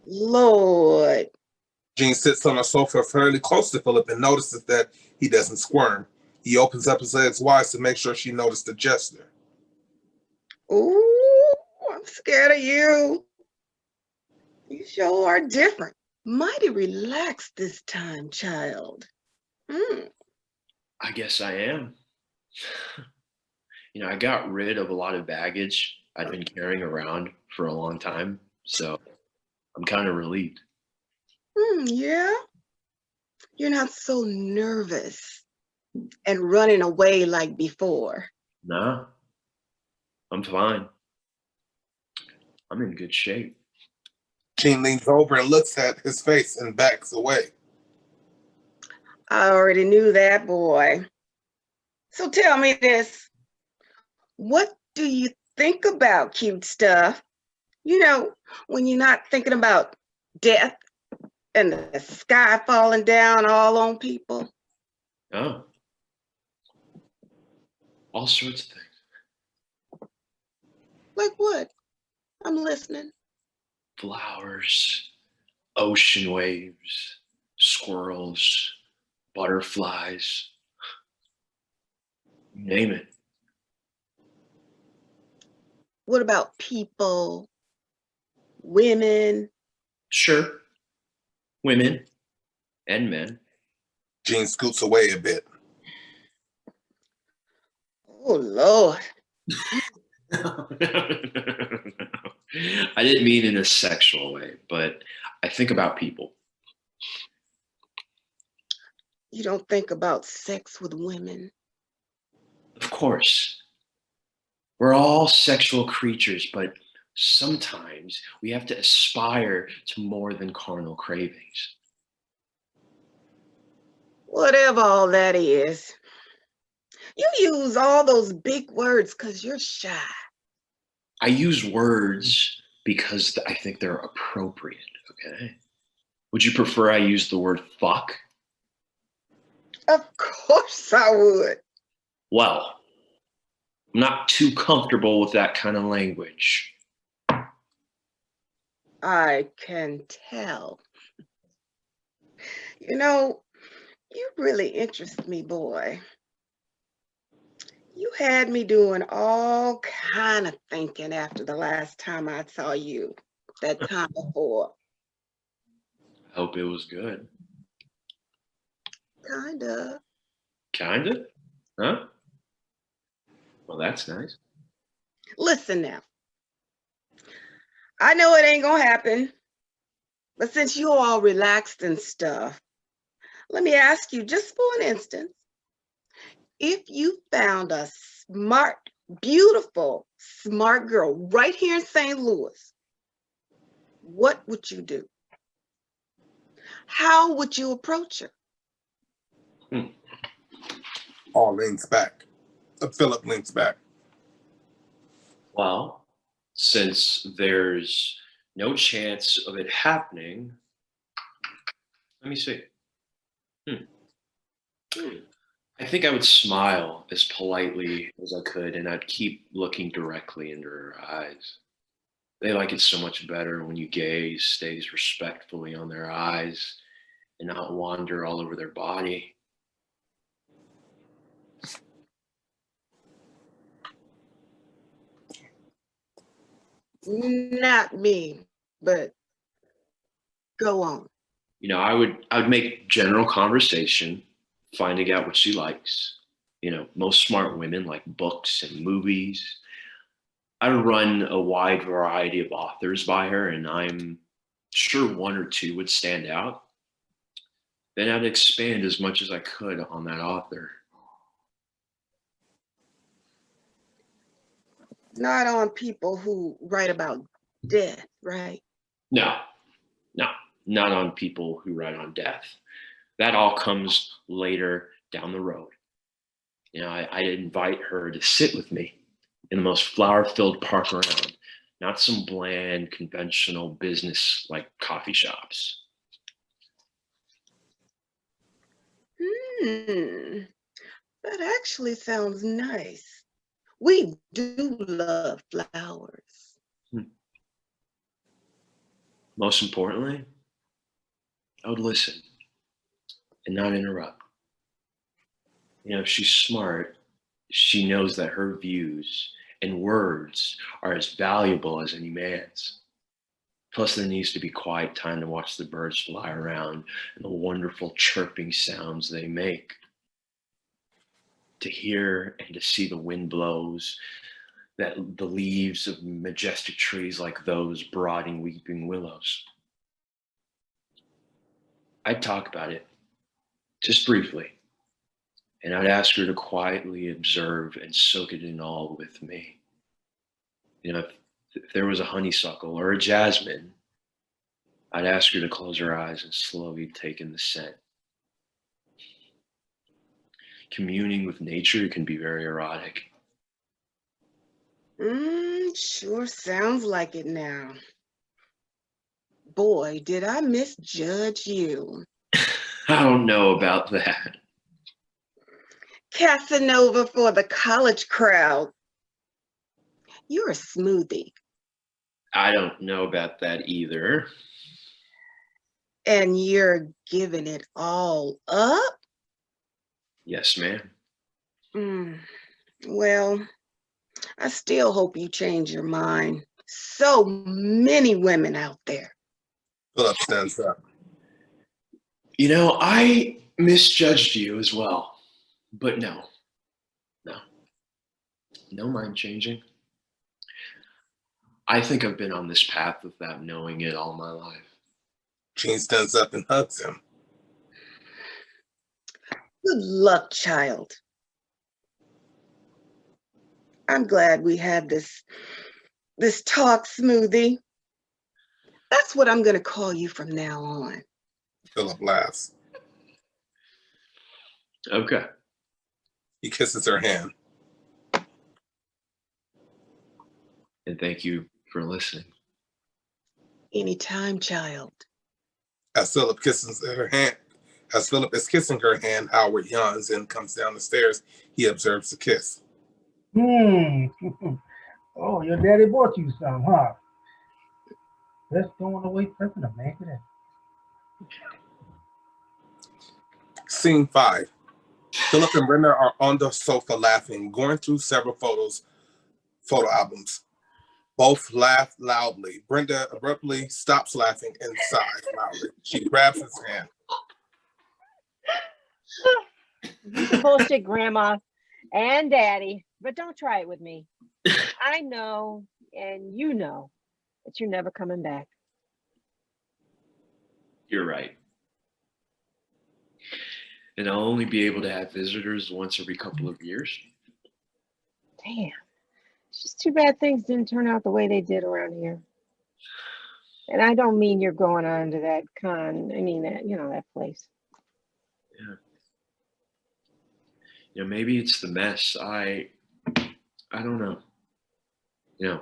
[SPEAKER 6] Lord.
[SPEAKER 1] Jean sits on a sofa fairly close to Philip and notices that he doesn't squirm. He opens up his legs wide to make sure she noticed the gesture.
[SPEAKER 6] Ooh, I'm scared of you. You sure are different. Mighty relaxed this time, child.
[SPEAKER 5] I guess I am. I got rid of a lot of baggage I'd been carrying around for a long time, so I'm kind of relieved.
[SPEAKER 6] Yeah. You're not so nervous and running away like before.
[SPEAKER 5] Nah, I'm fine. I'm in good shape.
[SPEAKER 1] Gene leans over and looks at his face and backs away.
[SPEAKER 6] I already knew that, boy. So tell me this. What do you think about cute stuff? You know, when you're not thinking about death and the sky falling down all on people.
[SPEAKER 5] Oh, all sorts of things.
[SPEAKER 6] Like what? I'm listening.
[SPEAKER 5] Flowers, ocean waves, squirrels, butterflies, you name it.
[SPEAKER 6] What about people, women?
[SPEAKER 5] Sure, women and men.
[SPEAKER 1] Gene scoots away a bit.
[SPEAKER 6] Oh, Lord.
[SPEAKER 5] No, I didn't mean in a sexual way, but I think about people.
[SPEAKER 6] You don't think about sex with women.
[SPEAKER 5] Of course, we're all sexual creatures, but sometimes we have to aspire to more than carnal cravings.
[SPEAKER 6] Whatever all that is. You use all those big words because you're shy.
[SPEAKER 5] I use words because I think they're appropriate, okay? Would you prefer I use the word fuck?
[SPEAKER 6] Of course I would.
[SPEAKER 5] Well, I'm not too comfortable with that kind of language.
[SPEAKER 6] I can tell. You know, you really interest me, boy. You had me doing all kind of thinking after the last time I saw you, that time before.
[SPEAKER 5] I hope it was good.
[SPEAKER 6] Kinda.
[SPEAKER 5] Kinda? Huh? Well, that's nice.
[SPEAKER 6] Listen now. I know it ain't gonna happen, but since you all relaxed and stuff, let me ask you just for an instance, if you found a smart, beautiful, smart girl right here in St. Louis, what would you do? How would you approach her?
[SPEAKER 1] Paul leans back. Philip leans back.
[SPEAKER 5] Well, since there's no chance of it happening, let me see. I think I would smile as politely as I could, and I'd keep looking directly into her eyes. They like it so much better when you gaze stays respectfully on their eyes and not wander all over their body.
[SPEAKER 6] Not me, but go on.
[SPEAKER 5] You know, I would make general conversation, finding out what she likes. You know, most smart women like books and movies. I run a wide variety of authors by her, and I'm sure one or two would stand out. Then I'd expand as much as I could on that author.
[SPEAKER 6] Not on people who write about death, right?
[SPEAKER 5] No, no, not on people who write on death. That all comes later down the road. You know, I'd invite her to sit with me in the most flower-filled park around, not some bland, conventional business like coffee shops.
[SPEAKER 6] That actually sounds nice. We do love flowers.
[SPEAKER 5] Most importantly, I would listen and not interrupt. You know, if she's smart, she knows that her views and words are as valuable as any man's. Plus, there needs to be quiet time to watch the birds fly around and the wonderful chirping sounds they make. To hear and to see the wind blows, that the leaves of majestic trees like those brooding weeping willows. I'd talk about it just briefly. And I'd ask her to quietly observe and soak it in all with me. You know, if there was a honeysuckle or a jasmine, I'd ask her to close her eyes and slowly take in the scent. Communing with nature can be very erotic.
[SPEAKER 6] Sure sounds like it now. Boy, did I misjudge you.
[SPEAKER 5] I don't know about that.
[SPEAKER 6] Casanova for the college crowd. You're a smoothie.
[SPEAKER 5] I don't know about that either.
[SPEAKER 6] And you're giving it all up?
[SPEAKER 5] Yes, ma'am.
[SPEAKER 6] Well, I still hope you change your mind. So many women out there.
[SPEAKER 1] Philip stands up.
[SPEAKER 5] You know, I misjudged you as well. But no, no mind changing. I think I've been on this path without knowing it all my life.
[SPEAKER 1] Gene stands up and hugs him.
[SPEAKER 6] Good luck, child. I'm glad we had this talk, Smoothie. That's what I'm going to call you from now on.
[SPEAKER 1] Philip laughs.
[SPEAKER 5] Okay.
[SPEAKER 1] He kisses her hand.
[SPEAKER 5] And thank you for listening.
[SPEAKER 6] Anytime, child.
[SPEAKER 1] As Philip is kissing her hand, Howard yawns and comes down the stairs. He observes the kiss.
[SPEAKER 7] Oh, your daddy bought you some, huh? Best going away present of man today.
[SPEAKER 1] Scene 5. Philip and Brenda are on the sofa laughing, going through several photo albums. Both laugh loudly. Brenda abruptly stops laughing and sighs loudly. She grabs his hand.
[SPEAKER 4] You can bullshit Grandma and Daddy, but don't try it with me. I know, and you know, that you're never coming back.
[SPEAKER 5] You're right. And I'll only be able to have visitors once every couple of years.
[SPEAKER 4] Damn. It's just too bad things didn't turn out the way they did around here. And I don't mean you're going on to that con. I mean that, that place.
[SPEAKER 5] Yeah. You know, maybe it's the mess. I don't know. You know,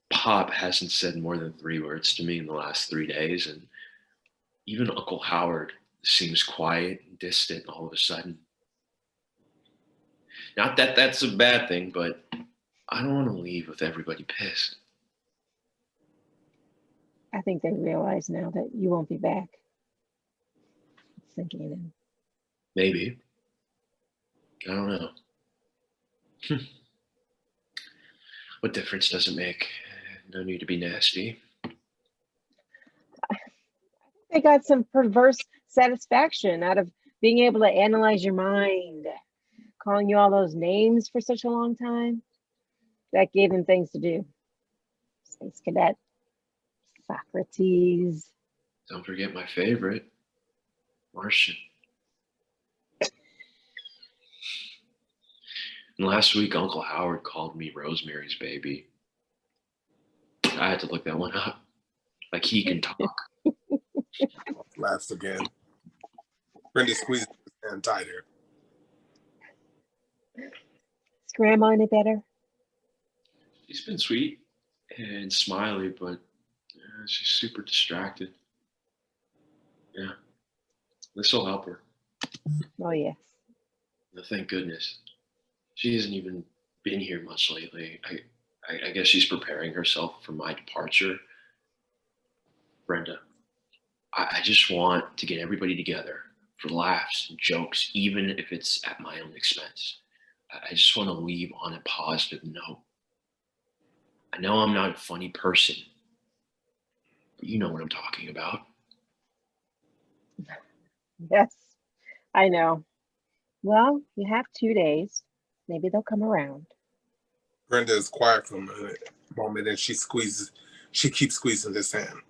[SPEAKER 5] Pop hasn't said more than 3 words to me in the last 3 days, and even Uncle Howard seems quiet and distant all of a sudden. Not that that's a bad thing, but I don't want to leave with everybody pissed.
[SPEAKER 4] I think they realize now that you won't be back. It's sinking in.
[SPEAKER 5] Maybe. I don't know. What difference does it make? No need to be nasty.
[SPEAKER 4] They got some perverse satisfaction out of being able to analyze your mind, calling you all those names for such a long time. That gave them things to do. Space Cadet, Socrates.
[SPEAKER 5] Don't forget my favorite, Martian. And last week, Uncle Howard called me Rosemary's Baby. I had to look that one up. Like he can talk.
[SPEAKER 1] Laughs again. Brenda squeezes his hand tighter.
[SPEAKER 4] Is Grandma any better?
[SPEAKER 5] She's been sweet and smiley, but she's super distracted. Yeah. This will help her.
[SPEAKER 4] Oh, yes.
[SPEAKER 5] No, thank goodness. She hasn't even been here much lately. I guess she's preparing herself for my departure. Brenda, I just want to get everybody together for laughs and jokes, even if it's at my own expense. I just want to leave on a positive note. I know I'm not a funny person, but you know what I'm talking about.
[SPEAKER 4] Yes, I know. Well, you have 2 days. Maybe they'll come around.
[SPEAKER 1] Brenda is quiet for a moment and she keeps squeezing his hand.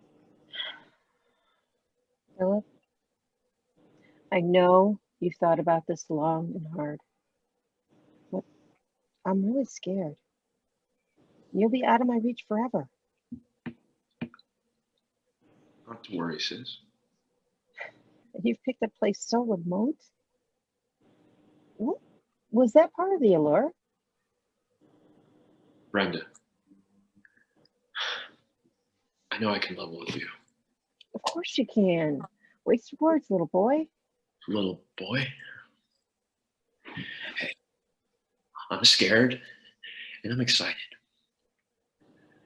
[SPEAKER 4] Philip, I know you've thought about this long and hard, but I'm really scared. You'll be out of my reach forever.
[SPEAKER 5] Not to worry, sis.
[SPEAKER 4] And you've picked a place so remote. What was that part of the allure?
[SPEAKER 5] Brenda, I know I can level with you.
[SPEAKER 4] Of course you can. Waste your words, little boy.
[SPEAKER 5] Little boy. Hey, I'm scared and I'm excited.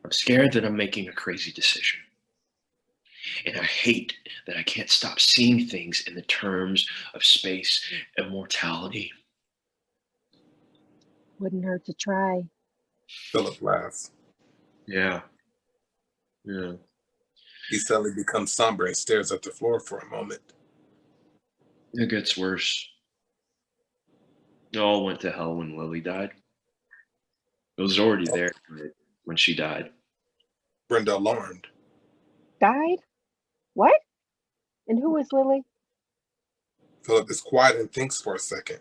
[SPEAKER 5] I'm scared that I'm making a crazy decision. And I hate that I can't stop seeing things in the terms of space and mortality.
[SPEAKER 4] Wouldn't hurt to try.
[SPEAKER 1] Philip laughs.
[SPEAKER 5] Yeah. Yeah.
[SPEAKER 1] He suddenly becomes somber and stares at the floor for a moment.
[SPEAKER 5] It gets worse. It all went to hell when Lily died. It was already there when she died.
[SPEAKER 1] Brenda alarmed.
[SPEAKER 4] Died? What? And who is Lily?
[SPEAKER 1] Philip is quiet and thinks for a second.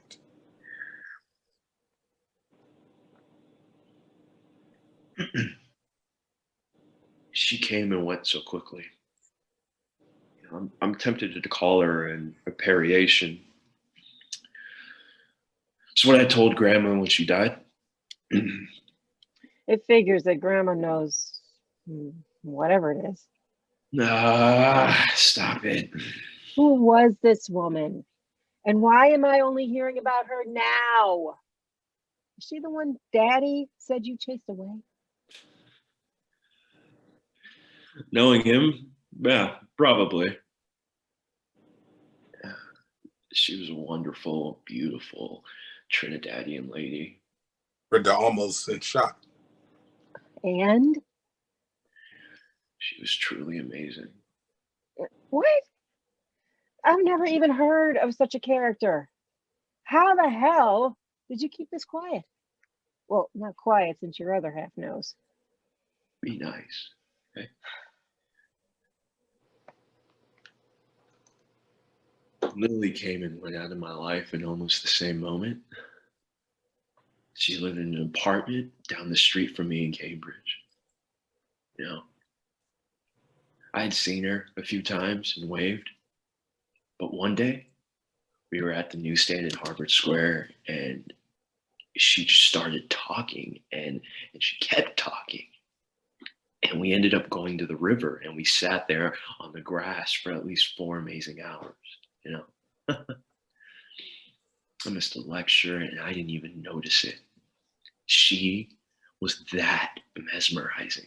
[SPEAKER 5] She came and went so quickly. I'm tempted to call her an appariation. It's what I told Grandma when she died.
[SPEAKER 4] It figures that Grandma knows whatever it is.
[SPEAKER 5] Stop it.
[SPEAKER 4] Who was this woman? And why am I only hearing about her now? Is she the one Daddy said you chased away?
[SPEAKER 5] Knowing him, yeah, probably. She was a wonderful, beautiful Trinidadian lady.
[SPEAKER 1] Brenda almost in shock.
[SPEAKER 4] And?
[SPEAKER 5] She was truly amazing.
[SPEAKER 4] What? I've never even heard of such a character. How the hell did you keep this quiet? Well, not quiet since your other half knows.
[SPEAKER 5] Be nice, okay? Lily came and went out of my life in almost the same moment. She lived in an apartment down the street from me in Cambridge. You know, I had seen her a few times and waved, but one day we were at the newsstand in Harvard Square and she just started talking and she kept talking. And we ended up going to the river and we sat there on the grass for at least 4 amazing hours, you know. I missed a lecture and I didn't even notice it. She was that mesmerizing.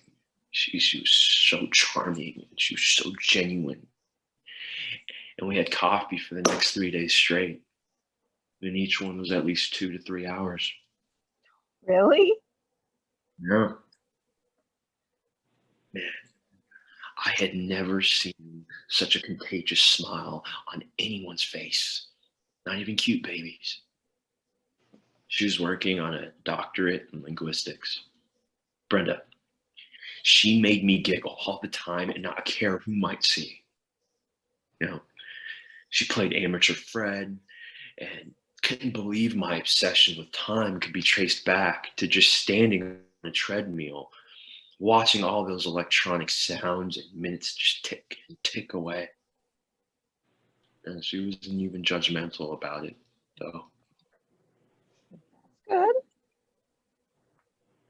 [SPEAKER 5] She was so charming and she was so genuine. And we had coffee for the next 3 days straight. And each one was at least 2 to 3 hours.
[SPEAKER 4] Really?
[SPEAKER 5] Yeah. Man, I had never seen such a contagious smile on anyone's face, not even cute babies. She was working on a doctorate in linguistics. Brenda, she made me giggle all the time and not care who might see. You know, she played amateur Fred and couldn't believe my obsession with time could be traced back to just standing on a treadmill watching all those electronic sounds and minutes just tick and tick away. And she wasn't even judgmental about it, though.
[SPEAKER 4] Good.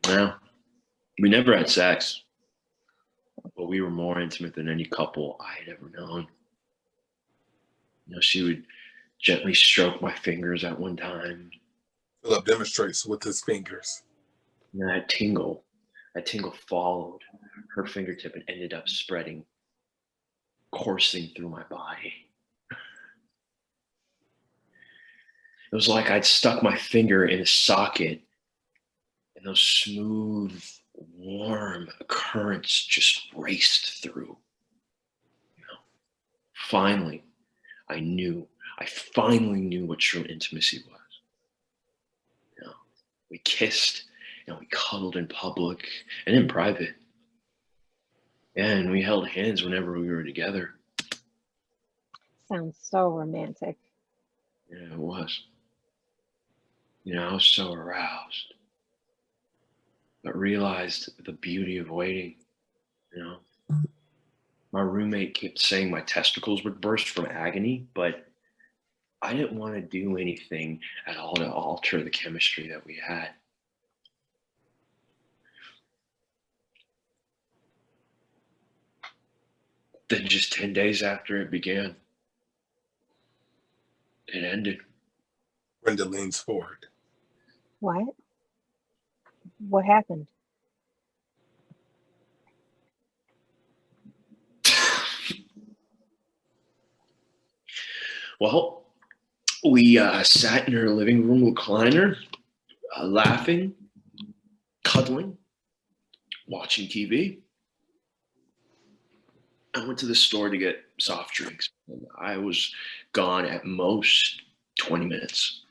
[SPEAKER 5] Well, we never had sex, but we were more intimate than any couple I had ever known. You know, she would gently stroke my fingers at one time.
[SPEAKER 1] Philip demonstrates with his fingers.
[SPEAKER 5] And that tingle followed her fingertip and ended up spreading, coursing through my body. It was like I'd stuck my finger in a socket and those smooth, warm currents just raced through. You know, finally, I finally knew what true intimacy was. You know, we kissed and we cuddled in public and in private. And we held hands whenever we were together.
[SPEAKER 4] Sounds so romantic.
[SPEAKER 5] You know, I was so aroused, but realized the beauty of waiting. You know, my roommate kept saying my testicles would burst from agony, but I didn't want to do anything at all to alter the chemistry that we had. Then, just 10 days after it began, it ended.
[SPEAKER 1] Brenda leans forward.
[SPEAKER 4] What? What happened?
[SPEAKER 5] Well, we sat in her living room recliner, laughing, cuddling, watching TV. I went to the store to get soft drinks. And I was gone at most 20 minutes.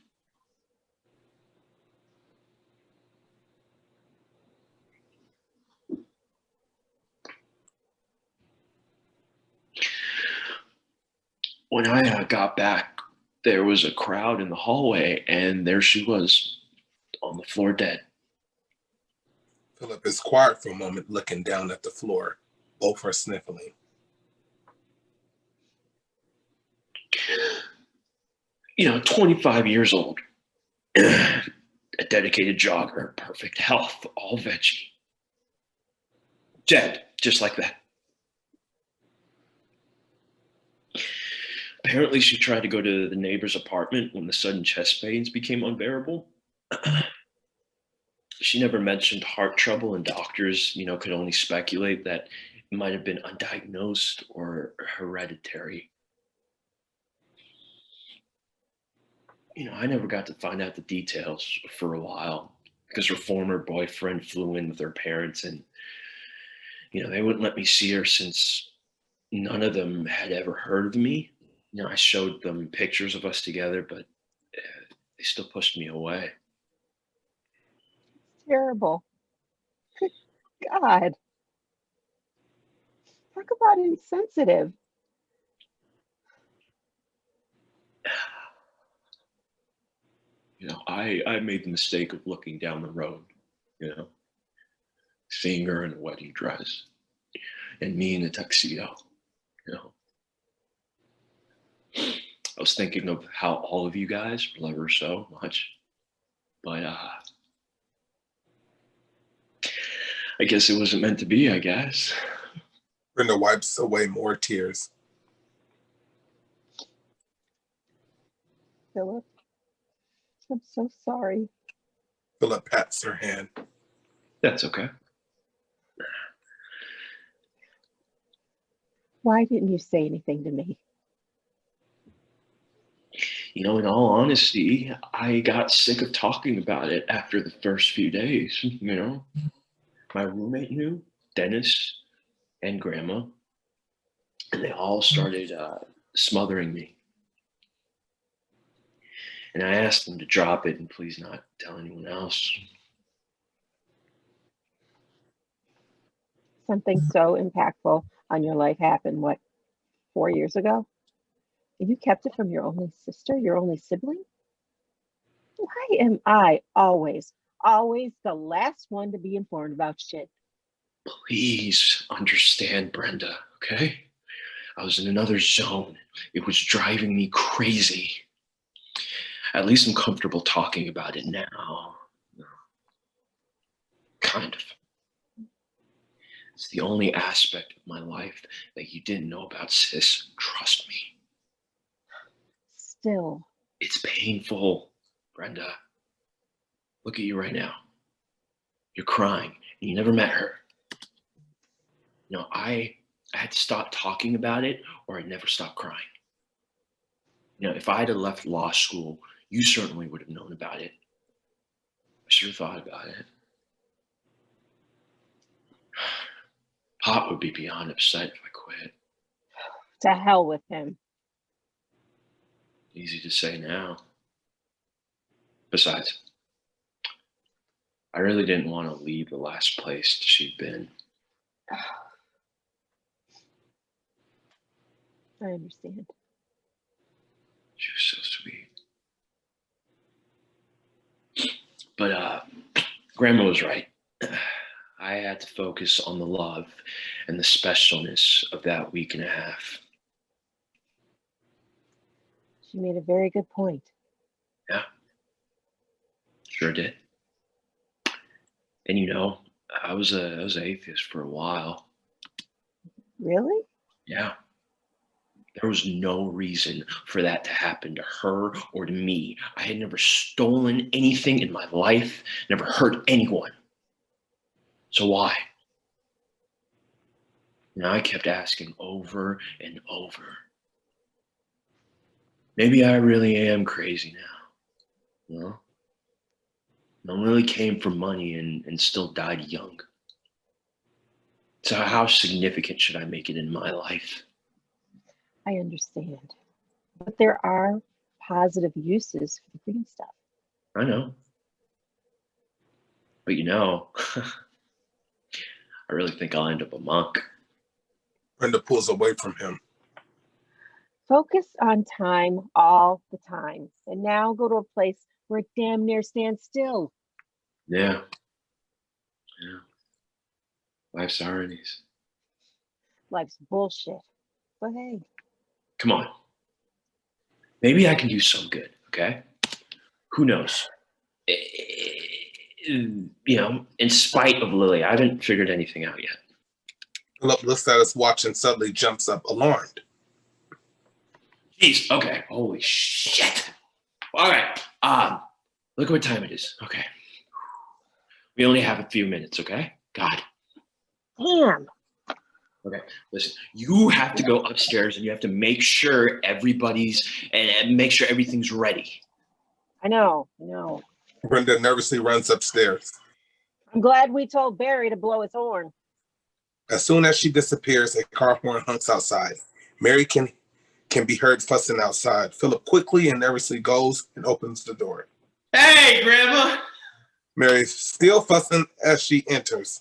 [SPEAKER 5] When I got back, there was a crowd in the hallway, and there she was on the floor dead.
[SPEAKER 1] Philip is quiet for a moment, looking down at the floor. Both are sniffling.
[SPEAKER 5] You know, 25 years old, a dedicated jogger, perfect health, all veggie. Dead, just like that. Apparently, she tried to go to the neighbor's apartment when the sudden chest pains became unbearable. She never mentioned heart trouble, and doctors, you know, could only speculate that it might have been undiagnosed or hereditary. You know, I never got to find out the details for a while because her former boyfriend flew in with her parents, and, you know, they wouldn't let me see her since none of them had ever heard of me. You know, I showed them pictures of us together, but they still pushed me away.
[SPEAKER 4] Terrible. Good God. Talk about insensitive.
[SPEAKER 5] You know, I made the mistake of looking down the road, you know, seeing her in a wedding dress and me in a tuxedo, you know. I was thinking of how all of you guys love her so much, but I guess it wasn't meant to be, I guess.
[SPEAKER 1] Brenda wipes away more tears.
[SPEAKER 4] Philip, I'm so sorry.
[SPEAKER 1] Philip pats her hand.
[SPEAKER 5] That's okay.
[SPEAKER 4] Why didn't you say anything to me?
[SPEAKER 5] You know, in all honesty, I got sick of talking about it after the first few days, you know. My roommate knew, Dennis and Grandma, and they all started smothering me. And I asked them to drop it and please not tell anyone else.
[SPEAKER 4] Something so impactful on your life happened, what, 4 years ago? And you kept it from your only sister, your only sibling? Why am I always the last one to be informed about shit?
[SPEAKER 5] Please understand, Brenda, okay? I was in another zone. It was driving me crazy. At least I'm comfortable talking about it now. Kind of. It's the only aspect of my life that you didn't know about, sis. Trust me.
[SPEAKER 4] Still.
[SPEAKER 5] It's painful, Brenda. Look at you right now. You're crying, and you never met her. You know, I had to stop talking about it, or I'd never stop crying. You know, if I had left law school, you certainly would have known about it. I sure thought about it. Pop would be beyond upset if I quit.
[SPEAKER 4] To hell with him.
[SPEAKER 5] Easy to say now. Besides, I really didn't want to leave the last place she'd been.
[SPEAKER 4] I understand.
[SPEAKER 5] She was so sweet. But Grandma was right. I had to focus on the love and the specialness of that week and a half.
[SPEAKER 4] She made a very good point.
[SPEAKER 5] Yeah, sure did. And you know, I was an atheist for a while.
[SPEAKER 4] Really?
[SPEAKER 5] Yeah. There was no reason for that to happen to her or to me. I had never stolen anything in my life, never hurt anyone. So why? And I kept asking over and over. Maybe I really am crazy now. You know? No one really came for money and still died young. So how significant should I make it in my life?
[SPEAKER 4] I understand. But there are positive uses for the green stuff.
[SPEAKER 5] I know. But you know, I really think I'll end up a monk.
[SPEAKER 1] Brenda pulls away from him.
[SPEAKER 4] Focus on time all the time. And now go to a place where it damn near stands still.
[SPEAKER 5] Yeah. Yeah. Life's ironies.
[SPEAKER 4] Life's bullshit. But hey.
[SPEAKER 5] Come on. Maybe I can do some good, okay? Who knows? You know, in spite of Lily, I haven't figured anything out yet.
[SPEAKER 1] Philip looks at his watch and suddenly jumps up, alarmed.
[SPEAKER 5] Jeez, okay. Holy shit. All right. Look what time it is. Okay. We only have a few minutes, okay? God.
[SPEAKER 4] Damn.
[SPEAKER 5] Okay, listen, you have to go upstairs and you have to make sure everybody's and make sure everything's ready.
[SPEAKER 4] I know.
[SPEAKER 1] Brenda nervously runs upstairs.
[SPEAKER 4] I'm glad we told Barry to blow his horn.
[SPEAKER 1] As soon as she disappears, a car horn honks outside. Mary can be heard fussing outside. Philip quickly and nervously goes and opens the door.
[SPEAKER 5] Hey, Grandma!
[SPEAKER 1] Mary's still fussing as she enters.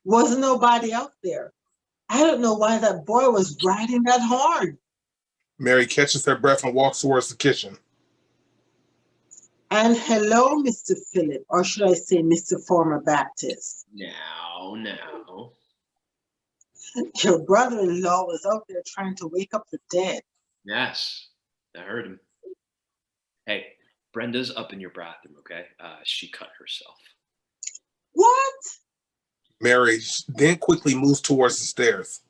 [SPEAKER 3] Wasn't nobody out there. I don't know why that boy was riding that horn.
[SPEAKER 1] Mary catches her breath and walks towards the kitchen.
[SPEAKER 3] And hello, Mr. Philip, or should I say Mr. Former Baptist?
[SPEAKER 5] No.
[SPEAKER 3] Your brother-in-law was out there trying to wake up the dead.
[SPEAKER 5] Yes, I heard him. Hey, Brenda's up in your bathroom, okay? She cut herself.
[SPEAKER 3] What?
[SPEAKER 1] Mary then quickly moves towards the stairs.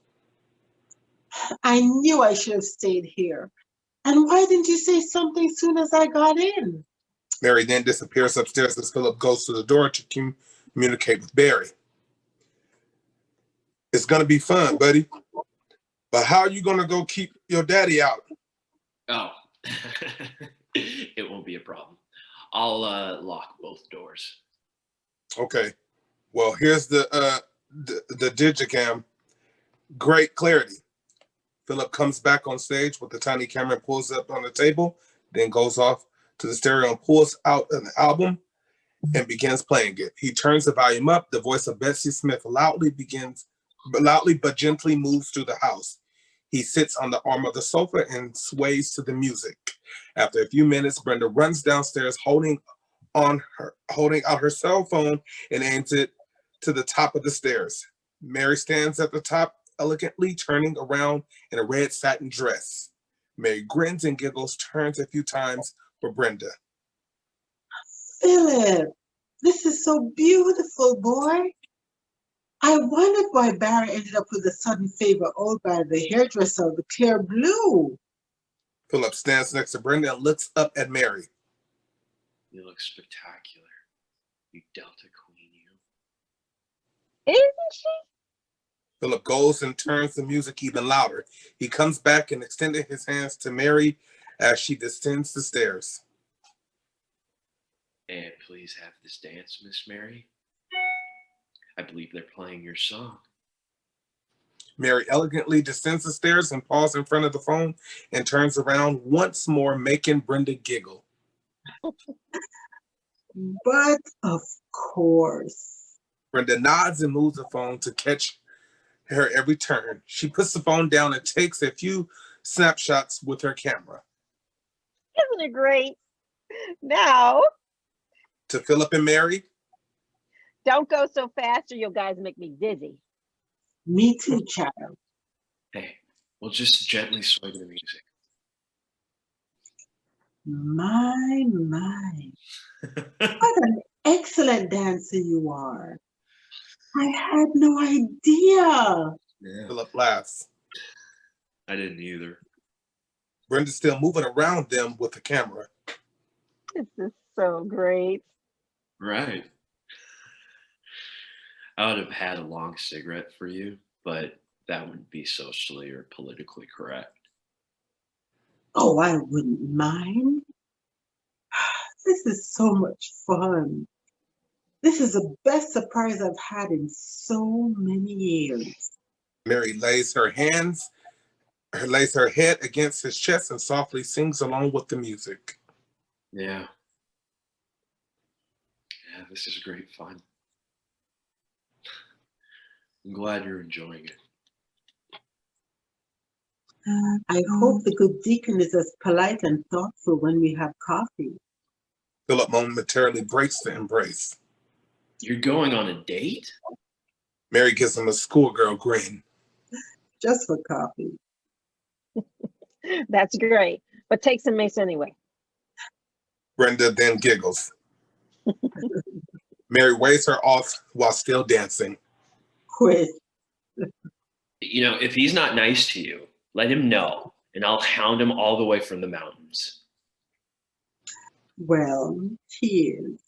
[SPEAKER 3] I knew I should have stayed here. And why didn't you say something as soon as I got in?
[SPEAKER 1] Mary then disappears upstairs as Philip goes to the door to communicate with Barry. It's going to be fun, buddy. But how are you going to go keep your daddy out?
[SPEAKER 5] Oh, it won't be a problem. I'll lock both doors.
[SPEAKER 1] Okay. Well, here's the digicam. Great clarity. Philip comes back on stage with the tiny camera and pulls up on the table, then goes off to the stereo and pulls out an album and begins playing it. He turns the volume up. The voice of Betsy Smith loudly but gently moves through the house. He sits on the arm of the sofa and sways to the music. After a few minutes, Brenda runs downstairs holding out her cell phone and aims it to the top of the stairs. Mary stands at the top, elegantly turning around in a red satin dress. Mary grins and giggles, turns a few times for Brenda.
[SPEAKER 3] Philip, this is so beautiful, boy. I wondered why Barry ended up with the sudden favor owed by the hairdresser of the clear blue.
[SPEAKER 1] Philip stands next to Brenda and looks up at Mary.
[SPEAKER 5] You look spectacular. You Delta Queen, you.
[SPEAKER 4] Isn't she?
[SPEAKER 1] Philip goes and turns the music even louder. He comes back and extended his hands to Mary as she descends the stairs.
[SPEAKER 5] And please have this dance, Miss Mary. I believe they're playing your song.
[SPEAKER 1] Mary elegantly descends the stairs and pauses in front of the phone and turns around once more, making Brenda giggle.
[SPEAKER 3] But of course.
[SPEAKER 1] Brenda nods and moves the phone to catch her every turn. She puts the phone down and takes a few snapshots with her camera.
[SPEAKER 4] Isn't it great? Now,
[SPEAKER 1] To Philip and Mary.
[SPEAKER 4] Don't go so fast or you guys make me dizzy.
[SPEAKER 3] Me too, child.
[SPEAKER 5] Hey, we'll just gently sway to the music.
[SPEAKER 3] My. What an excellent dancer you are. I had no idea.
[SPEAKER 5] Yeah,
[SPEAKER 1] Philip laughs.
[SPEAKER 5] I didn't either.
[SPEAKER 1] Brenda's still moving around them with the camera.
[SPEAKER 4] This is so great.
[SPEAKER 5] Right. I would have had a long cigarette for you, but that wouldn't be socially or politically correct.
[SPEAKER 3] Oh, I wouldn't mind. This is so much fun. This is the best surprise I've had in so many years.
[SPEAKER 1] Mary lays her head against his chest and softly sings along with the music.
[SPEAKER 5] Yeah. Yeah, this is great fun. I'm glad you're enjoying it.
[SPEAKER 3] I hope the good deacon is as polite and thoughtful when we have coffee.
[SPEAKER 1] Philip momentarily breaks the embrace.
[SPEAKER 5] You're going on a date?
[SPEAKER 1] Mary gives him a schoolgirl grin.
[SPEAKER 3] Just for coffee.
[SPEAKER 4] That's great. But take some mace anyway.
[SPEAKER 1] Brenda then giggles. Mary waves her off while still dancing.
[SPEAKER 3] Quit.
[SPEAKER 5] You know, if he's not nice to you, let him know, and I'll hound him all the way from the mountains.
[SPEAKER 3] Well, he is.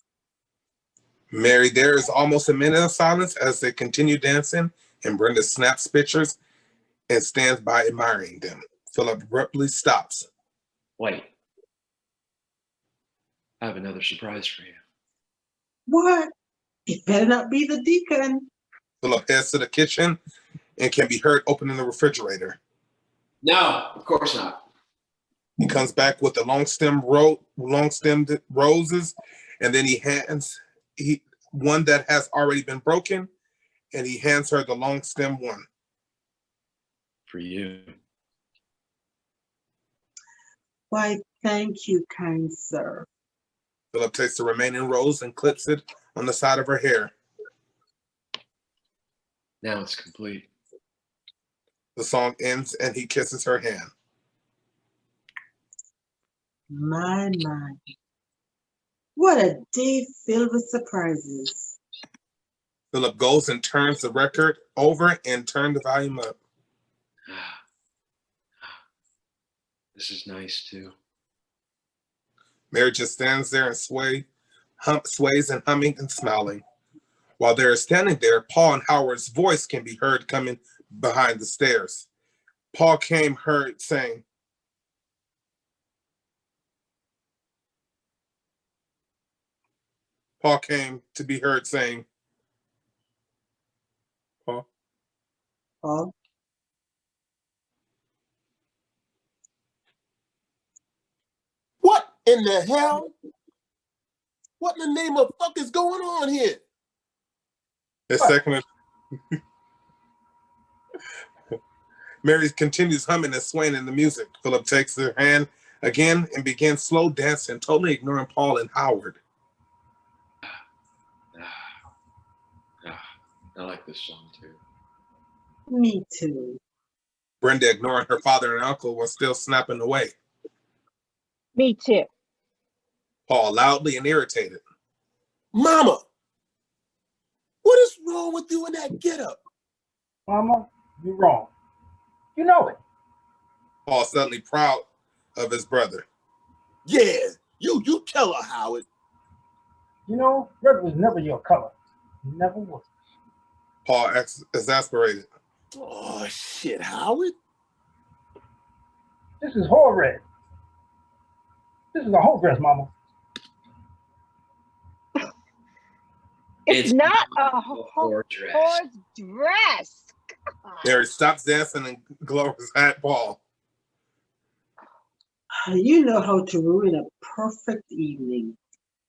[SPEAKER 1] Mary, there is almost a minute of silence as they continue dancing, and Brenda snaps pictures and stands by admiring them. Philip abruptly stops.
[SPEAKER 5] Wait. I have another surprise for you.
[SPEAKER 3] What? It better not be the deacon.
[SPEAKER 1] Philip heads to the kitchen and can be heard opening the refrigerator.
[SPEAKER 5] No, of course not.
[SPEAKER 1] He comes back with the long-stemmed roses, and then he hands one that has already been broken, and he hands her the long-stemmed one.
[SPEAKER 5] For you.
[SPEAKER 3] Why, thank you, kind sir.
[SPEAKER 1] Philip takes the remaining rose and clips it on the side of her hair.
[SPEAKER 5] Now it's complete.
[SPEAKER 1] The song ends and he kisses her hand.
[SPEAKER 3] My. What a day filled with surprises.
[SPEAKER 1] Philip goes and turns the record over and turns the volume up.
[SPEAKER 5] This is nice too.
[SPEAKER 1] Mary just stands there and sways and humming and smiling. While they're standing there, Paul and Howard's voice can be heard coming behind the stairs. Paul came heard saying, Paul came to be heard saying, Paul?
[SPEAKER 3] Paul?
[SPEAKER 2] What in the hell? What in the name of fuck is going on here?
[SPEAKER 1] The second, Mary continues humming and swaying in the music. Philip takes her hand again and begins slow dancing, totally ignoring Paul and Howard.
[SPEAKER 5] I like this song too.
[SPEAKER 3] Me too.
[SPEAKER 1] Brenda, ignoring her father and uncle, was still snapping away.
[SPEAKER 4] Me too.
[SPEAKER 1] Paul, loudly and irritated.
[SPEAKER 2] Mama, what is wrong with you in that getup?
[SPEAKER 7] Mama, you're wrong. You know it.
[SPEAKER 1] Paul, suddenly proud of his brother.
[SPEAKER 2] Yeah, you tell her, Howard.
[SPEAKER 7] You know, red was never your color. Never was.
[SPEAKER 1] Paul, exasperated.
[SPEAKER 2] Oh, shit, Howard.
[SPEAKER 7] This is whole red. This is a whole dress, Mama.
[SPEAKER 4] It's not a
[SPEAKER 5] horse dress.
[SPEAKER 4] horse dress.
[SPEAKER 1] Mary stops dancing and glowers at Paul.
[SPEAKER 3] You know how to ruin a perfect evening.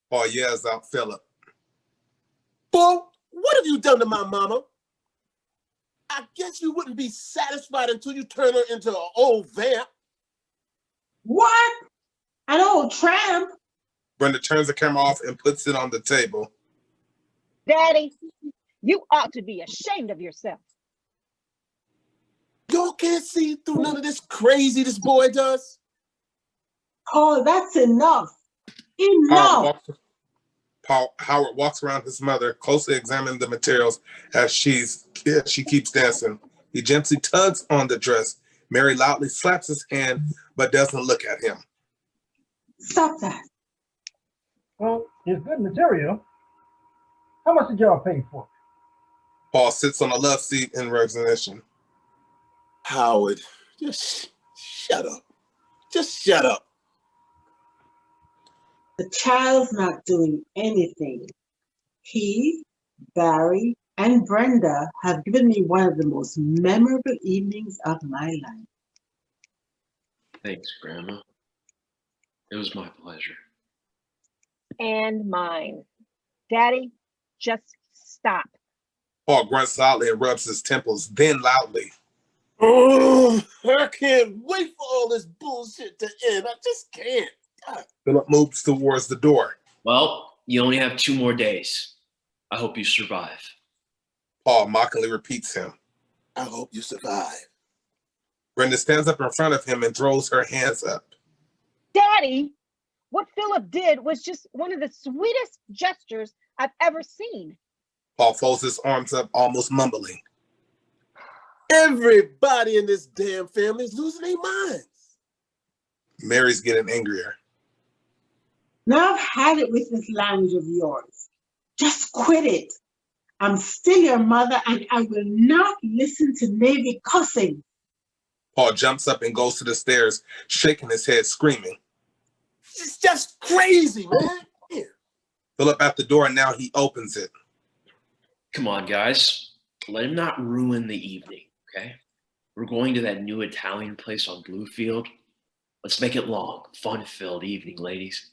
[SPEAKER 1] Paul yells out Philip.
[SPEAKER 2] Boy, what have you done to my mama? I guess you wouldn't be satisfied until you turn her into an old vamp.
[SPEAKER 3] What? An old tramp?
[SPEAKER 1] Brenda turns the camera off and puts it on the table.
[SPEAKER 4] Daddy, you ought to be ashamed of yourself.
[SPEAKER 2] Y'all can't see through none of this crazy this boy does.
[SPEAKER 3] Oh, that's enough. Enough.
[SPEAKER 1] Howard walks around his mother, closely examining the materials as she keeps dancing. He gently tugs on the dress. Mary loudly slaps his hand, but doesn't look at him.
[SPEAKER 3] Stop that.
[SPEAKER 7] Well, it's good material. How much did y'all pay for it?
[SPEAKER 1] Paul sits on a love seat in resignation.
[SPEAKER 2] Howard, just shut up. Just shut up.
[SPEAKER 3] The child's not doing anything. He, Barry, and Brenda have given me one of the most memorable evenings of my life.
[SPEAKER 5] Thanks, Grandma. It was my pleasure.
[SPEAKER 4] And mine. Daddy, just stop.
[SPEAKER 1] Paul grunts loudly and rubs his temples, then loudly.
[SPEAKER 2] Oh, I can't wait for all this bullshit to end. I just can't. God.
[SPEAKER 1] Philip moves towards the door.
[SPEAKER 5] Well, you only have 2 more days. I hope you survive.
[SPEAKER 1] Paul mockingly repeats him.
[SPEAKER 2] I hope you survive.
[SPEAKER 1] Brenda stands up in front of him and throws her hands up.
[SPEAKER 4] Daddy, what Philip did was just one of the sweetest gestures I've ever seen.
[SPEAKER 1] Paul folds his arms up, almost mumbling.
[SPEAKER 2] Everybody in this damn family is losing their minds.
[SPEAKER 1] Mary's getting angrier.
[SPEAKER 3] Now I've had it with this language of yours. Just quit it. I'm still your mother and I will not listen to Navy cussing.
[SPEAKER 1] Paul jumps up and goes to the stairs, shaking his head, screaming.
[SPEAKER 2] It's just crazy, man. Yeah.
[SPEAKER 1] Philip at the door, and now he opens it.
[SPEAKER 5] Come on, guys. Let him not ruin the evening, okay? We're going to that new Italian place on Bluefield. Let's make it long, fun-filled evening, ladies.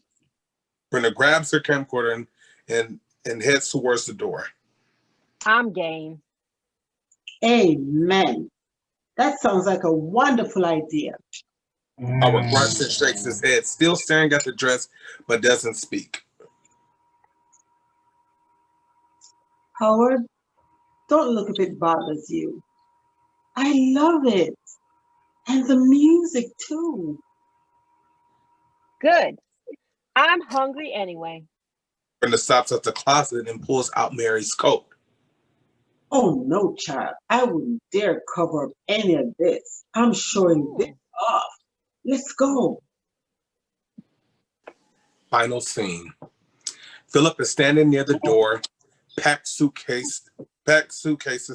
[SPEAKER 1] Brenda grabs her camcorder and heads towards the door.
[SPEAKER 4] I'm game.
[SPEAKER 3] Amen. That sounds like a wonderful idea.
[SPEAKER 1] Howard grunts and shakes his head, still staring at the dress, but doesn't speak.
[SPEAKER 3] Howard, don't look if it bothers you. I love it. And the music too.
[SPEAKER 4] Good. I'm hungry anyway.
[SPEAKER 1] Brenda stops at the closet and pulls out Mary's coat.
[SPEAKER 3] Oh no, child. I wouldn't dare cover up any of this. I'm showing this off. Let's go.
[SPEAKER 1] Final scene. Philip is standing near the door, packed suitcases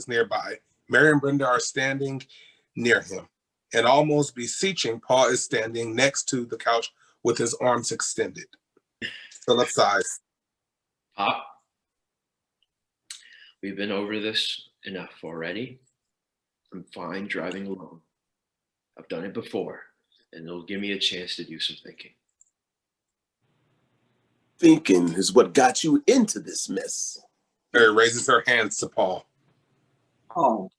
[SPEAKER 1] nearby. Mary and Brenda are standing near him. And almost beseeching, Paul is standing next to the couch with his arms extended. Philip sighs.
[SPEAKER 5] Pop, we've been over this enough already. I'm fine driving alone. I've done it before, and it'll give me a chance to do some thinking.
[SPEAKER 2] Thinking is what got you into this mess.
[SPEAKER 1] Mary raises her hands to Paul.
[SPEAKER 3] Oh,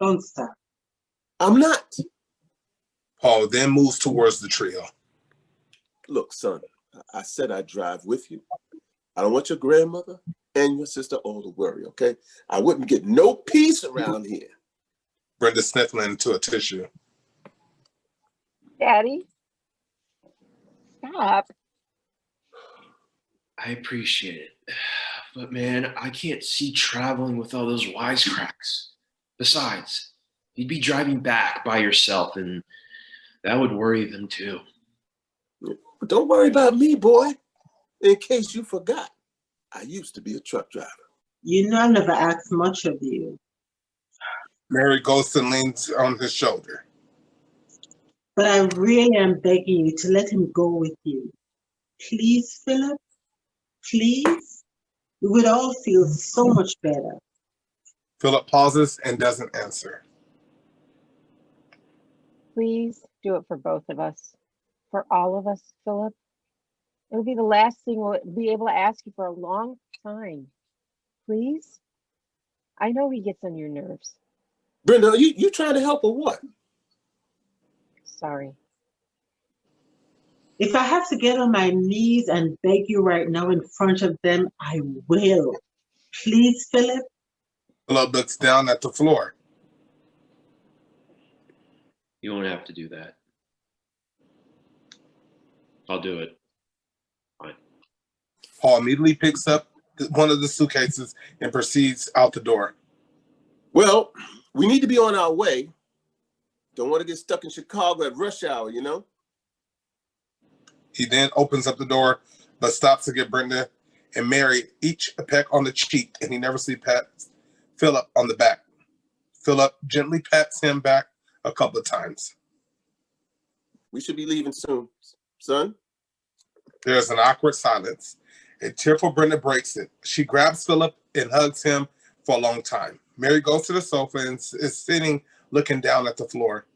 [SPEAKER 3] don't stop.
[SPEAKER 2] I'm not.
[SPEAKER 1] Paul then moves towards the trio.
[SPEAKER 2] Look, son, I said I'd drive with you. I don't want your grandmother and your sister all to worry, okay? I wouldn't get no peace around here.
[SPEAKER 1] Brenda sniffling into a tissue.
[SPEAKER 4] Daddy, stop.
[SPEAKER 5] I appreciate it. But man, I can't see traveling with all those wisecracks. Besides, you'd be driving back by yourself, and that would worry them too.
[SPEAKER 2] But don't worry about me, boy. In case you forgot, I used to be a truck driver.
[SPEAKER 3] You know I never asked much of you.
[SPEAKER 1] Mary goes and leans on his shoulder.
[SPEAKER 3] But I really am begging you to let him go with you. Please, Philip? Please? We would all feel so much better.
[SPEAKER 1] Philip pauses and doesn't answer.
[SPEAKER 4] Please do it for both of us. For all of us, Philip. It'll be the last thing we'll be able to ask you for a long time. Please? I know he gets on your nerves.
[SPEAKER 2] Brenda, you trying to help or what?
[SPEAKER 4] Sorry.
[SPEAKER 3] If I have to get on my knees and beg you right now in front of them, I will. Please, Philip.
[SPEAKER 1] Philip looks down at the floor.
[SPEAKER 5] You won't have to do that. I'll do it. Fine.
[SPEAKER 1] Paul immediately picks up one of the suitcases and proceeds out the door.
[SPEAKER 2] Well, we need to be on our way. Don't want to get stuck in Chicago at rush hour, you know?
[SPEAKER 1] He then opens up the door, but stops to give Brenda and Mary each a peck on the cheek, and he nervously pats Philip on the back. Philip gently pats him back a couple of times.
[SPEAKER 2] We should be leaving soon, son.
[SPEAKER 1] There's an awkward silence. A tearful Brenda breaks it. She grabs Philip and hugs him for a long time. Mary goes to the sofa and is sitting looking down at the floor.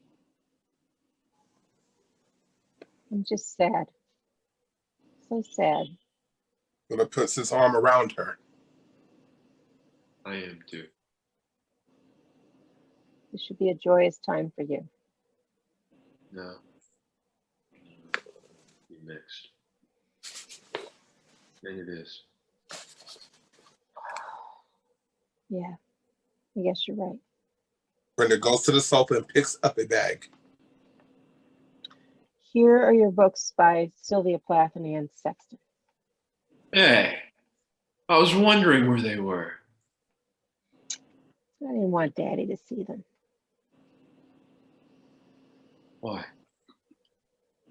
[SPEAKER 4] I'm just sad. So sad.
[SPEAKER 1] Philip puts his arm around her.
[SPEAKER 5] I am too.
[SPEAKER 4] This should be a joyous time for you.
[SPEAKER 5] No. You mixed. And it is.
[SPEAKER 4] Yeah, I guess you're right.
[SPEAKER 1] Brenda goes to the sofa and picks up a bag.
[SPEAKER 4] Here are your books by Sylvia Plath and Anne Sexton.
[SPEAKER 5] Hey, I was wondering where they were.
[SPEAKER 4] I didn't want Daddy to see them.
[SPEAKER 5] Why?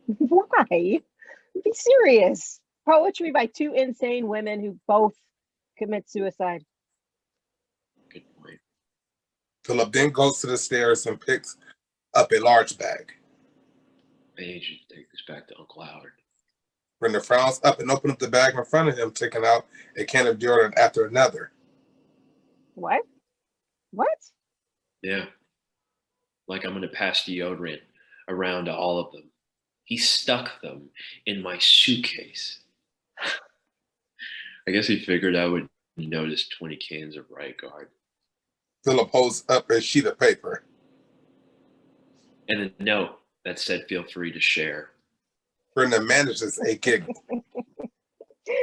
[SPEAKER 4] Why? Be serious. Poetry by two insane women who both commit suicide.
[SPEAKER 5] Good point.
[SPEAKER 1] Philip then goes to the stairs and picks up a large bag.
[SPEAKER 5] I need you to take this back to Uncle Howard.
[SPEAKER 1] Brenda frowns up and opens up the bag in front of him, taking out a can of deodorant after another.
[SPEAKER 4] What? What?
[SPEAKER 5] Yeah. Like I'm going to pass deodorant around to all of them. He stuck them in my suitcase. I guess he figured I would notice 20 cans of Right Guard.
[SPEAKER 1] Philip holds up a sheet of paper.
[SPEAKER 5] And a note that said, feel free to share.
[SPEAKER 1] Brenda manages a giggle.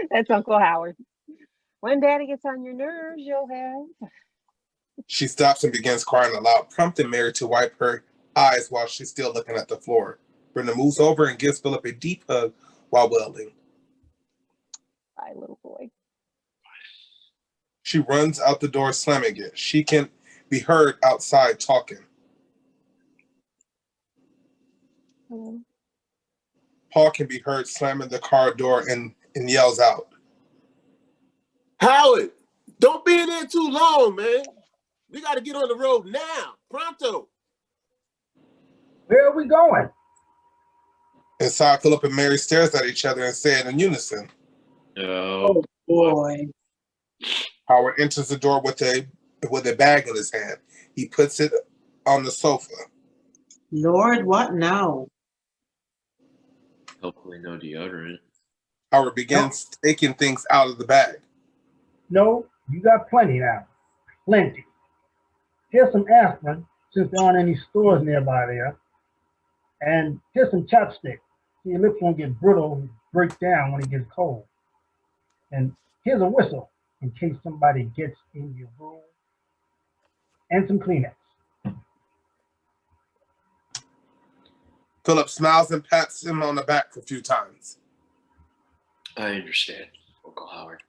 [SPEAKER 4] That's Uncle Howard. When Daddy gets on your nerves, you'll have.
[SPEAKER 1] She stops and begins crying aloud, prompting Mary to wipe her eyes while she's still looking at the floor. Brenda moves over and gives Philip a deep hug while wailing.
[SPEAKER 4] Bye, little boy.
[SPEAKER 1] She runs out the door, slamming it. She can be heard outside talking.
[SPEAKER 4] Hello.
[SPEAKER 1] Paul can be heard slamming the car door and yells out.
[SPEAKER 2] Howard, don't be in there too long, man. We got to get on the road now, pronto.
[SPEAKER 7] Where are we going?
[SPEAKER 1] Inside, Philip and Mary stares at each other and say it in unison.
[SPEAKER 5] No.
[SPEAKER 3] Oh boy.
[SPEAKER 1] Howard enters the door with a bag in his hand. He puts it on the sofa.
[SPEAKER 3] Lord, what now?
[SPEAKER 5] Hopefully no deodorant.
[SPEAKER 1] Howard begins taking things out of the bag.
[SPEAKER 7] No, you got plenty now. Plenty. Here's some aspirin, since there aren't any stores nearby there. And here's some chopstick. Your lips won't get brittle and break down when it gets cold. And here's a whistle in case somebody gets in your room. And some Kleenex.
[SPEAKER 1] Philip smiles and pats him on the back a few times.
[SPEAKER 5] I understand, Uncle Howard.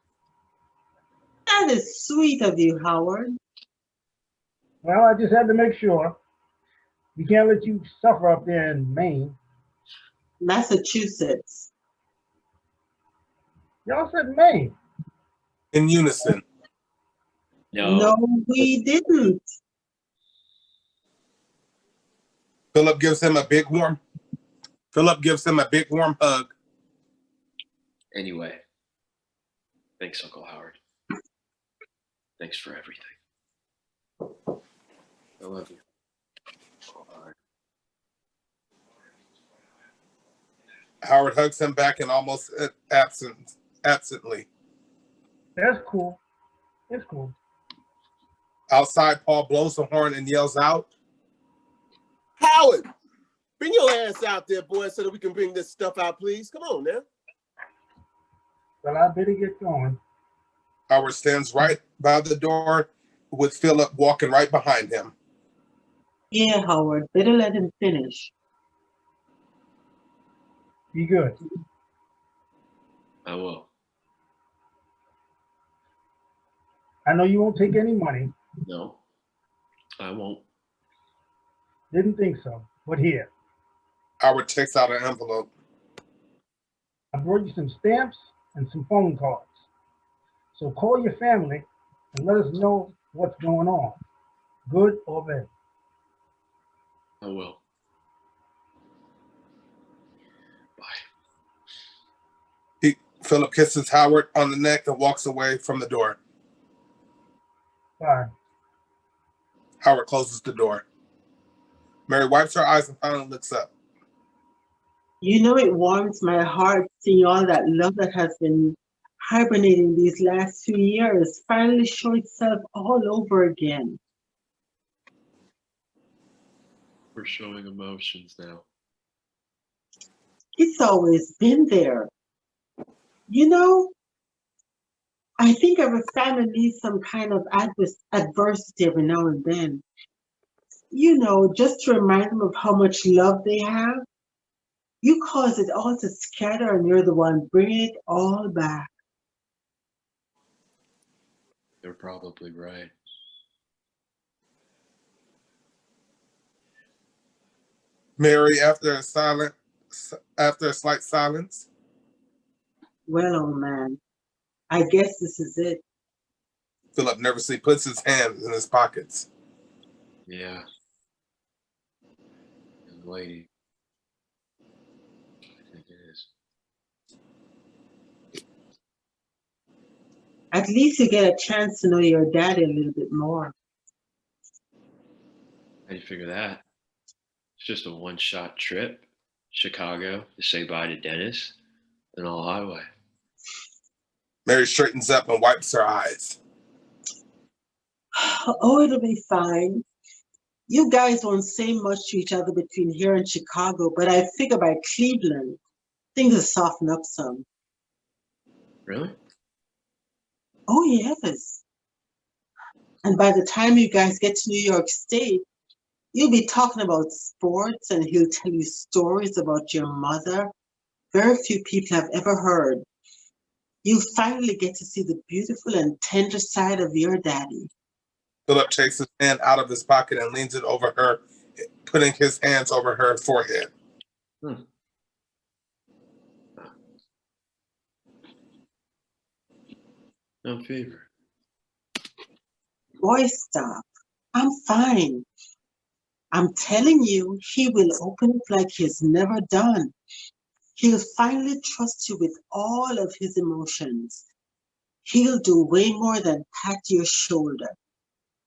[SPEAKER 3] That is sweet of you, Howard.
[SPEAKER 7] Well, I just had to make sure. We can't let you suffer up there in Maine.
[SPEAKER 3] Massachusetts.
[SPEAKER 7] Y'all said Maine.
[SPEAKER 1] In unison.
[SPEAKER 3] No, we didn't.
[SPEAKER 1] Philip gives him a big warm hug.
[SPEAKER 5] Anyway, thanks, Uncle Howard. Thanks for everything. I love you, Uncle Howard.
[SPEAKER 1] Howard hugs him back and almost absently.
[SPEAKER 7] That's cool. It's cool.
[SPEAKER 1] Outside, Paul blows the horn and yells out,
[SPEAKER 2] Howard, Bring your ass out there, boy, so that we can bring this stuff out, please. Come on now.
[SPEAKER 7] Well, I better get going.
[SPEAKER 1] Howard stands right by the door with Philip walking right behind him.
[SPEAKER 3] Yeah, Howard, better let him finish.
[SPEAKER 7] Be good.
[SPEAKER 5] I will.
[SPEAKER 7] I know you won't take any money.
[SPEAKER 5] No, I won't.
[SPEAKER 7] Didn't think so. But here,
[SPEAKER 1] Howard takes out an envelope.
[SPEAKER 7] I brought you some stamps and some phone cards. So call your family and let us know what's going on, good or bad.
[SPEAKER 5] I will. Bye.
[SPEAKER 1] Philip kisses Howard on the neck and walks away from the door.
[SPEAKER 7] Bye.
[SPEAKER 1] Howard closes the door. Mary wipes her eyes and finally looks up.
[SPEAKER 3] You know, it warms my heart seeing all that love that has been hibernating these last 2 years finally show itself all over again.
[SPEAKER 5] We're showing emotions now.
[SPEAKER 3] It's always been there. You know, I think every family needs some kind of adversity every now and then. You know, just to remind them of how much love they have. You cause it all to scatter and you're the one bringing it all back.
[SPEAKER 5] They're probably right.
[SPEAKER 1] Mary, after a slight silence.
[SPEAKER 3] Well, old man, I guess this is it.
[SPEAKER 1] Philip nervously puts his hands in his pockets.
[SPEAKER 5] Yeah. Young lady. I think it is.
[SPEAKER 3] At least you get a chance to know your daddy a little bit more.
[SPEAKER 5] How do you figure that? It's just a one-shot trip. Chicago to say bye to Dennis, then all highway.
[SPEAKER 1] Mary straightens up and wipes her eyes.
[SPEAKER 3] Oh, it'll be fine. You guys won't say much to each other between here and Chicago, but I figure by Cleveland, things will soften up some.
[SPEAKER 5] Really?
[SPEAKER 3] Oh, yes. And by the time you guys get to New York State, you'll be talking about sports and he'll tell you stories about your mother very few people have ever heard. You finally get to see the beautiful and tender side of your daddy.
[SPEAKER 1] Philip takes his hand out of his pocket and leans it over her, putting his hands over her forehead.
[SPEAKER 5] No fever.
[SPEAKER 3] Boy, stop. I'm fine. I'm telling you, he will open up like he's never done. He'll finally trust you with all of his emotions. He'll do way more than pat your shoulder.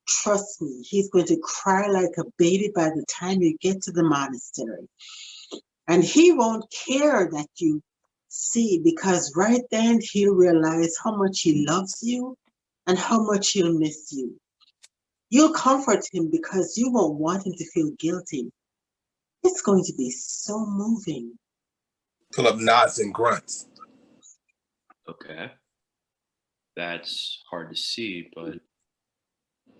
[SPEAKER 3] Trust me, he's going to cry like a baby by the time you get to the monastery. And he won't care that you see, because right then he'll realize how much he loves you and how much he'll miss you. You'll comfort him because you won't want him to feel guilty. It's going to be so moving.
[SPEAKER 1] Philip nods and grunts.
[SPEAKER 5] Okay. That's hard to see, but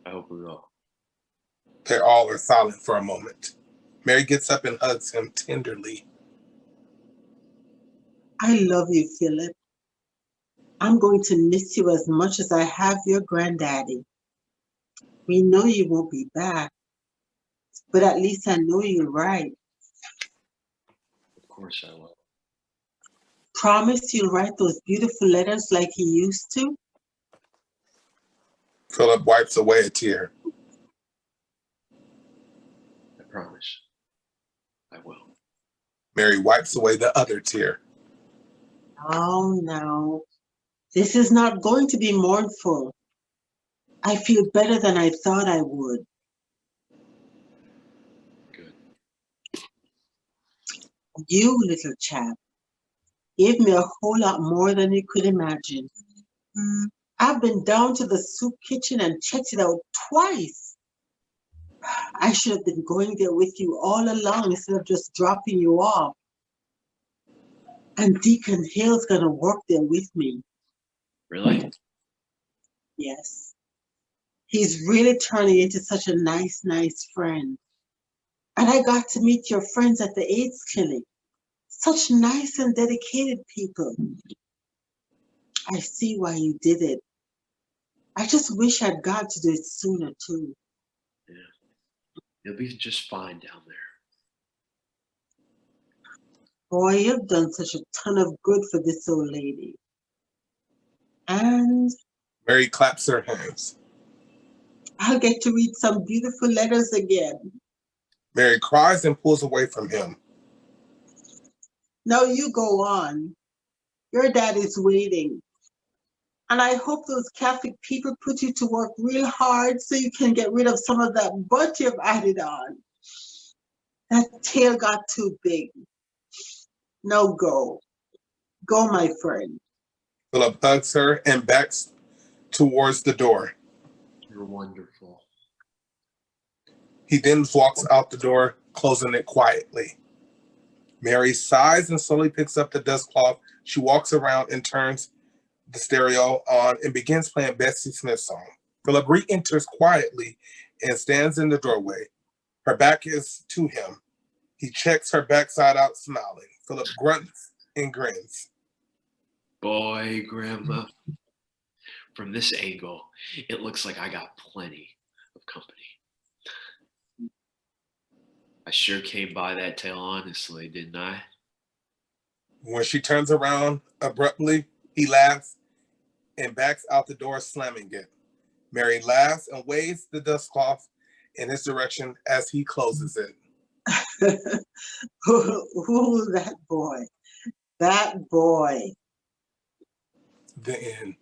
[SPEAKER 5] I hope we will.
[SPEAKER 1] They all are silent for a moment. Mary gets up and hugs him tenderly.
[SPEAKER 3] I love you, Philip. I'm going to miss you as much as I have your granddaddy. We know you won't be back, but at least I know you're right.
[SPEAKER 5] Of course I will.
[SPEAKER 3] Promise you'll write those beautiful letters like you used to?
[SPEAKER 1] Philip wipes away a tear.
[SPEAKER 5] I promise. I will.
[SPEAKER 1] Mary wipes away the other tear.
[SPEAKER 3] Oh, no. This is not going to be mournful. I feel better than I thought I would.
[SPEAKER 5] Good.
[SPEAKER 3] You, little chap, gave me a whole lot more than you could imagine. I've been down to the soup kitchen and checked it out twice. I should have been going there with you all along instead of just dropping you off. And Deacon Hill's gonna work there with me.
[SPEAKER 5] Really?
[SPEAKER 3] Yes. He's really turning into such a nice, nice friend. And I got to meet your friends at the AIDS clinic. Such nice and dedicated people. I see why you did it. I just wish I'd got to do it sooner too.
[SPEAKER 5] Yeah. You'll be just fine down there.
[SPEAKER 3] Boy, you've done such a ton of good for this old lady. And
[SPEAKER 1] Mary claps her hands.
[SPEAKER 3] I'll get to read some beautiful letters again.
[SPEAKER 1] Mary cries and pulls away from him.
[SPEAKER 3] Now you go on. Your dad is waiting. And I hope those Catholic people put you to work real hard so you can get rid of some of that butt you've added on. That tail got too big. Now go. Go, my friend.
[SPEAKER 1] Philip hugs her and backs towards the door.
[SPEAKER 5] You're wonderful.
[SPEAKER 1] He then walks out the door, closing it quietly. Mary sighs and slowly picks up the dust cloth. She walks around and turns the stereo on and begins playing Bessie Smith's song. Philip re-enters quietly and stands in the doorway. Her back is to him. He checks her backside out, smiling. Philip grunts and grins.
[SPEAKER 5] Boy, Grandma. From this angle, it looks like I got plenty of company. I sure came by that tail honestly, didn't I?
[SPEAKER 1] When she turns around abruptly, he laughs and backs out the door, slamming it. Mary laughs and waves the dust cloth in his direction as he closes it.
[SPEAKER 3] Ooh, that boy. That boy.
[SPEAKER 1] The end.